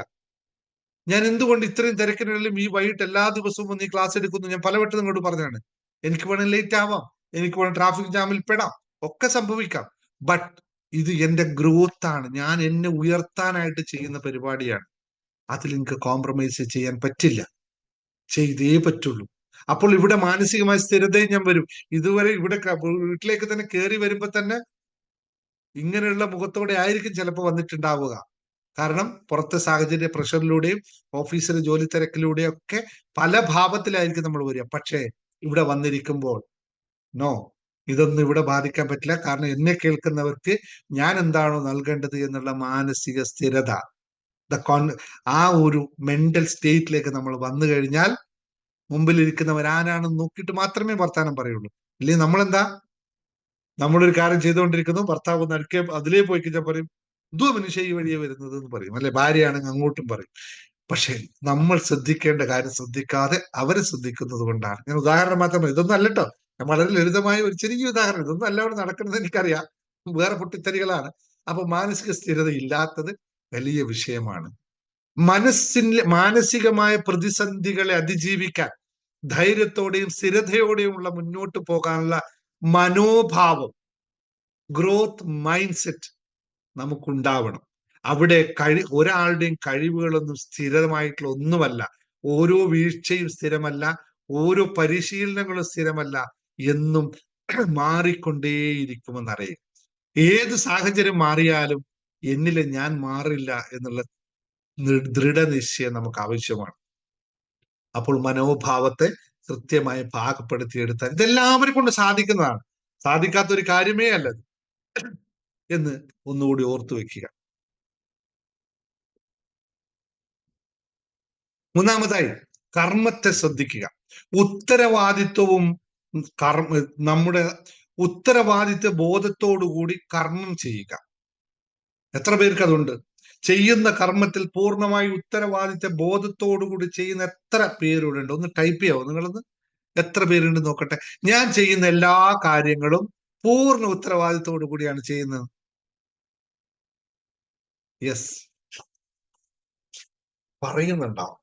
ഞാൻ എന്തുകൊണ്ട് ഇത്രയും തിരക്കിനിടയിലും ഈ വൈകിട്ട് എല്ലാ ദിവസവും വന്ന് ഈ ക്ലാസ് എടുക്കുന്നു, ഞാൻ പലവട്ടം നിങ്ങളോട് പറഞ്ഞാണ്. എനിക്ക് വേണം ലേറ്റ് ആവാം, എനിക്ക് വേണം ട്രാഫിക് ജാമിൽ പെടാം, ഒക്കെ സംഭവിക്കാം. ബട്ട് ഇത് എന്റെ ഗ്രോത്ത് ആണ്, ഞാൻ എന്നെ ഉയർത്താനായിട്ട് ചെയ്യുന്ന പരിപാടിയാണ്. അതിൽ എനിക്ക് കോംപ്രമൈസ് ചെയ്യാൻ പറ്റില്ല, ചെയ്തേ പറ്റുള്ളൂ. അപ്പോൾ ഇവിടെ മാനസികമായ സ്ഥിരതയും ഞാൻ വരും. ഇതുവരെ ഇവിടെ വീട്ടിലേക്ക് തന്നെ കയറി വരുമ്പോ തന്നെ ഇങ്ങനെയുള്ള മുഖത്തോടെ ആയിരിക്കും ചിലപ്പോൾ വന്നിട്ടുണ്ടാവുക. കാരണം പുറത്തെ സാഹചര്യ പ്രഷറിലൂടെയും ഓഫീസിലെ ജോലി തിരക്കിലൂടെയും ഒക്കെ പല ഭാവത്തിലായിരിക്കും നമ്മൾ വരിക. പക്ഷേ ഇവിടെ വന്നിരിക്കുമ്പോൾ നോ, ഇതൊന്നും ഇവിടെ ബാധിക്കാൻ പറ്റില്ല. കാരണം എന്നെ കേൾക്കുന്നവർക്ക് ഞാൻ എന്താണോ നൽകേണ്ടത് എന്നുള്ള മാനസിക സ്ഥിരത, ആ ഒരു മെന്റൽ സ്റ്റേറ്റിലേക്ക് നമ്മൾ വന്നു കഴിഞ്ഞാൽ മുമ്പിലിരിക്കുന്നവർ ആരാണെന്ന് നോക്കിയിട്ട് മാത്രമേ വർത്താനം പറയുള്ളൂ. ഇല്ലെങ്കിൽ നമ്മളെന്താ, നമ്മളൊരു കാര്യം ചെയ്തുകൊണ്ടിരിക്കുന്നു, ഭർത്താവ് ഒന്ന് അടുക്കെ അതിലേ പോയി കഴിഞ്ഞാൽ പറയും എന്തോ മനുഷ്യ ഈ വഴിയെ വരുന്നത് എന്ന് പറയും, അല്ലെ ഭാര്യയാണെങ്കിൽ അങ്ങോട്ടും പറയും. പക്ഷെ നമ്മൾ ശ്രദ്ധിക്കേണ്ട കാര്യം ശ്രദ്ധിക്കാതെ അവരെ ശ്രദ്ധിക്കുന്നത് കൊണ്ടാണ്. ഞാൻ ഉദാഹരണം മാത്രമേ, ഇതൊന്നും അല്ലട്ടോ, ഞാൻ വളരെ ലളിതമായ ഒരു ചെറിയ ഉദാഹരണം. ഇതൊന്നും അല്ല അവിടെ നടക്കുന്നത് എനിക്കറിയാം, വേറെ പൊട്ടിത്തെറികളാണ്. അപ്പൊ മാനസിക സ്ഥിരത ഇല്ലാത്തത് വലിയ വിഷയമാണ്. മാനസികമായ പ്രതിസന്ധികളെ അതിജീവിക്കാൻ ധൈര്യത്തോടെയും സ്ഥിരതയോടെയുമുള്ള മുന്നോട്ട് പോകാനുള്ള മനോഭാവം, ഗ്രോത്ത് മൈൻഡ് സെറ്റ് നമുക്കുണ്ടാവണം. അവിടെ ഒരാളുടെയും കഴിവുകളൊന്നും സ്ഥിരമായിട്ടുള്ള ഒന്നുമല്ല. ഓരോ വീഴ്ചയും സ്ഥിരമല്ല, ഓരോ പരിശീലനങ്ങളും സ്ഥിരമല്ല, എന്നും മാറിക്കൊണ്ടേയിരിക്കുമെന്നറിയുക. ഏത് സാഹചര്യം മാറിയാലും എന്നിലെ ഞാൻ മാറില്ല എന്നുള്ള ദൃഢനിശ്ചയം നമുക്ക് ആവശ്യമാണ്. അപ്പോൾ മനോഭാവത്തെ കൃത്യമായി പാകപ്പെടുത്തിയെടുത്താൽ ഇതെല്ലാവരെ കൊണ്ട് സാധിക്കുന്നതാണ്. സാധിക്കാത്ത ഒരു കാര്യമേ അല്ലത് എന്ന് ഒന്നുകൂടി ഓർത്തു വെക്കുക. മൂന്നാമതായി കർമ്മത്തെ ശ്രദ്ധിക്കുക. ഉത്തരവാദിത്വവും നമ്മുടെ ഉത്തരവാദിത്വ ബോധത്തോടുകൂടി കർമ്മം ചെയ്യുക. എത്ര പേർക്ക് അതുണ്ട്? ചെയ്യുന്ന കർമ്മത്തിൽ പൂർണ്ണമായി ഉത്തരവാദിത്വ ബോധത്തോടുകൂടി ചെയ്യുന്ന എത്ര പേരുണ്ട്? ഒന്ന് ടൈപ്പ് ചെയ്യാവോ നിങ്ങളൊന്ന്? എത്ര പേരുണ്ട് നോക്കട്ടെ. ഞാൻ ചെയ്യുന്ന എല്ലാ കാര്യങ്ങളും പൂർണ്ണ ഉത്തരവാദിത്തോടു കൂടിയാണ് ചെയ്യുന്നത്. യെസ്, പറയുന്നുണ്ടാവും.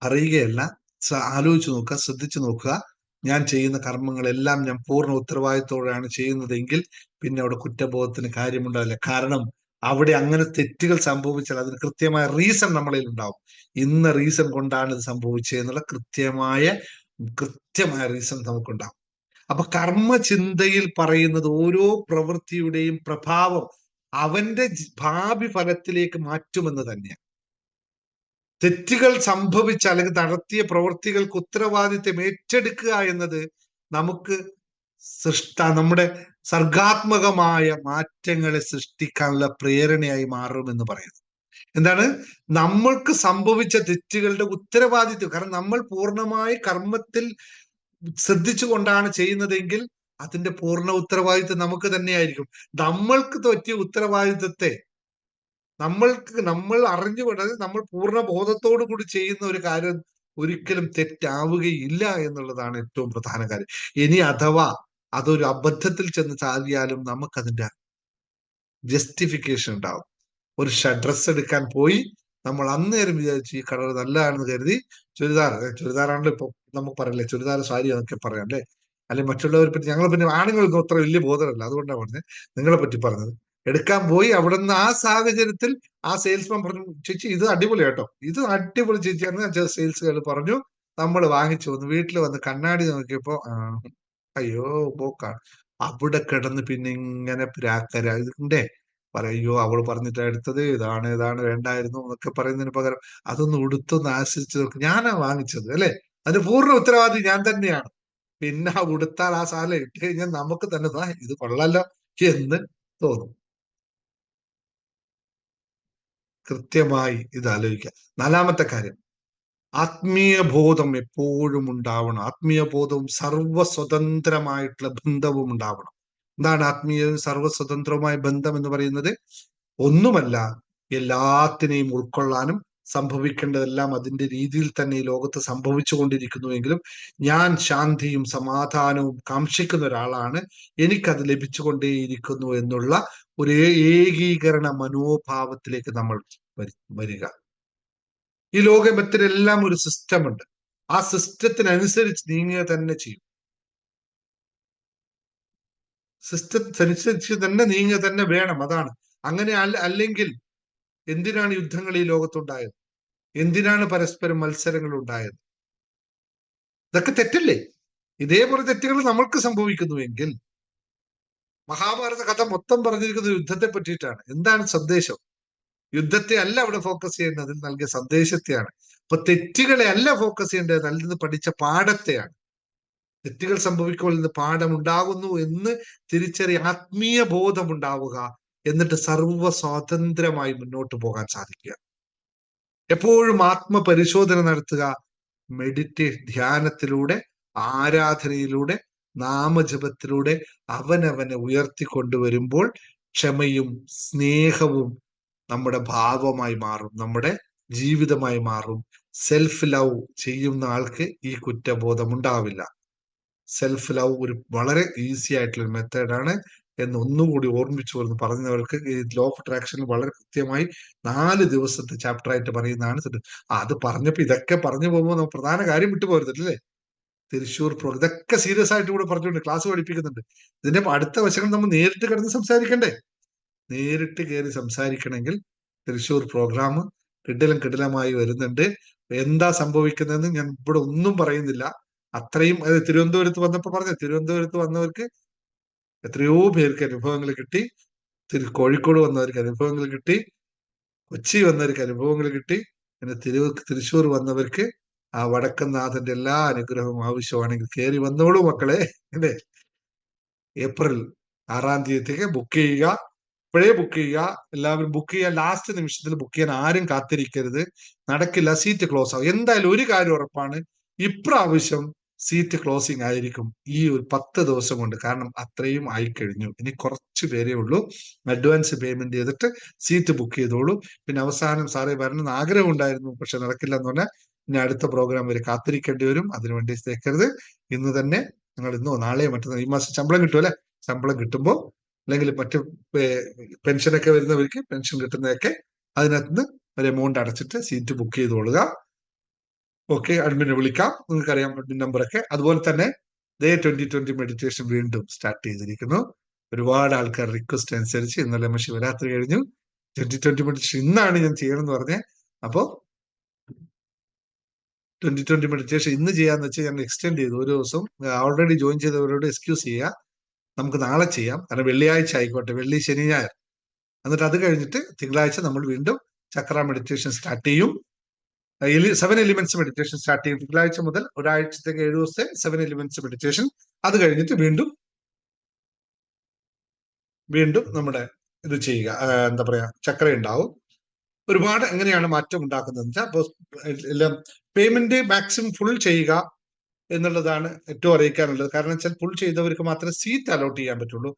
അറിയുകയല്ല, ആലോചിച്ച് നോക്കുക, ശ്രദ്ധിച്ചു നോക്കുക. ഞാൻ ചെയ്യുന്ന കർമ്മങ്ങളെല്ലാം ഞാൻ പൂർണ്ണ ഉത്തരവാദിത്തോടെയാണ് ചെയ്യുന്നതെങ്കിൽ പിന്നെ അവിടെ കുറ്റബോധത്തിന് കാര്യമുണ്ടാവില്ല. കാരണം അവിടെ അങ്ങനെ തെറ്റുകൾ സംഭവിച്ചാൽ അതിന് കൃത്യമായ റീസൺ നമ്മളിൽ ഉണ്ടാവും. ഇന്ന റീസൺ കൊണ്ടാണ് ഇത് സംഭവിച്ചതെന്നുള്ള കൃത്യമായ റീസൺ നമുക്കുണ്ടാവും. അപ്പൊ കർമ്മചിന്തയിൽ പറയുന്നത് ഓരോ പ്രവൃത്തിയുടെയും പ്രഭാവം അവന്റെ ഭാവി ഫലത്തിലേക്ക് മാറ്റുമെന്ന് തന്നെയാണ്. തെറ്റുകൾ സംഭവിച്ച അല്ലെങ്കിൽ നടത്തിയ പ്രവൃത്തികൾക്ക് ഉത്തരവാദിത്വം ഏറ്റെടുക്കുക എന്നത് നമുക്ക് നമ്മുടെ സർഗാത്മകമായ മാറ്റങ്ങളെ സൃഷ്ടിക്കാനുള്ള പ്രേരണയായി മാറുമെന്ന് പറയുന്നു. എന്താണ്? നമ്മൾക്ക് സംഭവിച്ച തെറ്റുകളുടെ ഉത്തരവാദിത്വം, കാരണം നമ്മൾ പൂർണ്ണമായി കർമ്മത്തിൽ ശ്രദ്ധിച്ചുകൊണ്ടാണ് ചെയ്യുന്നതെങ്കിൽ അതിന്റെ പൂർണ്ണ ഉത്തരവാദിത്വം നമുക്ക് തന്നെയായിരിക്കും. നമ്മൾക്ക് പറ്റിയ ഉത്തരവാദിത്വത്തെ നമ്മൾ അറിഞ്ഞുകൊണ്ട് നമ്മൾ പൂർണ്ണ ബോധത്തോടു കൂടി ചെയ്യുന്ന ഒരു കാര്യം ഒരിക്കലും തെറ്റാവുകയില്ല എന്നുള്ളതാണ് ഏറ്റവും പ്രധാന കാര്യം. ഇനി അഥവാ അതൊരു അബദ്ധത്തിൽ ചെന്ന് ചാടിയാലും നമുക്കതിന്റെ ജസ്റ്റിഫിക്കേഷൻ ഉണ്ടാവും. ഒരു ഡ്രസ് എടുക്കാൻ പോയി, നമ്മൾ അന്നേരം വിചാരിച്ചു ഈ കളർ നല്ലതാണെന്ന് കരുതി ചുരിദാറാണല്ലോ ഇപ്പൊ നമുക്ക് പറയല്ലേ, ചുരിദാർ സാരി എന്നൊക്കെ പറയാം അല്ലെ. അല്ലെങ്കിൽ മറ്റുള്ളവരെ പറ്റി ഞങ്ങളെ പിന്നെ ആണുങ്ങൾക്ക് അത്ര വലിയ ബോധമല്ല, അതുകൊണ്ടാണ് പറഞ്ഞത് നിങ്ങളെ പറ്റി പറഞ്ഞത്. എടുക്കാൻ പോയി, അവിടെ നിന്ന് ആ സാഹചര്യത്തിൽ ആ സെയിൽസ്മാൻ പറഞ്ഞു, ചേച്ചി ഇത് അടിപൊളി കേട്ടോ, ഇത് അടിപൊളി ചേച്ചിയാണെന്ന് സെയിൽസുകാർ പറഞ്ഞു. നമ്മൾ വാങ്ങിച്ചു വന്നു, വീട്ടിൽ വന്ന് കണ്ണാടി നോക്കിയപ്പോ അയ്യോ പോക്കാണ്. അവിടെ കിടന്ന് പിന്നെ ഇങ്ങനെ ഇതിന്റെ പറയോ അവൾ പറഞ്ഞിട്ടാ എടുത്തത്, ഇതാണ് വേണ്ടായിരുന്നു എന്നൊക്കെ പറയുന്നതിന് പകരം അതൊന്ന് ഉടുത്തൊന്ന് ആശ്രയിച്ചു നോക്ക്, ഞാനാ വാങ്ങിച്ചത് അല്ലെ, അതിന് പൂർണ്ണ ഉത്തരവാദി ഞാൻ തന്നെയാണ്. പിന്നെ ഉടുത്താൽ ആ സാധനം ഇട്ട് കഴിഞ്ഞാൽ നമുക്ക് തന്നെ ഇത് കൊള്ളാലോ എന്ന് തോന്നും. കൃത്യമായി ഇത് ആലോചിക്കുക. നാലാമത്തെ കാര്യം, ആത്മീയ ബോധം എപ്പോഴും ഉണ്ടാവണം. ആത്മീയ ബോധവും സർവസ്വതന്ത്രമായിട്ടുള്ള ബന്ധവും ഉണ്ടാവണം. എന്താണ് ആത്മീയ സർവസ്വതന്ത്രമായ ബന്ധം എന്ന് പറയുന്നത്? ഒന്നുമല്ല, എല്ലാത്തിനെയും ഉൾക്കൊള്ളാനും സംഭവിക്കേണ്ടതെല്ലാം അതിന്റെ രീതിയിൽ തന്നെ ഈ ലോകത്ത് സംഭവിച്ചു കൊണ്ടിരിക്കുന്നുവെങ്കിലും ഞാൻ ശാന്തിയും സമാധാനവും കാക്ഷിക്കുന്ന ഒരാളാണ്, എനിക്കത് ലഭിച്ചുകൊണ്ടേയിരിക്കുന്നു എന്നുള്ള ഒരു ഏകീകരണ മനോഭാവത്തിലേക്ക് നമ്മൾ വരിക. ഈ ലോകത്തിലെല്ലാം ഒരു സിസ്റ്റം ഉണ്ട്, ആ സിസ്റ്റത്തിനനുസരിച്ച് നീങ്ങുക തന്നെ ചെയ്യും. സിസ്റ്റത്തിനനുസരിച്ച് തന്നെ നീങ്ങുക തന്നെ വേണം. അതാണ്. അങ്ങനെ അല്ലെങ്കിൽ എന്തിനാണ് യുദ്ധങ്ങൾ ഈ ലോകത്തുണ്ടായത്? എന്തിനാണ് പരസ്പരം മത്സരങ്ങൾ ഉണ്ടായത്? ഇതൊക്കെ തെറ്റല്ലേ? ഇതേപോലെ തെറ്റുകൾ നമ്മൾക്ക് സംഭവിക്കുന്നുവെങ്കിൽ, മഹാഭാരത കഥ മൊത്തം പറഞ്ഞിരിക്കുന്നത് യുദ്ധത്തെ പറ്റിയിട്ടാണ്. എന്താണ് സന്ദേശം? യുദ്ധത്തെ അല്ല അവിടെ ഫോക്കസ് ചെയ്യേണ്ടത്, അതിൽ നൽകിയ സന്ദേശത്തെയാണ്. അപ്പൊ തെറ്റുകളെ അല്ല ഫോക്കസ് ചെയ്യേണ്ടത്, അതിൽ നിന്ന് പഠിച്ച പാഠത്തെയാണ്. തെറ്റുകൾ സംഭവിക്കുമ്പോൾ നിന്ന് പാഠം ഉണ്ടാകുന്നു എന്ന് തിരിച്ചറിയ ആത്മീയ ബോധം ഉണ്ടാവുക, എന്നിട്ട് സർവ സ്വാതന്ത്ര്യമായി മുന്നോട്ട് പോകാൻ സാധിക്കുക. എപ്പോഴും ആത്മപരിശോധന നടത്തുക. ധ്യാനത്തിലൂടെ, ആരാധനയിലൂടെ, നാമജപത്തിലൂടെ അവനവനെ ഉയർത്തിക്കൊണ്ടുവരുമ്പോൾ ക്ഷമയും സ്നേഹവും നമ്മുടെ ഭാവമായി മാറും, നമ്മുടെ ജീവിതമായി മാറും. സെൽഫ് ലവ് ചെയ്യുന്ന ആൾക്ക് ഈ കുറ്റബോധം ഉണ്ടാവില്ല. സെൽഫ് ലവ് ഒരു വളരെ ഈസി ആയിട്ടുള്ള മെത്തേഡാണ് എന്ന് ഒന്നുകൂടി ഓർമ്മിച്ചു പറഞ്ഞവർക്ക് ഈ ലോ ഓഫ് അട്രാക്ഷനിൽ വളരെ കൃത്യമായി 4 ദിവസത്തെ ചാപ്റ്റർ ആയിട്ട് പറയുന്നതാണ്. അത് പറഞ്ഞപ്പോ ഇതൊക്കെ പറഞ്ഞു പോകുമ്പോൾ നമ്മൾ പ്രധാന കാര്യം വിട്ടുപോകരുതല്ലേ. തൃശ്ശൂർ ഇതൊക്കെ സീരിയസ് ആയിട്ട് കൂടെ പറഞ്ഞുകൊണ്ട് ക്ലാസ് പഠിപ്പിക്കുന്നുണ്ട്. ഇതിന്റെ അടുത്ത വശങ്ങൾ നമ്മൾ നേരിട്ട് കിടന്ന് സംസാരിക്കണ്ടേ? നേരിട്ട് കയറി സംസാരിക്കണമെങ്കിൽ തൃശ്ശൂർ പ്രോഗ്രാം കിടിലമായി വരുന്നുണ്ട്. എന്താ സംഭവിക്കുന്നതെന്ന് ഞാൻ ഇവിടെ ഒന്നും പറയുന്നില്ല. അത്രയും തിരുവനന്തപുരത്ത് വന്നപ്പോ പറഞ്ഞ, തിരുവനന്തപുരത്ത് വന്നവർക്ക് എത്രയോ പേർക്ക് അനുഭവങ്ങൾ കിട്ടി, കോഴിക്കോട് വന്നവർക്ക് അനുഭവങ്ങൾ കിട്ടി, കൊച്ചി വന്നവർക്ക് അനുഭവങ്ങൾ കിട്ടി, പിന്നെ തൃശ്ശൂർ വന്നവർക്ക് ആ വടക്കനാഥന്റെ എല്ലാ അനുഗ്രഹവും ആവശ്യമാണെങ്കിൽ കയറി വന്നോളൂ മക്കളെ. അല്ലേ? ഏപ്രിൽ 6-ാം തീയതിക്ക് ബുക്ക് ചെയ്യുക. ഇപ്പോഴേ ബുക്ക് ചെയ്യുക. എല്ലാവരും ബുക്ക് ചെയ്യുക. ലാസ്റ്റ് നിമിഷത്തിൽ ബുക്ക് ചെയ്യാൻ ആരും കാത്തിരിക്കരുത്. നടക്കില്ല, സീറ്റ് ക്ലോസ് ആവും. എന്തായാലും ഒരു കാര്യം ഉറപ്പാണ്, ഇപ്രാവശ്യം സീറ്റ് ക്ലോസിംഗ് ആയിരിക്കും ഈ ഒരു 10 ദിവസം കൊണ്ട്. കാരണം അത്രയും ആയിക്കഴിഞ്ഞു. ഇനി കുറച്ച് പേരേ ഉള്ളൂ. അഡ്വാൻസ് പേയ്മെന്റ് ചെയ്തിട്ട് സീറ്റ് ബുക്ക് ചെയ്തോളൂ. പിന്നെ അവസാനം സാറേ വരണമെന്ന് ആഗ്രഹം ഉണ്ടായിരുന്നു, പക്ഷെ നടക്കില്ല എന്ന് പറഞ്ഞാൽ ഇനി അടുത്ത പ്രോഗ്രാം വരെ കാത്തിരിക്കേണ്ടി വരും. അതിനുവേണ്ടി തേക്കരുത്. ഇന്ന് തന്നെ നിങ്ങൾ ഇന്നോ നാളെയോ മറ്റന്നാൾ, ഈ മാസം ശമ്പളം കിട്ടും അല്ലെ, ശമ്പളം കിട്ടുമ്പോൾ അല്ലെങ്കിൽ മറ്റു പെൻഷനൊക്കെ വരുന്നവർക്ക് പെൻഷൻ കിട്ടുന്നതൊക്കെ അതിനകത്ത് നിന്ന് ഒരു എമൗണ്ട് അടച്ചിട്ട് സീറ്റ് ബുക്ക് ചെയ്തോളുക. ഓക്കെ, അഡ്മിനെ വിളിക്കാം, നിങ്ങൾക്കറിയാം അഡ്മിൻ നമ്പറൊക്കെ. അതുപോലെ തന്നെ ഡേ 2020 മെഡിറ്റേഷൻ വീണ്ടും സ്റ്റാർട്ട് ചെയ്തിരിക്കുന്നു. ഒരുപാട് ആൾക്കാർ റിക്വസ്റ്റ് അനുസരിച്ച് ഇന്നലെ ശിവരാത്രി കഴിഞ്ഞു. 2020 മെഡിറ്റേഷൻ ഇന്നാണ് ഞാൻ ചെയ്യണമെന്ന് പറഞ്ഞത്. അപ്പോ 2020 മെഡിറ്റേഷൻ ഇന്ന് ചെയ്യാന്ന് വെച്ചാൽ ഞാൻ എക്സ്റ്റെൻഡ് ചെയ്തു ഒരു ദിവസം. ഓൾറെഡി ജോയിൻ ചെയ്തവരോട് എക്സ്ക്യൂസ് ചെയ്യുക, നമുക്ക് നാളെ ചെയ്യാം. കാരണം വെള്ളിയാഴ്ച ആയിക്കോട്ടെ, വെള്ളി ശനി ഞായർ. എന്നിട്ട് അത് കഴിഞ്ഞിട്ട് തിങ്കളാഴ്ച നമ്മൾ വീണ്ടും ചക്ര മെഡിറ്റേഷൻ സ്റ്റാർട്ട് ചെയ്യും. 7 എലിമെന്റ്സ് മെഡിറ്റേഷൻ സ്റ്റാർട്ട് ചെയ്യും തിങ്കളാഴ്ച മുതൽ. ഒരാഴ്ചത്തേക്ക് 7 ദിവസത്തെ 7 എലിമെന്റ്സ് മെഡിറ്റേഷൻ. അത് കഴിഞ്ഞിട്ട് വീണ്ടും നമ്മുടെ ഇത് ചെയ്യുക, എന്താ പറയാ, ചക്ര ഉണ്ടാവും. ഒരുപാട് എങ്ങനെയാണ് മാറ്റം ഉണ്ടാക്കുന്നത് വെച്ചാൽ എല്ലാം പേയ്മെന്റ് മാക്സിമം ഫുൾ ചെയ്യുക എന്നുള്ളതാണ് ഏറ്റവും അറിയിക്കാനുള്ളത്. കാരണം വെച്ചാൽ ഫുൾ ചെയ്തവർക്ക് മാത്രമേ സീറ്റ് അലോട്ട് ചെയ്യാൻ പറ്റുള്ളൂ.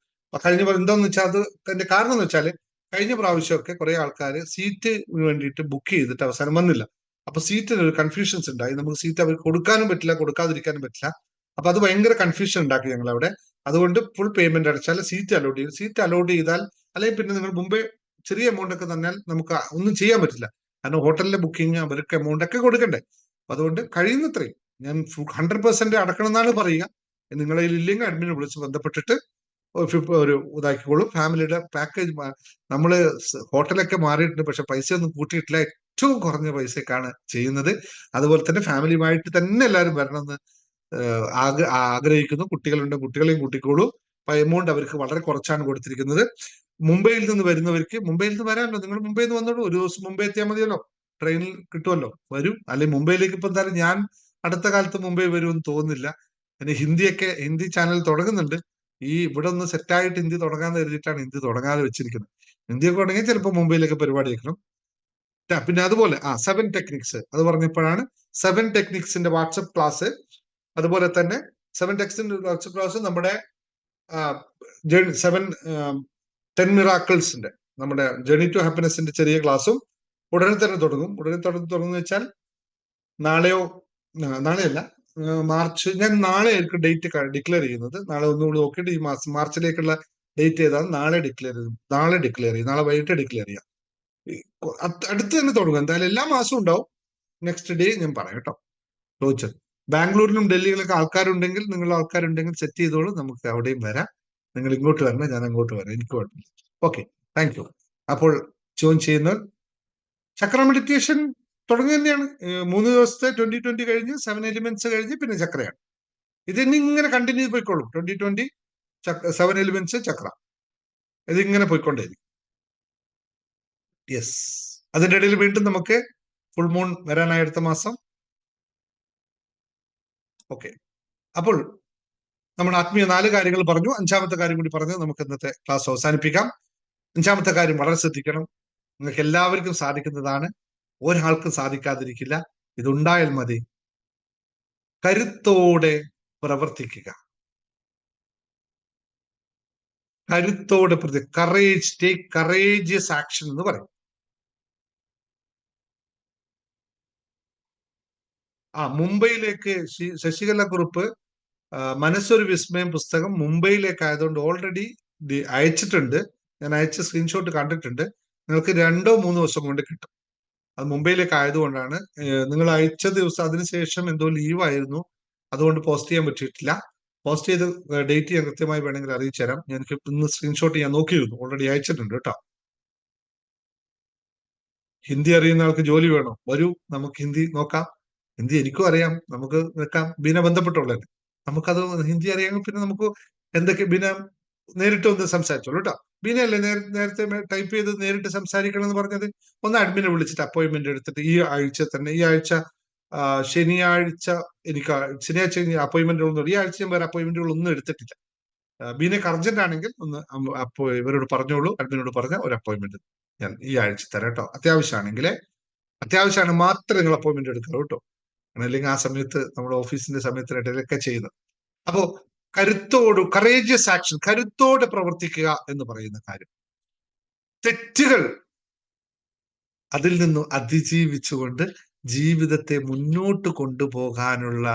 കഴിഞ്ഞ എന്താന്ന് വെച്ചാൽ അത് അതിന്റെ കാരണം എന്ന് വെച്ചാൽ കഴിഞ്ഞ പ്രാവശ്യമൊക്കെ കുറെ ആൾക്കാർ സീറ്റിന് വേണ്ടിയിട്ട് ബുക്ക് ചെയ്തിട്ട് അവസാനം വന്നില്ല. അപ്പൊ സീറ്റിന് ഒരു കൺഫ്യൂഷൻസ് ഉണ്ടായി. നമുക്ക് സീറ്റ് അവർക്ക് കൊടുക്കാനും പറ്റില്ല, കൊടുക്കാതിരിക്കാനും പറ്റില്ല. അപ്പൊ അത് ഭയങ്കര കൺഫ്യൂഷൻ ഉണ്ടാക്കി ഞങ്ങൾ അവിടെ. അതുകൊണ്ട് ഫുൾ പേയ്മെന്റ് അടച്ചാൽ സീറ്റ് അലോട്ട് ചെയ്യും. സീറ്റ് അലോട്ട് ചെയ്താൽ അല്ലെങ്കിൽ പിന്നെ നിങ്ങൾ മുമ്പേ ചെറിയ എമൗണ്ട് ഒക്കെ തന്നാൽ നമുക്ക് ഒന്നും ചെയ്യാൻ പറ്റില്ല. കാരണം ഹോട്ടലിലെ ബുക്കിംഗ് അവർക്ക് എമൗണ്ട് ഒക്കെ കൊടുക്കണ്ടേ. അതുകൊണ്ട് കഴിയുന്നത്രയും ഞാൻ 100% അടക്കണം എന്നാണ് പറയുക. നിങ്ങളെ ഇല്ലെങ്കിൽ അഡ്മിനെ വിളിച്ച് ബന്ധപ്പെട്ടിട്ട് ഒരു ഇതാക്കിക്കോളൂ. ഫാമിലിയുടെ പാക്കേജ് നമ്മള് ഹോട്ടലൊക്കെ മാറിയിട്ടുണ്ട്, പക്ഷെ പൈസ ഒന്നും കൂട്ടിയിട്ടില്ല. ഏറ്റവും കുറഞ്ഞ പൈസക്കാണ് ചെയ്യുന്നത്. അതുപോലെ തന്നെ ഫാമിലിയുമായിട്ട് തന്നെ എല്ലാവരും വരണമെന്ന് ആഗ്രഹിക്കുന്നു. കുട്ടികളുണ്ട്, കുട്ടികളെയും കൂട്ടിക്കോളൂ. അപ്പൊ എമൗണ്ട് അവർക്ക് വളരെ കുറച്ചാണ് കൊടുത്തിരിക്കുന്നത്. മുംബൈയിൽ നിന്ന് വരുന്നവർക്ക് മുംബൈയിൽ നിന്ന് വരാമല്ലോ, നിങ്ങൾ മുംബൈയിൽ നിന്ന് വന്നോളൂ. ഒരു ദിവസം മുംബൈ എത്തിയാൽ മതിയല്ലോ, ട്രെയിനിൽ കിട്ടുമല്ലോ, വരും. അല്ലെങ്കിൽ മുംബൈയിലേക്ക് ഇപ്പൊ എന്തായാലും ഞാൻ അടുത്ത കാലത്ത് മുംബൈ വരുമെന്ന് തോന്നുന്നില്ല. പിന്നെ ഹിന്ദി ചാനൽ തുടങ്ങുന്നുണ്ട്. ഇവിടെ ഒന്ന് സെറ്റായിട്ട് ഹിന്ദി തുടങ്ങാന്ന് കരുതിയിട്ടാണ് ഹിന്ദി തുടങ്ങാതെ വെച്ചിരിക്കുന്നത്. ഹിന്ദിയൊക്കെ തുടങ്ങി ചിലപ്പോൾ മുംബൈയിലേക്ക് പരിപാടി വെക്കണം. പിന്നെ അതുപോലെ 7 ടെക്നിക്സ് അത് പറഞ്ഞപ്പോഴാണ് 7 ടെക്നിക്സിന്റെ വാട്സപ്പ് ക്ലാസ്. അതുപോലെ തന്നെ 7 ടെക്നിക്സിന്റെ വാട്സപ്പ് ക്ലാസ് നമ്മുടെ 10 മിറാക്കിൾസിന്റെ നമ്മുടെ ജേർണി ടു ഹാപ്പിനെസിന്റെ ചെറിയ ക്ലാസ്സും ഉടനെ തന്നെ തുടങ്ങും. തുടങ്ങുന്ന വെച്ചാൽ നാളെയല്ല, മാർച്ച്. ഞാൻ നാളെ ആയിരിക്കും ഡേറ്റ് ഡിക്ലെയർ ചെയ്യുന്നത്. നാളെ ഒന്നുകൂടി നോക്കിയിട്ട് ഈ മാസം മാർച്ചിലേക്കുള്ള ഡേറ്റ് ഏതാണ് നാളെ ഡിക്ലെയർ ചെയ്യും. നാളെ വൈകിട്ട് ഡിക്ലെയർ ചെയ്യാം. അടുത്ത് തന്നെ തുടങ്ങും. എന്തായാലും എല്ലാ മാസവും ഉണ്ടാവും. നെക്സ്റ്റ് ഡേ ഞാൻ പറയാം കേട്ടോ. ചോദിച്ചത് ബാംഗ്ലൂരിലും ഡൽഹിയിലൊക്കെ ആൾക്കാരുണ്ടെങ്കിൽ, നിങ്ങൾ ആൾക്കാരുണ്ടെങ്കിൽ സെറ്റ് ചെയ്തോളൂ, നമുക്ക് അവിടെയും വരാം. നിങ്ങൾ ഇങ്ങോട്ട് വരണം, ഞാൻ അങ്ങോട്ട് വരാം, എനിക്ക് കുഴപ്പമില്ല. Okay, thank U. അപ്പോൾ ജോയിൻ ചെയ്യുന്നവർ ചക്ര മെഡിറ്റേഷൻ തുടങ്ങി തന്നെയാണ്. 3 ദിവസത്തെ 2020 കഴിഞ്ഞ് 7 എലിമെന്റ്സ് കഴിഞ്ഞ് പിന്നെ ചക്രയാണ്. ഇതിങ്ങനെ കണ്ടിന്യൂ പോയിക്കോളും. 2020 7 എലിമെന്റ്സ് ചക്ര, ഇതിങ്ങനെ പോയിക്കൊണ്ടേയിരിക്കും. യെസ്, അതിന്റെ ഇടയിൽ വീണ്ടും നമുക്ക് ഫുൾ മൂൺ വരാനായി അടുത്ത മാസം. ഓക്കെ, അപ്പോൾ നമ്മൾ ആത്മീയ 4 കാര്യങ്ങൾ പറഞ്ഞു. 5ാമത്തെ കാര്യം കൂടി പറഞ്ഞ് നമുക്ക് ഇന്നത്തെ ക്ലാസ് അവസാനിപ്പിക്കാം. 5ാമത്തെ കാര്യം വളരെ ശ്രദ്ധിക്കണം. നിങ്ങൾക്ക് എല്ലാവർക്കും സാധിക്കുന്നതാണ്, ഒരാൾക്കും സാധിക്കാതിരിക്കില്ല. ഇതുണ്ടായാൽ മതി. കരുത്തോടെ പ്രവർത്തിക്കുക, കരുത്തോടെ കറേജ്, ടേക്ക് കറേജിയസ് ആക്ഷൻ എന്ന് പറയും. മുംബൈയിലേക്ക് ശശികല കുറുപ്പ് മനസ്സൊരു വിസ്മയം പുസ്തകം മുംബൈയിലേക്ക് ആയതുകൊണ്ട് ഓൾറെഡി അയച്ചിട്ടുണ്ട്. ഞാൻ അയച്ച സ്ക്രീൻഷോട്ട് കണ്ടിട്ടുണ്ട്. നിങ്ങൾക്ക് 2-3 ദിവസം കൊണ്ട് കിട്ടും. അത് മുംബൈയിലേക്ക് ആയതുകൊണ്ടാണ്. നിങ്ങൾ അയച്ച ദിവസം അതിനുശേഷം എന്തോ ലീവായിരുന്നു, അതുകൊണ്ട് പോസ്റ്റ് ചെയ്യാൻ പറ്റിയിട്ടില്ല. പോസ്റ്റ് ചെയ്ത് ഡേറ്റ് ഞാൻ കൃത്യമായി വേണമെങ്കിൽ അറിയിച്ചു തരാം. എനിക്ക് ഇന്ന് സ്ക്രീൻഷോട്ട് ഞാൻ നോക്കിയിരുന്നു, ഓൾറെഡി അയച്ചിട്ടുണ്ട് കേട്ടോ. ഹിന്ദി അറിയുന്ന ആൾക്ക് ജോലി വേണോ? വരൂ, നമുക്ക് ഹിന്ദി നോക്കാം. ഹിന്ദി എനിക്കും അറിയാം, നമുക്ക് വെക്കാം. ബീന ബന്ധപ്പെട്ടുള്ളത് നമുക്കത് ഹിന്ദി അറിയാമെങ്കിൽ പിന്നെ നമുക്ക് എന്തൊക്കെ ബീന നേരിട്ട് ഒന്ന് സംസാരിച്ചോളൂ കേട്ടോ. ബീനയല്ലേ നേരത്തെ ടൈപ്പ് ചെയ്ത് നേരിട്ട് സംസാരിക്കണം എന്ന് പറഞ്ഞത്? ഒന്ന് അഡ്മിനെ വിളിച്ചിട്ട് അപ്പോയിന്റ്മെന്റ് എടുത്തിട്ട് ഈ ആഴ്ച ശനിയാഴ്ച എനിക്ക് ശനിയാഴ്ച അപ്പോയിന്റ്മെന്റുകളൊന്നും ഈ ആഴ്ച ഞാൻ വേറെ അപ്പോയിന്റ്മെന്റുകളൊന്നും എടുത്തിട്ടില്ല. ബീനക്ക് അർജന്റ് ആണെങ്കിൽ ഒന്ന് അപ്പോ ഇവരോട് പറഞ്ഞോളൂ, അഡ്മിനോട് പറഞ്ഞ ഒരു അപ്പോയിന്റ്മെന്റ് ഞാൻ ഈ ആഴ്ച തരാം കേട്ടോ. അത്യാവശ്യമാണ് മാത്രം നിങ്ങൾ അപ്പോയിന്റ്മെന്റ് എടുക്കുക കേട്ടോ. അല്ലെങ്കിൽ ആ സമയത്ത് നമ്മുടെ ഓഫീസിന്റെ സമയത്തിനിടയിലൊക്കെ ചെയ്യുന്നത്. അപ്പോ കറേജിയസ് ആക്ഷൻ, കരുത്തോടെ പ്രവർത്തിക്കുക എന്ന് പറയുന്ന കാര്യം, തെറ്റുകൾ അതിൽ നിന്നും അതിജീവിച്ചുകൊണ്ട് ജീവിതത്തെ മുന്നോട്ട് കൊണ്ടുപോകാനുള്ള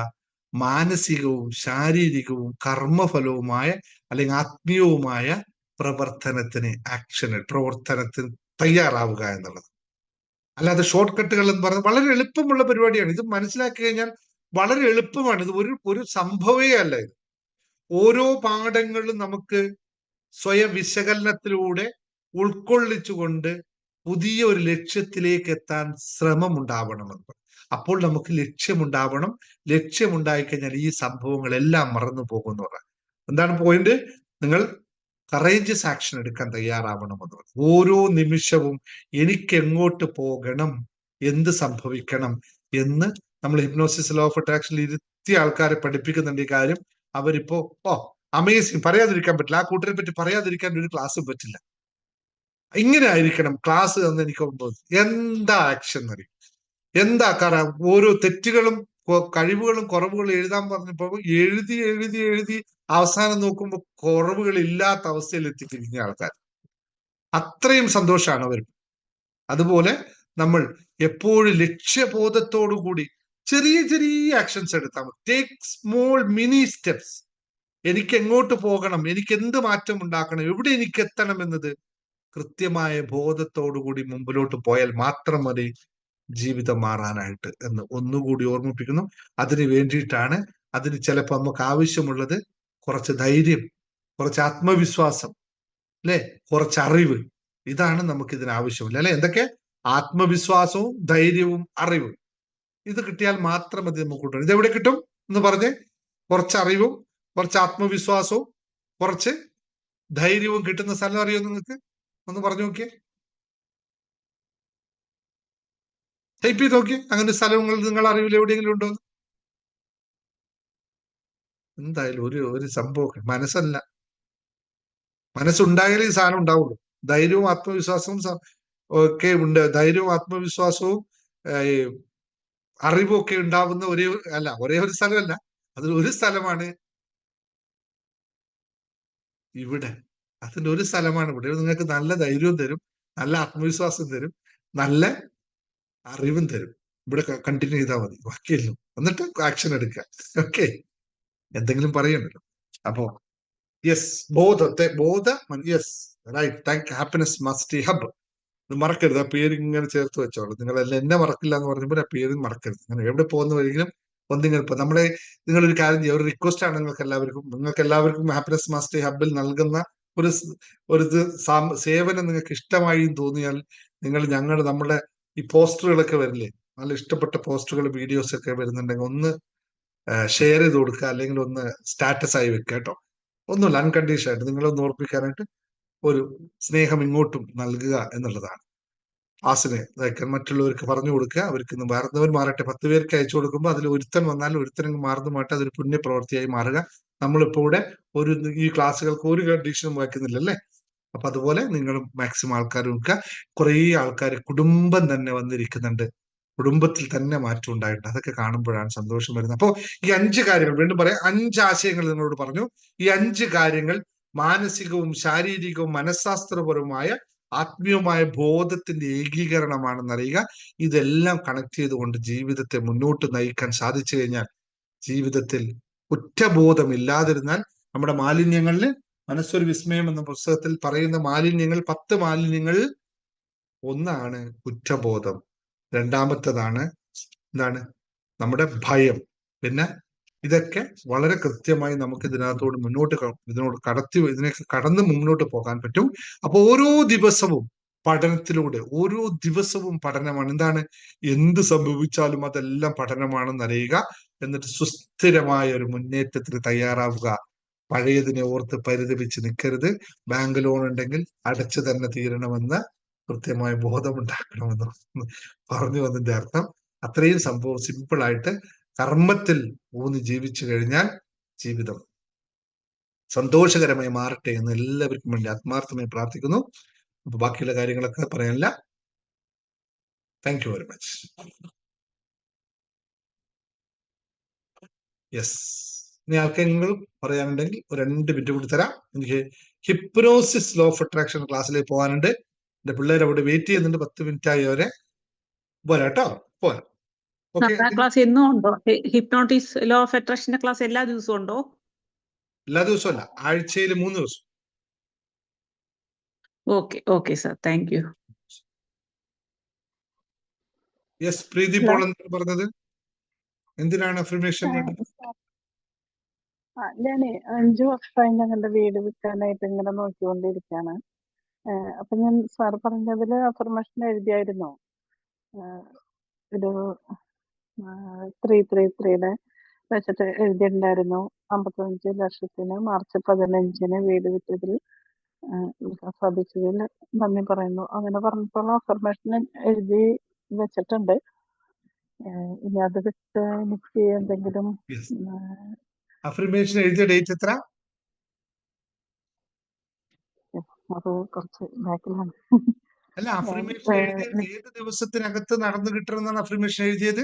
മാനസികവും ശാരീരികവും കർമ്മഫലവുമായ അല്ലെങ്കിൽ ആത്മീയവുമായ പ്രവർത്തനത്തിന് തയ്യാറാവുക എന്നുള്ളത്. അല്ലാതെ ഷോർട്ട് കട്ടുകൾ എന്ന് പറഞ്ഞാൽ വളരെ എളുപ്പമുള്ള പരിപാടിയാണ്. ഇത് മനസ്സിലാക്കി കഴിഞ്ഞാൽ വളരെ എളുപ്പമാണ്. ഇത് ഒരു സംഭവമേ അല്ല. ഇത് ഓരോ പാഠങ്ങളും നമുക്ക് സ്വയം വിശകലനത്തിലൂടെ ഉൾക്കൊള്ളിച്ചുകൊണ്ട് പുതിയ ഒരു ലക്ഷ്യത്തിലേക്ക് എത്താൻ ശ്രമമുണ്ടാവണമെന്ന്. അപ്പോൾ നമുക്ക് ലക്ഷ്യമുണ്ടാവണം. ലക്ഷ്യമുണ്ടായിക്കഴിഞ്ഞാൽ ഈ സംഭവങ്ങളെല്ലാം മറന്നു പോകുമെന്ന് പറയാം. എന്താണ് പോയിന്റ്? നിങ്ങൾ കറേജിയസ് ആക്ഷൻ എടുക്കാൻ തയ്യാറാവണമെന്ന് പറയും. ഓരോ നിമിഷവും എനിക്ക് എങ്ങോട്ട് പോകണം, എന്ത് സംഭവിക്കണം എന്ന് നമ്മൾ ഹിപ്നോസിസ് ലോ ഓഫ് അട്രാക്ഷനിൽ ഇരുത്തിയ ആൾക്കാരെ പഠിപ്പിക്കുന്നുണ്ട് ഈ കാര്യം. അവരിപ്പോ അമേസിങ്, പറയാതിരിക്കാൻ പറ്റില്ല. ആ കൂട്ടരെ പറ്റി പറയാതിരിക്കാൻ ഒരു ക്ലാസ്സും പറ്റില്ല. ഇങ്ങനെ ആയിരിക്കണം ക്ലാസ് എന്ന് എനിക്ക് എന്താ ആക്ഷൻ എന്നറിയും. എന്താ കാരണം ഓരോ തെറ്റുകളും കഴിവുകളും കുറവുകളും എഴുതാൻ പറഞ്ഞപ്പോ എഴുതി എഴുതി എഴുതി അവസാനം നോക്കുമ്പോൾ കുറവുകൾ ഇല്ലാത്ത അവസ്ഥയിൽ എത്തിച്ചിരിക്കുന്ന ആൾക്കാർ. അത്രയും സന്തോഷമാണ് അവർ. അതുപോലെ നമ്മൾ എപ്പോഴും ലക്ഷ്യബോധത്തോടു കൂടി ചെറിയ ചെറിയ ആക്ഷൻസ് എടുത്താൽ മതി. Take small mini steps. എനിക്ക് എങ്ങോട്ട് പോകണം, എനിക്ക് എന്ത് മാറ്റം ഉണ്ടാക്കണം, എവിടെ എനിക്ക് എത്തണം എന്നത് കൃത്യമായ ബോധത്തോടുകൂടി മുമ്പിലോട്ട് പോയാൽ മാത്രം മതി ജീവിതം മാറാനായിട്ട് എന്ന് ഒന്നുകൂടി ഓർമ്മിപ്പിക്കുന്നു. അതിന് വേണ്ടിയിട്ടാണ്, അതിന് ചിലപ്പോൾ നമുക്ക് ആവശ്യമുള്ളത് കുറച്ച് ധൈര്യം, കുറച്ച് ആത്മവിശ്വാസം, അല്ലെ, കുറച്ച് അറിവ്. ഇതാണ് നമുക്ക് ഇതിന് ആവശ്യമില്ല, അല്ലെ? എന്തൊക്കെ? ആത്മവിശ്വാസവും ധൈര്യവും അറിവും. ഇത് കിട്ടിയാൽ മാത്രം മതി നമുക്ക് കിട്ടും. ഇതെവിടെ കിട്ടും എന്ന് പറഞ്ഞ്? കുറച്ച് അറിവും കുറച്ച് ആത്മവിശ്വാസവും കുറച്ച് ധൈര്യവും കിട്ടുന്ന സ്ഥലം അറിയോ നിങ്ങൾക്ക്? ഒന്ന് പറഞ്ഞു നോക്കിയേ, ടൈപ്പ് ചെയ്ത് നോക്കിയേ. അങ്ങനെ സ്ഥലങ്ങൾ നിങ്ങൾ അറിവിൽ എവിടെയെങ്കിലും ഉണ്ടോ? എന്തായാലും ഒരു സംഭവം മനസ്സല്ല, മനസ്സുണ്ടായാലേ ഈ സാധനം ഉണ്ടാവുള്ളൂ. ധൈര്യവും ആത്മവിശ്വാസവും ഒക്കെ ഉണ്ട്. ധൈര്യവും ആത്മവിശ്വാസവും അറിവും ഒക്കെ ഉണ്ടാവുന്ന ഒരേ ഒരു സ്ഥലമല്ല, അതിൽ ഒരു സ്ഥലമാണ് ഇവിടെ. അതിന്റെ ഒരു സ്ഥലമാണ് ഇവിടെ. നിങ്ങൾക്ക് നല്ല ധൈര്യവും തരും, നല്ല ആത്മവിശ്വാസം തരും, നല്ല അറിവും തരും. ഇവിടെ കണ്ടിന്യൂ ചെയ്താൽ മതി, ബാക്കിയല്ലോ. എന്നിട്ട് ആക്ഷൻ എടുക്കുക. ഓക്കെ, എന്തെങ്കിലും പറയണ്ടല്ലോ. അപ്പോ yes, yes, right. Thank happiness must hub. ഇത് മറക്കരുത്. ആ പേര് ഇങ്ങനെ ചേർത്ത് വെച്ചോളൂ. നിങ്ങളെല്ലാം എന്നെ മറക്കില്ല എന്ന് പറഞ്ഞപ്പോൾ ആ പേര് മറക്കരുത്. അങ്ങനെ എവിടെ പോകുന്ന വഴിയിലും ഒന്നിങ്ങനെ നിങ്ങളൊരു കാര്യം ചെയ്യുക. ഒരു റിക്വസ്റ്റ് ആണ് നിങ്ങൾക്ക് എല്ലാവർക്കും ഹാപ്പിനെസ് മാസ്റ്റർ ഹബിൽ നൽകുന്ന ഒരു സേവനം നിങ്ങൾക്ക് ഇഷ്ടമായി തോന്നിയാൽ നിങ്ങൾ നമ്മുടെ ഈ പോസ്റ്ററുകളൊക്കെ വരില്ലേ, നല്ല ഇഷ്ടപ്പെട്ട പോസ്റ്ററുകൾ, വീഡിയോസ് ഒക്കെ വരുന്നുണ്ടെങ്കിൽ ഒന്ന് ഷെയർ ചെയ്ത് കൊടുക്കുക, അല്ലെങ്കിൽ ഒന്ന് സ്റ്റാറ്റസ് ആയി വെക്കുക കേട്ടോ. ഒന്നുമില്ല, അൺകണ്ടീഷൻ ആയിട്ട് നിങ്ങളൊന്ന് ഓർപ്പിക്കാനായിട്ട് ഒരു സ്നേഹം ഇങ്ങോട്ടും നൽകുക എന്നുള്ളതാണ്. ആസിനെ മറ്റുള്ളവർക്ക് പറഞ്ഞു കൊടുക്കുക. അവർക്ക് മാറുന്നവർ മാറട്ടെ. 10 പേർക്ക് അയച്ചു കൊടുക്കുമ്പോൾ അതിൽ ഒരുത്തൻ വന്നാൽ ഒരുത്തനും മാറുന്നു മാട്ടെ, അതൊരു പുണ്യപ്രവൃത്തിയായി മാറുക. നമ്മളിപ്പോ ഇവിടെ ഈ ക്ലാസ്സുകൾക്ക് ഒരു കണ്ടീഷനും വയ്ക്കുന്നില്ല, അല്ലേ? അപ്പൊ അതുപോലെ നിങ്ങളും മാക്സിമം ആൾക്കാർ നോക്കുക. കുറേ ആൾക്കാർ കുടുംബം തന്നെ വന്നിരിക്കുന്നുണ്ട്, കുടുംബത്തിൽ തന്നെ മാറ്റം ഉണ്ടായിട്ടുണ്ട്. അതൊക്കെ കാണുമ്പോഴാണ് സന്തോഷം വരുന്നത്. അപ്പോൾ ഈ 5 കാര്യങ്ങൾ വീണ്ടും പറയാം, 5 ആശയങ്ങൾ നിങ്ങളോട് പറഞ്ഞു. ഈ 5 കാര്യങ്ങൾ മാനസികവും ശാരീരികവും മനഃശാസ്ത്രപരവുമായ ആത്മീയമായ ബോധത്തിന്റെ ഏകീകരണമാണെന്നറിയുക. ഇതെല്ലാം കണക്ട് ചെയ്തുകൊണ്ട് ജീവിതത്തെ മുന്നോട്ട് നയിക്കാൻ സാധിച്ചു കഴിഞ്ഞാൽ, ജീവിതത്തിൽ കുറ്റബോധമില്ലാതിരുന്നാൽ, നമ്മുടെ മാലിന്യങ്ങളിൽ മനസ്സൊരു വിസ്മയം എന്ന പുസ്തകത്തിൽ പറയുന്ന മാലിന്യങ്ങൾ 10 മാലിന്യങ്ങൾ, ഒന്നാണ് കുറ്റബോധം, രണ്ടാമത്തേതാണ് എന്താണ് നമ്മുടെ ഭയം. പിന്നെ ഇതൊക്കെ വളരെ കൃത്യമായി നമുക്ക് ഇതിനൊക്കെ കടന്ന് മുന്നോട്ട് പോകാൻ പറ്റും. അപ്പൊ ഓരോ ദിവസവും പഠനമാണ്. എന്താണ്? എന്ത് സംഭവിച്ചാലും അതെല്ലാം പഠനമാണെന്ന് അറിയുക. എന്നിട്ട് സുസ്ഥിരമായ ഒരു മുന്നേറ്റത്തിന് തയ്യാറാവുക. പഴയതിനെ ഓർത്ത് പരിതപിച്ച് നിൽക്കരുത്. ബാങ്ക് ലോൺ ഉണ്ടെങ്കിൽ അടച്ചു തന്നെ തീരണമെന്ന് കൃത്യമായ ബോധമുണ്ടാക്കണമെന്ന് പറഞ്ഞു വന്നതിന്റെ അർത്ഥം അത്രയും സംഭവം സിമ്പിളായിട്ട് കർമ്മത്തിൽ ഊന്നി ജീവിച്ചു കഴിഞ്ഞാൽ ജീവിതം സന്തോഷകരമായി മാറട്ടെ എന്ന് എല്ലാവർക്കും വേണ്ടി ആത്മാർത്ഥമായി പ്രാർത്ഥിക്കുന്നു. അപ്പൊ ബാക്കിയുള്ള കാര്യങ്ങളൊക്കെ പറയാനില്ല. Thank you very much. Yes, ഇനി ആർക്കെങ്കിലും പറയാനുണ്ടെങ്കിൽ ഒരു 2 മിനിറ്റ് കൂടി തരാം. എനിക്ക് ഹിപ്നോസിസ് ലോ ഓഫ് അട്രാക്ഷൻ ക്ലാസ്സിലേക്ക് പോകാനുണ്ട്. എന്റെ പിള്ളേർ അവിടെ വെയിറ്റ് ചെയ്യുന്നുണ്ട്. 10 മിനിറ്റ് ആയി അവരെ. പോരാട്ടോ, പോരാ. ഓക്കെ, ക്ലാസ് എന്നും ഉണ്ടോ? ഹിപ്നോട്ടിസ് ലോ ഓഫ് അട്രാക്ഷന്റെ ക്ലാസ് എല്ലാ ദിവസവും ഉണ്ടോ? എല്ലാ ദിവസവും അല്ല, ആഴ്ചയിൽ 3 ദിവസം. Okay okay sir, thank you. Yes, Preethi Paul എന്താണ് പറഞ്ഞത്? എന്തിനാണ് അഫർമേഷൻ വേണ്ടത്? ഞാനേ 5 വർഷമായി ഞങ്ങളുടെ വീട് വിൽക്കാനായിട്ട് ഇങ്ങനെ നോക്കിക്കൊണ്ടിരിക്കുകയാണ്. അപ്പൊ ഞാൻ സാർ പറഞ്ഞതില് അഫർമേഷൻ എഴുതിയായിരുന്നു. ഒരു 333 വെച്ചിട്ട് എഴുതിയിട്ടുണ്ടായിരുന്നു. 55 ലക്ഷത്തിന് മാർച്ച് 15 വീട് വിറ്റതിൽ സാധിച്ചതിൽ നന്ദി പറയുന്നു. അങ്ങനെ പറഞ്ഞിട്ടുള്ള അഫർമേഷൻ എഴുതി വെച്ചിട്ടുണ്ട്. ഇനി അത് വിട്ട് എനിക്ക് എന്തെങ്കിലും അഫർമേഷൻ എഴുതിയ ഡേറ്റ് എത്ര? അത് കുറച്ച് ബാക്കിലാണ്. അല്ല, അഫർമേഷൻ എഴുതിയത് ഏത് ദിവസത്തിനകത്ത് നടന്നു കിട്ടണമെന്നാണ് അഫർമേഷൻ എഴുതിയത്?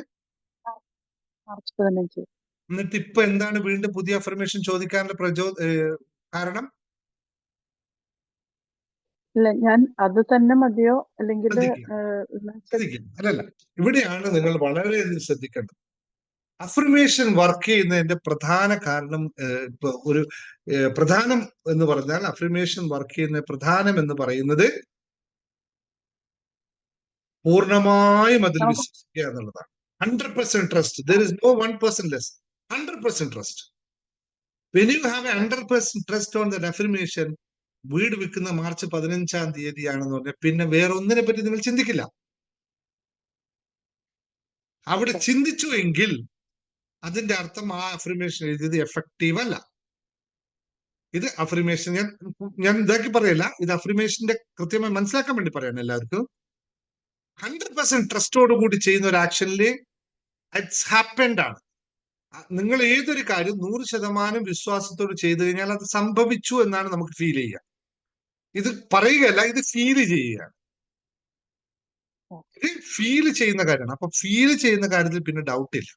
മാർച്ച് 15. എന്നിട്ട് ഇപ്പൊ എന്താണ് വീണ്ടും പുതിയ അഫർമേഷൻ ചോദിക്കാനുള്ള കാരണം? ഇല്ല, ഞാൻ അത് തന്നെ മതിയോ അല്ലെങ്കിൽ അല്ലല്ല, ഇവിടെയാണ് നിങ്ങൾ വളരെയധികം ശ്രദ്ധിക്കേണ്ടത്. അഫർമേഷൻ വർക്ക് ചെയ്യുന്നതിന്റെ പ്രധാന കാരണം, ഇപ്പൊ ഒരു പ്രധാനം എന്ന് പറഞ്ഞാൽ അഫർമേഷൻ വർക്ക് ചെയ്യുന്ന പ്രധാനം എന്ന് പറയുന്നത് പൂർണ്ണമായും അതിൽ വിശ്വസിക്കുക എന്നുള്ളതാണ്. 100% trust. There is no 1% less. 100% trust. When you have 100% trust on that affirmation, വീട് വിൽക്കുന്ന മാർച്ച് 15-ാം തീയതിയാണെന്ന് പറഞ്ഞാൽ പിന്നെ വേറെ ഒന്നിനെ പറ്റി നിങ്ങൾ ചിന്തിക്കില്ല. അവിടെ ചിന്തിച്ചു എങ്കിൽ അതിന്റെ അർത്ഥം ആ അഫർമേഷൻ എഴുതിയത് എഫക്റ്റീവ് അല്ല. ഇത് അഫർമേഷൻ ഞാൻ ഇതാക്കി പറയല്ല, ഇത് അഫർമേഷന്റെ കൃത്യമായി മനസ്സിലാക്കാൻ വേണ്ടി പറയാണ് എല്ലാവർക്കും. 100% ട്രസ്റ്റോട് കൂടി ചെയ്യുന്ന ഒരു ആക്ഷനിൽ ഇറ്റ്സ് ഹാപ്പൻഡ് ആണ്. നിങ്ങൾ ഏതൊരു കാര്യം 100% വിശ്വാസത്തോട് ചെയ്തു കഴിഞ്ഞാൽ അത് സംഭവിച്ചു എന്നാണ് നമുക്ക് ഫീൽ ചെയ്യുക. ഇത് പറയുകയല്ല, ഇത് ഫീൽ ചെയ്യുകയാണ്. ഇത് ഫീൽ ചെയ്യുന്ന കാര്യമാണ്. അപ്പൊ ഫീൽ ചെയ്യുന്ന കാര്യത്തിൽ പിന്നെ ഡൗട്ട് ഇല്ല.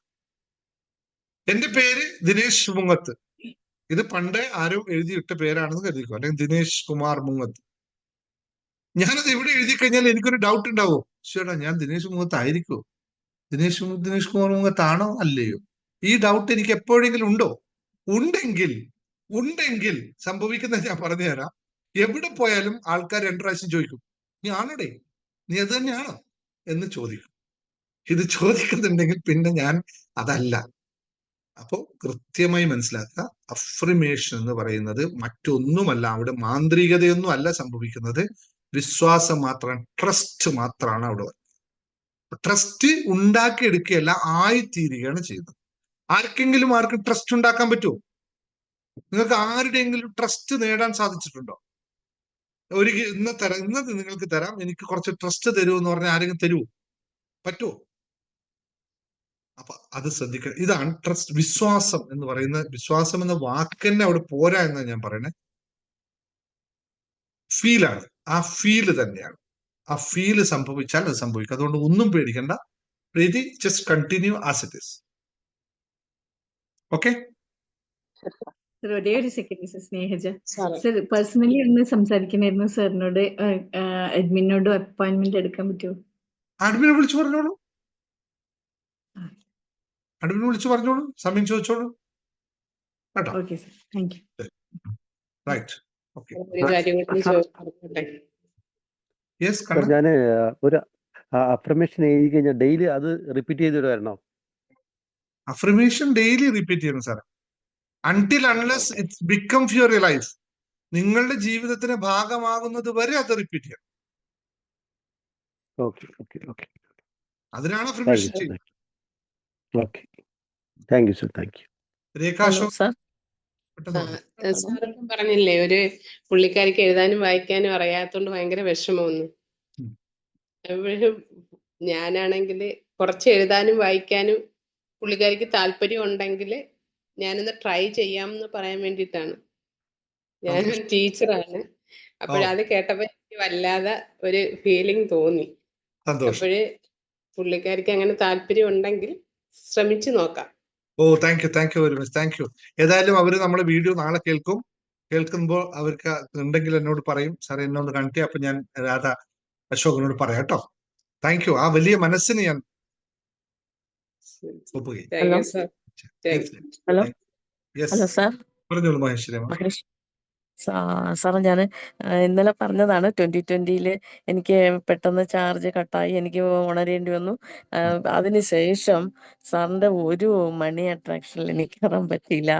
എന്റെ പേര് ദിനേശ് മുങ്ങത്ത്. ഇത് പണ്ട് ആരോ എഴുതിയിട്ട പേരാണെന്ന് കരുതിക്കോ, അല്ലെങ്കിൽ ദിനേശ് കുമാർ മുങ്ങത്ത്. ഞാനത് എവിടെ എഴുതി കഴിഞ്ഞാൽ എനിക്കൊരു ഡൗട്ട് ഉണ്ടാവോ? ശരിടാ, ഞാൻ ദിനേശ് മുങ്ങത്ത് ആയിരിക്കോ? ദിനേശ് കുമാർ മുങ്ങത്താണോ അല്ലയോ? ഈ ഡൗട്ട് എനിക്ക് എപ്പോഴെങ്കിലും ഉണ്ടോ? ഉണ്ടെങ്കിൽ സംഭവിക്കുന്നത് ഞാൻ പറഞ്ഞു തരാം. എവിടെ പോയാലും ആൾക്കാർ 2 പ്രാവശ്യം ചോദിക്കും, നീ ആണോടെ, നീ അത് തന്നെയാണോ എന്ന് ചോദിക്കും. ഇത് ചോദിക്കുന്നുണ്ടെങ്കിൽ പിന്നെ ഞാൻ അതല്ല. അപ്പോ കൃത്യമായി മനസ്സിലാക്കുക, അഫർമേഷൻ എന്ന് പറയുന്നത് മറ്റൊന്നുമല്ല. അവിടെ മാന്ത്രികതയൊന്നും അല്ല സംഭവിക്കുന്നത്, വിശ്വാസം മാത്രം, ട്രസ്റ്റ് മാത്രമാണ് അവിടെ. ട്രസ്റ്റ് ഉണ്ടാക്കിയെടുക്കുകയല്ല, ആയിത്തീരുകയാണ് ചെയ്യുന്നത്. ആർക്കും ട്രസ്റ്റ് ഉണ്ടാക്കാൻ പറ്റുമോ? നിങ്ങൾക്ക് ആരുടെയെങ്കിലും ട്രസ്റ്റ് നേടാൻ സാധിച്ചിട്ടുണ്ടോ? ഇന്നത് നിങ്ങൾക്ക് തരാം, എനിക്ക് കുറച്ച് ട്രസ്റ്റ് തരൂ എന്ന് പറഞ്ഞാൽ ആരെങ്കിലും തരുമോ? പറ്റുമോ? അപ്പൊ അത് ശ്രദ്ധിക്കണം. ഇതാണ് ട്രസ്റ്റ്. വിശ്വാസം എന്ന് പറയുന്ന, വിശ്വാസം എന്ന വാക്കന്നെ അവിടെ പോരാ എന്നാണ് ഞാൻ പറയുന്നത്. ഫീലാണ്. ആ ഫീല് തന്നെയാണ്. ആ ഫീല് സംഭവിച്ചാൽ അത് സംഭവിക്കും. അതുകൊണ്ട് ഒന്നും പേടിക്കണ്ട. Preethi, just continue as it is. Okay? ഒരേ ഒരു സെക്കൻഡ് സ്നേഹജ സർ, പേഴ്സണലി ഒന്ന് സംസാരിക്കണമായിരുന്നു സാറിനോട്. അഡ്മിനോട് അപ്പോയിന്റ്മെന്റ് എടുക്കാൻ പറ്റുമോ? അഡ്മിനെ വിളിച്ചു പറഞ്ഞോളൂ. സമയം ചോദിച്ചോളൂ കേട്ടോ. Okay sir, thank you. Right, okay. ഞാൻ ഒരു അഫർമേഷൻ എഴുതി കഴിഞ്ഞാൽ ഡെയിലി അത് റിപ്പീറ്റ് ചെയ്ത് വരണോ? അഫർമേഷൻ ഡെയിലി റിപ്പീറ്റ് ചെയ്യണം sir. Until unless it's becomes your life. നിങ്ങളുടെ ജീവിതത്തിന് ഭാഗമാകുന്നത് വരെ അത് റിപ്പീറ്റ് ചെയ്യണം. അതിനാണ് അഫർമേഷൻ ചെയ്യുന്നത്. Okay, thank you sir, thank you. രേഖാശോ സാറിപ്പം പറഞ്ഞില്ലേ, ഒരു പുള്ളിക്കാരിക്ക് എഴുതാനും വായിക്കാനും അറിയാത്തോണ്ട് ഭയങ്കര വിഷമമൊന്നും. എപ്പോഴും ഞാനാണെങ്കിൽ കുറച്ച് എഴുതാനും വായിക്കാനും പുള്ളിക്കാരിക്ക് താല്പര്യം ഉണ്ടെങ്കിൽ ഞാനൊന്ന് ട്രൈ ചെയ്യാമെന്ന് പറയാൻ വേണ്ടിയിട്ടാണ്. ഞാനൊരു ടീച്ചറാണ്. അപ്പോഴത് കേട്ടപ്പോ എനിക്ക് വല്ലാതെ ഒരു ഫീലിംഗ് തോന്നി. അപ്പോഴ് പുള്ളിക്കാരിക്ക് അങ്ങനെ താല്പര്യം ഉണ്ടെങ്കിൽ ശ്രമിച്ചു നോക്കാം. Thank you very much. Thank you. ഏതായാലും അവര് നമ്മുടെ വീഡിയോ നാളെ കേൾക്കുമ്പോൾ അവർക്ക് ഉണ്ടെങ്കിൽ എന്നോട് പറയും, സാർ എന്നോട് കണക്ട് ചെയ്യാം. അപ്പൊ ഞാൻ രാധ അശോകനോട് പറയാം കേട്ടോ. Thank you. ആ വലിയ മനസ്സിന് ഞാൻ ഒപ്പുകയും. Thank you sir. Hello sir. പറഞ്ഞോളൂ മഹേശ്വരി. സാറേ ഞാൻ ഇന്നലെ പറഞ്ഞതാണ് 2020 എനിക്ക് പെട്ടെന്ന് ചാർജ് കട്ടായി, എനിക്ക് ഉണരേണ്ടി വന്നു. അതിനുശേഷം സാറിന്റെ ഒരു മണി അട്രാക്ഷനിൽ എനിക്ക് കയറാൻ പറ്റിയില്ല.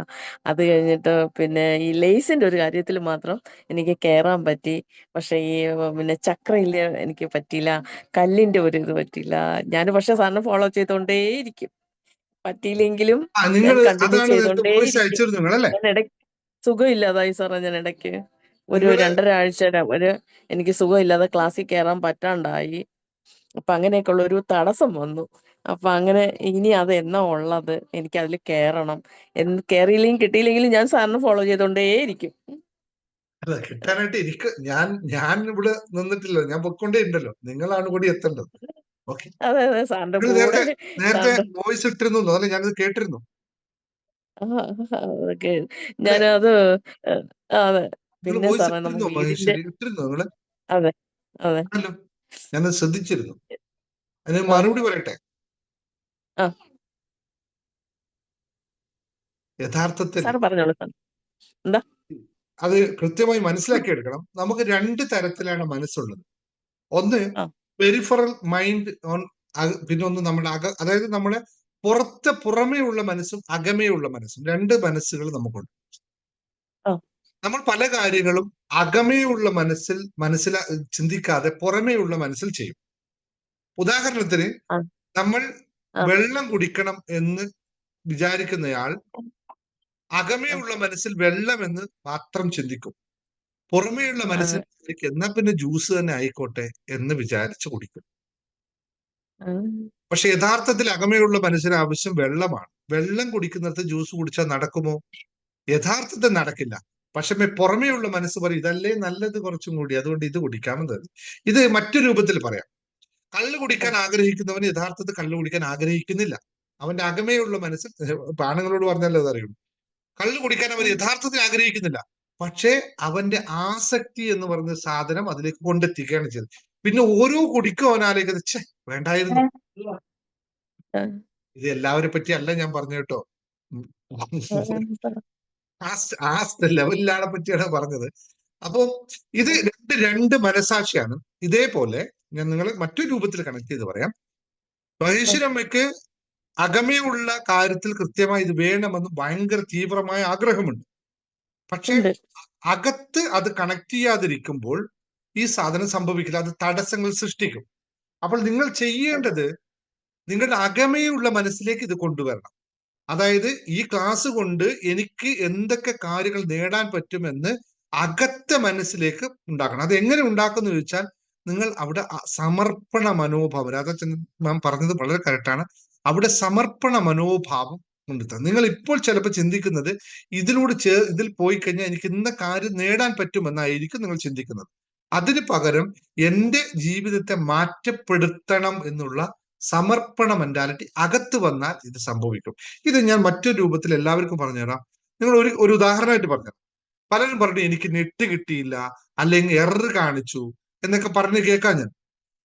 അത് കഴിഞ്ഞിട്ട് പിന്നെ ഈ ലേസിന്റെ ഒരു കാര്യത്തിൽ മാത്രം എനിക്ക് കയറാൻ പറ്റി. പക്ഷെ ഈ പിന്നെ ചക്രയില് എനിക്ക് പറ്റിയില്ല, കല്ലിന്റെ ഒരു ഇത് പറ്റിയില്ല. ഞാൻ പക്ഷെ സാറിനെ ഫോളോ ചെയ്തോണ്ടേയിരിക്കും. പറ്റിയില്ലെങ്കിലും ഞാൻ കണ്ടിന്യൂ ചെയ്തോണ്ടേയിരിക്കും. ഞാൻ ഇടയ്ക്ക് സുഖമില്ലാതായി സാറേ. ഞാൻ ഇടയ്ക്ക് ഒരു 2.5 ആഴ്ച എനിക്ക് സുഖമില്ലാതെ ക്ലാസ്സിൽ കയറാൻ പറ്റാണ്ടായി. അപ്പൊ അങ്ങനെയൊക്കെ ഉള്ള ഒരു തടസ്സം വന്നു. അപ്പൊ അങ്ങനെ ഇനി അത് എന്നാ ഉള്ളത്, എനിക്ക് അതിൽ കയറണം. കയറിയില്ലെങ്കിലും കിട്ടിയില്ലെങ്കിലും ഞാൻ സാറിന് ഫോളോ ചെയ്തോണ്ടേയിരിക്കും. അല്ല, കിട്ടാനായിട്ട് ഞാൻ ഇവിടെ നിന്നിട്ടില്ല, ഞാൻ പൊക്കൊണ്ടേ ഉണ്ടല്ലോ. നിങ്ങളാണ് കൂടി എത്തേണ്ടത്. ഓക്കെ. അതെ സാറിന്റെ കൂടെ നേരത്തെ വോയിസ് ഇട്ടിരുന്നു, അതല്ലേ ഞാനത് കേട്ടിരുന്നു. ഞാനത് അതെ. പിന്നെ സാറേ നമുക്ക് വീടിന്റെ അതെ ഞാനത് ശ്രദ്ധിച്ചിരുന്നു. അതിന് മറുപടി പറയട്ടെ. യഥാർത്ഥത്തിൽ അത് കൃത്യമായി മനസ്സിലാക്കിയെടുക്കണം. നമുക്ക് 2 തരത്തിലാണ് മനസ്സുള്ളത്. ഒന്ന് പെരിഫറൽ മൈൻഡ്, പിന്നെ ഒന്ന് നമ്മുടെ അതായത് നമ്മുടെ പുറമേ ഉള്ള മനസ്സും അകമേ ഉള്ള മനസ്സും, 2 മനസ്സുകൾ നമുക്കുണ്ട്. നമ്മൾ പല കാര്യങ്ങളും അകമേയുള്ള മനസ്സിൽ ചിന്തിക്കാതെ പുറമേയുള്ള മനസ്സിൽ ചെയ്യും. ഉദാഹരണത്തിന്, നമ്മൾ വെള്ളം കുടിക്കണം എന്ന് വിചാരിക്കുന്നയാൾ അകമേയുള്ള മനസ്സിൽ വെള്ളം എന്ന് മാത്രം ചിന്തിക്കും. പുറമേയുള്ള മനസ്സിൽ എന്നാ പിന്നെ ജ്യൂസ് തന്നെ ആയിക്കോട്ടെ എന്ന് വിചാരിച്ചു കുടിക്കും. പക്ഷെ യഥാർത്ഥത്തിൽ അകമേയുള്ള മനസ്സിന് ആവശ്യം വെള്ളമാണ്. വെള്ളം കുടിക്കുന്നിടത്ത് ജ്യൂസ് കുടിച്ചാൽ നടക്കുമോ? യഥാർത്ഥത്തിൽ നടക്കില്ല. പക്ഷെ പുറമേയുള്ള മനസ്സ് പറയും ഇതല്ലേ നല്ലത്, കുറച്ചും കൂടി, അതുകൊണ്ട് ഇത് കുടിക്കാമെന്ന്. ഇത് മറ്റൊരു രൂപത്തിൽ പറയാം. കള്ള് കുടിക്കാൻ ആഗ്രഹിക്കുന്നവൻ യഥാർത്ഥത്തിൽ കള്ള് കുടിക്കാൻ ആഗ്രഹിക്കുന്നില്ല. അവന്റെ അകമേയുള്ള മനസ്സിൽ, ആണുങ്ങളോട് പറഞ്ഞല്ലോ അതറിയുള്ളൂ. കള്ള് കുടിക്കാൻ അവൻ യഥാർത്ഥത്തിൽ ആഗ്രഹിക്കുന്നില്ല, പക്ഷേ അവന്റെ ആസക്തി എന്ന് പറഞ്ഞ സാധനം അതിലേക്ക് കൊണ്ടെത്തിക്കുകയാണ് ചെയ്തത്. പിന്നെ ഓരോ കുടിക്കും അവനാലേക്ക് വേണ്ടായിരുന്നു. ഇത് എല്ലാവരെ പറ്റി അല്ല ഞാൻ പറഞ്ഞു കേട്ടോ. ആ ലെവലിലാണ് പറ്റിയാണ് പറഞ്ഞത്. അപ്പൊ ഇത് രണ്ട് മനസാക്ഷിയാണ്. ഇതേപോലെ ഞാൻ നിങ്ങളെ മറ്റൊരു രൂപത്തിൽ കണക്ട് ചെയ്ത് പറയാം. മഹേശ്വരമ്മയ്ക്ക് അകമയുള്ള കാര്യത്തിൽ കൃത്യമായി ഇത് വേണമെന്ന് ഭയങ്കര തീവ്രമായ ആഗ്രഹമുണ്ട്. പക്ഷെ അകത്ത് അത് കണക്ട് ചെയ്യാതിരിക്കുമ്പോൾ ഈ സാധനം സംഭവിക്കില്ല, അത് തടസ്സങ്ങൾ സൃഷ്ടിക്കും. അപ്പോൾ നിങ്ങൾ ചെയ്യേണ്ടത് നിങ്ങളുടെ അകമയുള്ള മനസ്സിലേക്ക് ഇത് കൊണ്ടുവരണം. അതായത് ഈ ക്ലാസ് കൊണ്ട് എനിക്ക് എന്തൊക്കെ കാര്യങ്ങൾ നേടാൻ പറ്റുമെന്ന് അകത്തെ മനസ്സിലേക്ക് ഉണ്ടാക്കണം. അത് എങ്ങനെ ഉണ്ടാക്കുന്നു ചോദിച്ചാൽ, നിങ്ങൾ അവിടെ സമർപ്പണ മനോഭാവം, അതൊക്കെ ഞാൻ പറഞ്ഞത് വളരെ കറക്റ്റാണ്. അവിടെ സമർപ്പണ മനോഭാവം കൊണ്ടെത്താം. നിങ്ങൾ ഇപ്പോൾ ചിലപ്പോൾ ചിന്തിക്കുന്നത് ഇതിൽ പോയി കഴിഞ്ഞാൽ എനിക്ക് ഇന്ന കാര്യം നേടാൻ പറ്റുമെന്നായിരിക്കും നിങ്ങൾ ചിന്തിക്കുന്നത്. അതിന് പകരം എന്റെ ജീവിതത്തെ മാറ്റപ്പെടുത്തണം എന്നുള്ള സമർപ്പണ മെന്റാലിറ്റി അകത്ത് വന്നാൽ ഇത് സംഭവിക്കും. ഇത് ഞാൻ മറ്റൊരു രൂപത്തിൽ എല്ലാവർക്കും പറഞ്ഞുതരാം. നിങ്ങൾ ഒരു ഉദാഹരണമായിട്ട് പറഞ്ഞുതരാം. പലരും പറഞ്ഞു എനിക്ക് നെറ്റ് കിട്ടിയില്ല, അല്ലെങ്കിൽ എറർ കാണിച്ചു എന്നൊക്കെ പറഞ്ഞ് കേൾക്കാൻ ഞാൻ.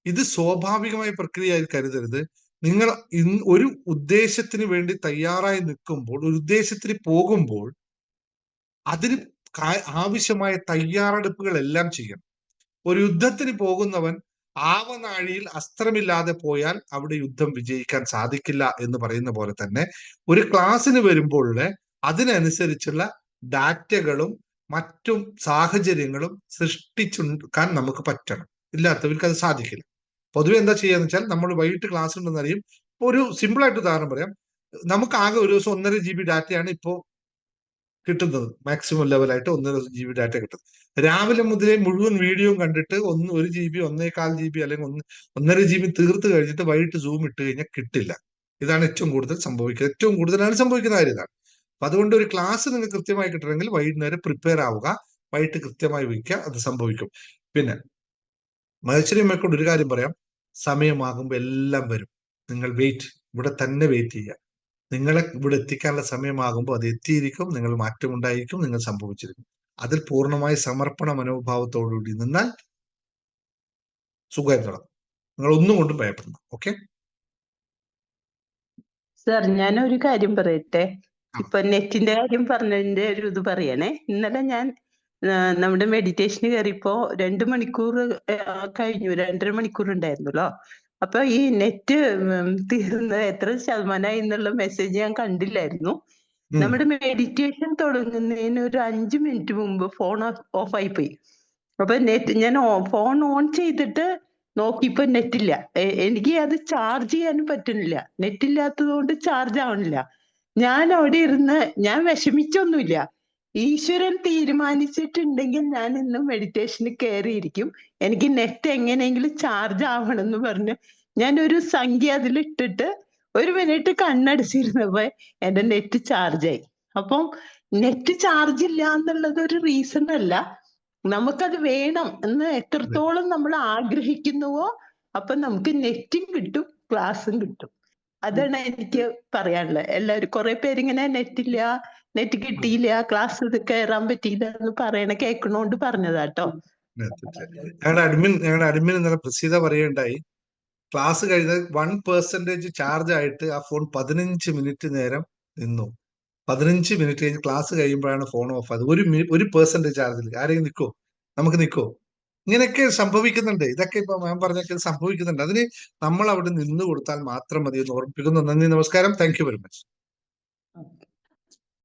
ഇത് സ്വാഭാവികമായ പ്രക്രിയയായി കരുതരുത്. നിങ്ങൾ ഒരു ഉദ്ദേശത്തിന് വേണ്ടി തയ്യാറായി നിൽക്കുമ്പോൾ, ഒരു ഉദ്ദേശത്തിന് പോകുമ്പോൾ അതിന് ആവശ്യമായ തയ്യാറെടുപ്പുകളെല്ലാം ചെയ്യണം. ഒരു യുദ്ധത്തിന് പോകുന്നവൻ ആവനാഴിയിൽ അസ്ത്രമില്ലാതെ പോയാൽ അവിടെ യുദ്ധം വിജയിക്കാൻ സാധിക്കില്ല എന്ന് പറയുന്ന പോലെ തന്നെ ഒരു ക്ലാസ്സിന് വരുമ്പോൾ അതിനനുസരിച്ചുള്ള ഡാറ്റകളും മറ്റും സാഹചര്യങ്ങളും സൃഷ്ടിച്ചെടുക്കാൻ നമുക്ക് പറ്റണം. ഇല്ലാത്തവർക്ക് അത് സാധിക്കില്ല. പൊതുവെ എന്താ ചെയ്യാന്ന് വെച്ചാൽ, നമ്മൾ വൈകിട്ട് ക്ലാസ് ഉണ്ടെന്നറിയും. ഒരു സിമ്പിൾ ആയിട്ട് ഉദാഹരണം പറയാം. നമുക്ക് ആകെ ഒരു ദിവസം 1.5 GB ഡാറ്റയാണ് ഇപ്പോ കിട്ടുന്നത്. മാക്സിമം ലെവലായിട്ട് 1.5 GB ഡാറ്റ കിട്ടുന്നത്. രാവിലെ മുതലേ മുഴുവൻ വീഡിയോയും കണ്ടിട്ട് 1 GB 1.25 GB അല്ലെങ്കിൽ 1.5 GB തീർത്ത് കഴിഞ്ഞിട്ട് വൈകിട്ട് സൂം ഇട്ട് കഴിഞ്ഞാൽ കിട്ടില്ല. ഇതാണ് ഏറ്റവും കൂടുതൽ സംഭവിക്കുന്നത്. ഏറ്റവും കൂടുതലാണ് സംഭവിക്കുന്ന കാര്യം ഇതാണ്. അപ്പൊ അതുകൊണ്ട് ഒരു ക്ലാസ് നിങ്ങൾക്ക് കൃത്യമായി കിട്ടണമെങ്കിൽ വൈകുന്നേരം പ്രിപ്പയർ ആവുക, വൈകിട്ട് കൃത്യമായി വയ്ക്കുക, അത് സംഭവിക്കും. പിന്നെ മഹേശ്വരി അമ്മയോട് ഒരു കാര്യം പറയാം, സമയമാകുമ്പോൾ എല്ലാം വരും. നിങ്ങൾ ഇവിടെ തന്നെ വെയിറ്റ് ചെയ്യുക. നിങ്ങളെ ഇവിടെ എത്തിക്കാനുള്ള സമയമാകുമ്പോൾ അത് എത്തിയിരിക്കും, നിങ്ങൾ മാറ്റമുണ്ടായിരിക്കും, നിങ്ങൾ സംഭവിച്ചിരിക്കും. അതിൽ പൂർണ്ണമായി സമർപ്പണ മനോഭാവത്തോടുകൂടി നിന്നാൽ സുഖമായി തുടങ്ങും. നിങ്ങൾ ഒന്നും കൊണ്ടും ഭയപ്പെടണം. ഓക്കെ സർ, ഞാൻ ഒരു കാര്യം പറയട്ടെ. ഇപ്പൊ നെറ്റിന്റെ കാര്യം പറഞ്ഞതിന്റെ ഒരു ഇത് പറയണേ. ഇന്നലെ ഞാൻ നമ്മുടെ മെഡിറ്റേഷന് കയറിയപ്പോ 2 മണിക്കൂർ കഴിഞ്ഞു, 2.5 മണിക്കൂർ ഉണ്ടായിരുന്നല്ലോ. അപ്പൊ ഈ നെറ്റ് തീർന്നത് എത്ര ശതമാനമായി എന്നുള്ള മെസ്സേജ് ഞാൻ കണ്ടില്ലായിരുന്നു. നമ്മുടെ മെഡിറ്റേഷൻ തുടങ്ങുന്നതിന് ഒരു 5 മിനിറ്റ് മുമ്പ് ഫോൺ ഓഫ് ആയി പോയി. അപ്പൊ ഞാൻ ഫോൺ ഓൺ ചെയ്തിട്ട് നോക്കിയപ്പോ നെറ്റില്ല. എനിക്ക് അത് ചാർജ് ചെയ്യാനും പറ്റുന്നില്ല. നെറ്റ് ഇല്ലാത്തത് കൊണ്ട് ചാർജ് ആവണില്ല. ഞാൻ അവിടെ ഇരുന്ന് ഞാൻ വിഷമിച്ചൊന്നുമില്ല. ഈശ്വരൻ തീരുമാനിച്ചിട്ടുണ്ടെങ്കിൽ ഞാൻ ഇന്ന് മെഡിറ്റേഷന് കയറിയിരിക്കും. എനിക്ക് നെറ്റ് എങ്ങനെയെങ്കിലും ചാർജ് ആവണമെന്ന് പറഞ്ഞ് ഞാൻ ഒരു സംഖ്യ അതിലിട്ടിട്ട് 1 മിനിറ്റ് കണ്ണടച്ചിരുന്നപ്പോ എന്റെ നെറ്റ് ചാർജായി. അപ്പം നെറ്റ് ചാർജ് ഇല്ല എന്നുള്ളത് ഒരു റീസൺ അല്ല. നമുക്കത് വേണം എന്ന് എത്രത്തോളം നമ്മൾ ആഗ്രഹിക്കുന്നുവോ അപ്പൊ നമുക്ക് നെറ്റും കിട്ടും, ക്ലാസ്സും കിട്ടും. അതാണ് എനിക്ക് പറയാനുള്ളത്. എല്ലാവരും കുറെ പേരിങ്ങനെ നെറ്റ് കിട്ടിയില്ല, ക്ലാസ് കയറാൻ പറ്റിയില്ല എന്ന് പറയണ കേൾക്കണോണ്ട് പറഞ്ഞതാട്ടോ. ഞങ്ങളുടെ അഡ്മിൻ ഇന്നലെ പ്രസീത പറയുകയുണ്ടായി, ക്ലാസ് കഴിഞ്ഞ 1% ചാർജ് ആയിട്ട് ആ ഫോൺ 15 മിനിറ്റ് നേരം നിന്നു. 15 മിനിറ്റ് കഴിഞ്ഞ് ക്ലാസ് കഴിയുമ്പോഴാണ് ഫോൺ ഓഫ് ആയത്. 1% ചാർജിൽ ആരെങ്കിലും നിൽക്കോ? നമുക്ക് നിൽക്കോ? ഇങ്ങനെയൊക്കെ സംഭവിക്കുന്നുണ്ട്. ഇതൊക്കെ ഇപ്പൊ ഞാൻ പറഞ്ഞൊക്കെ സംഭവിക്കുന്നുണ്ട്. അതിന് നമ്മൾ അവിടെ നിന്ന് കൊടുത്താൽ മാത്രം മതി എന്ന് ഓർമ്മിപ്പിക്കുന്നു. നന്ദി, നമസ്കാരം. Thank you very much.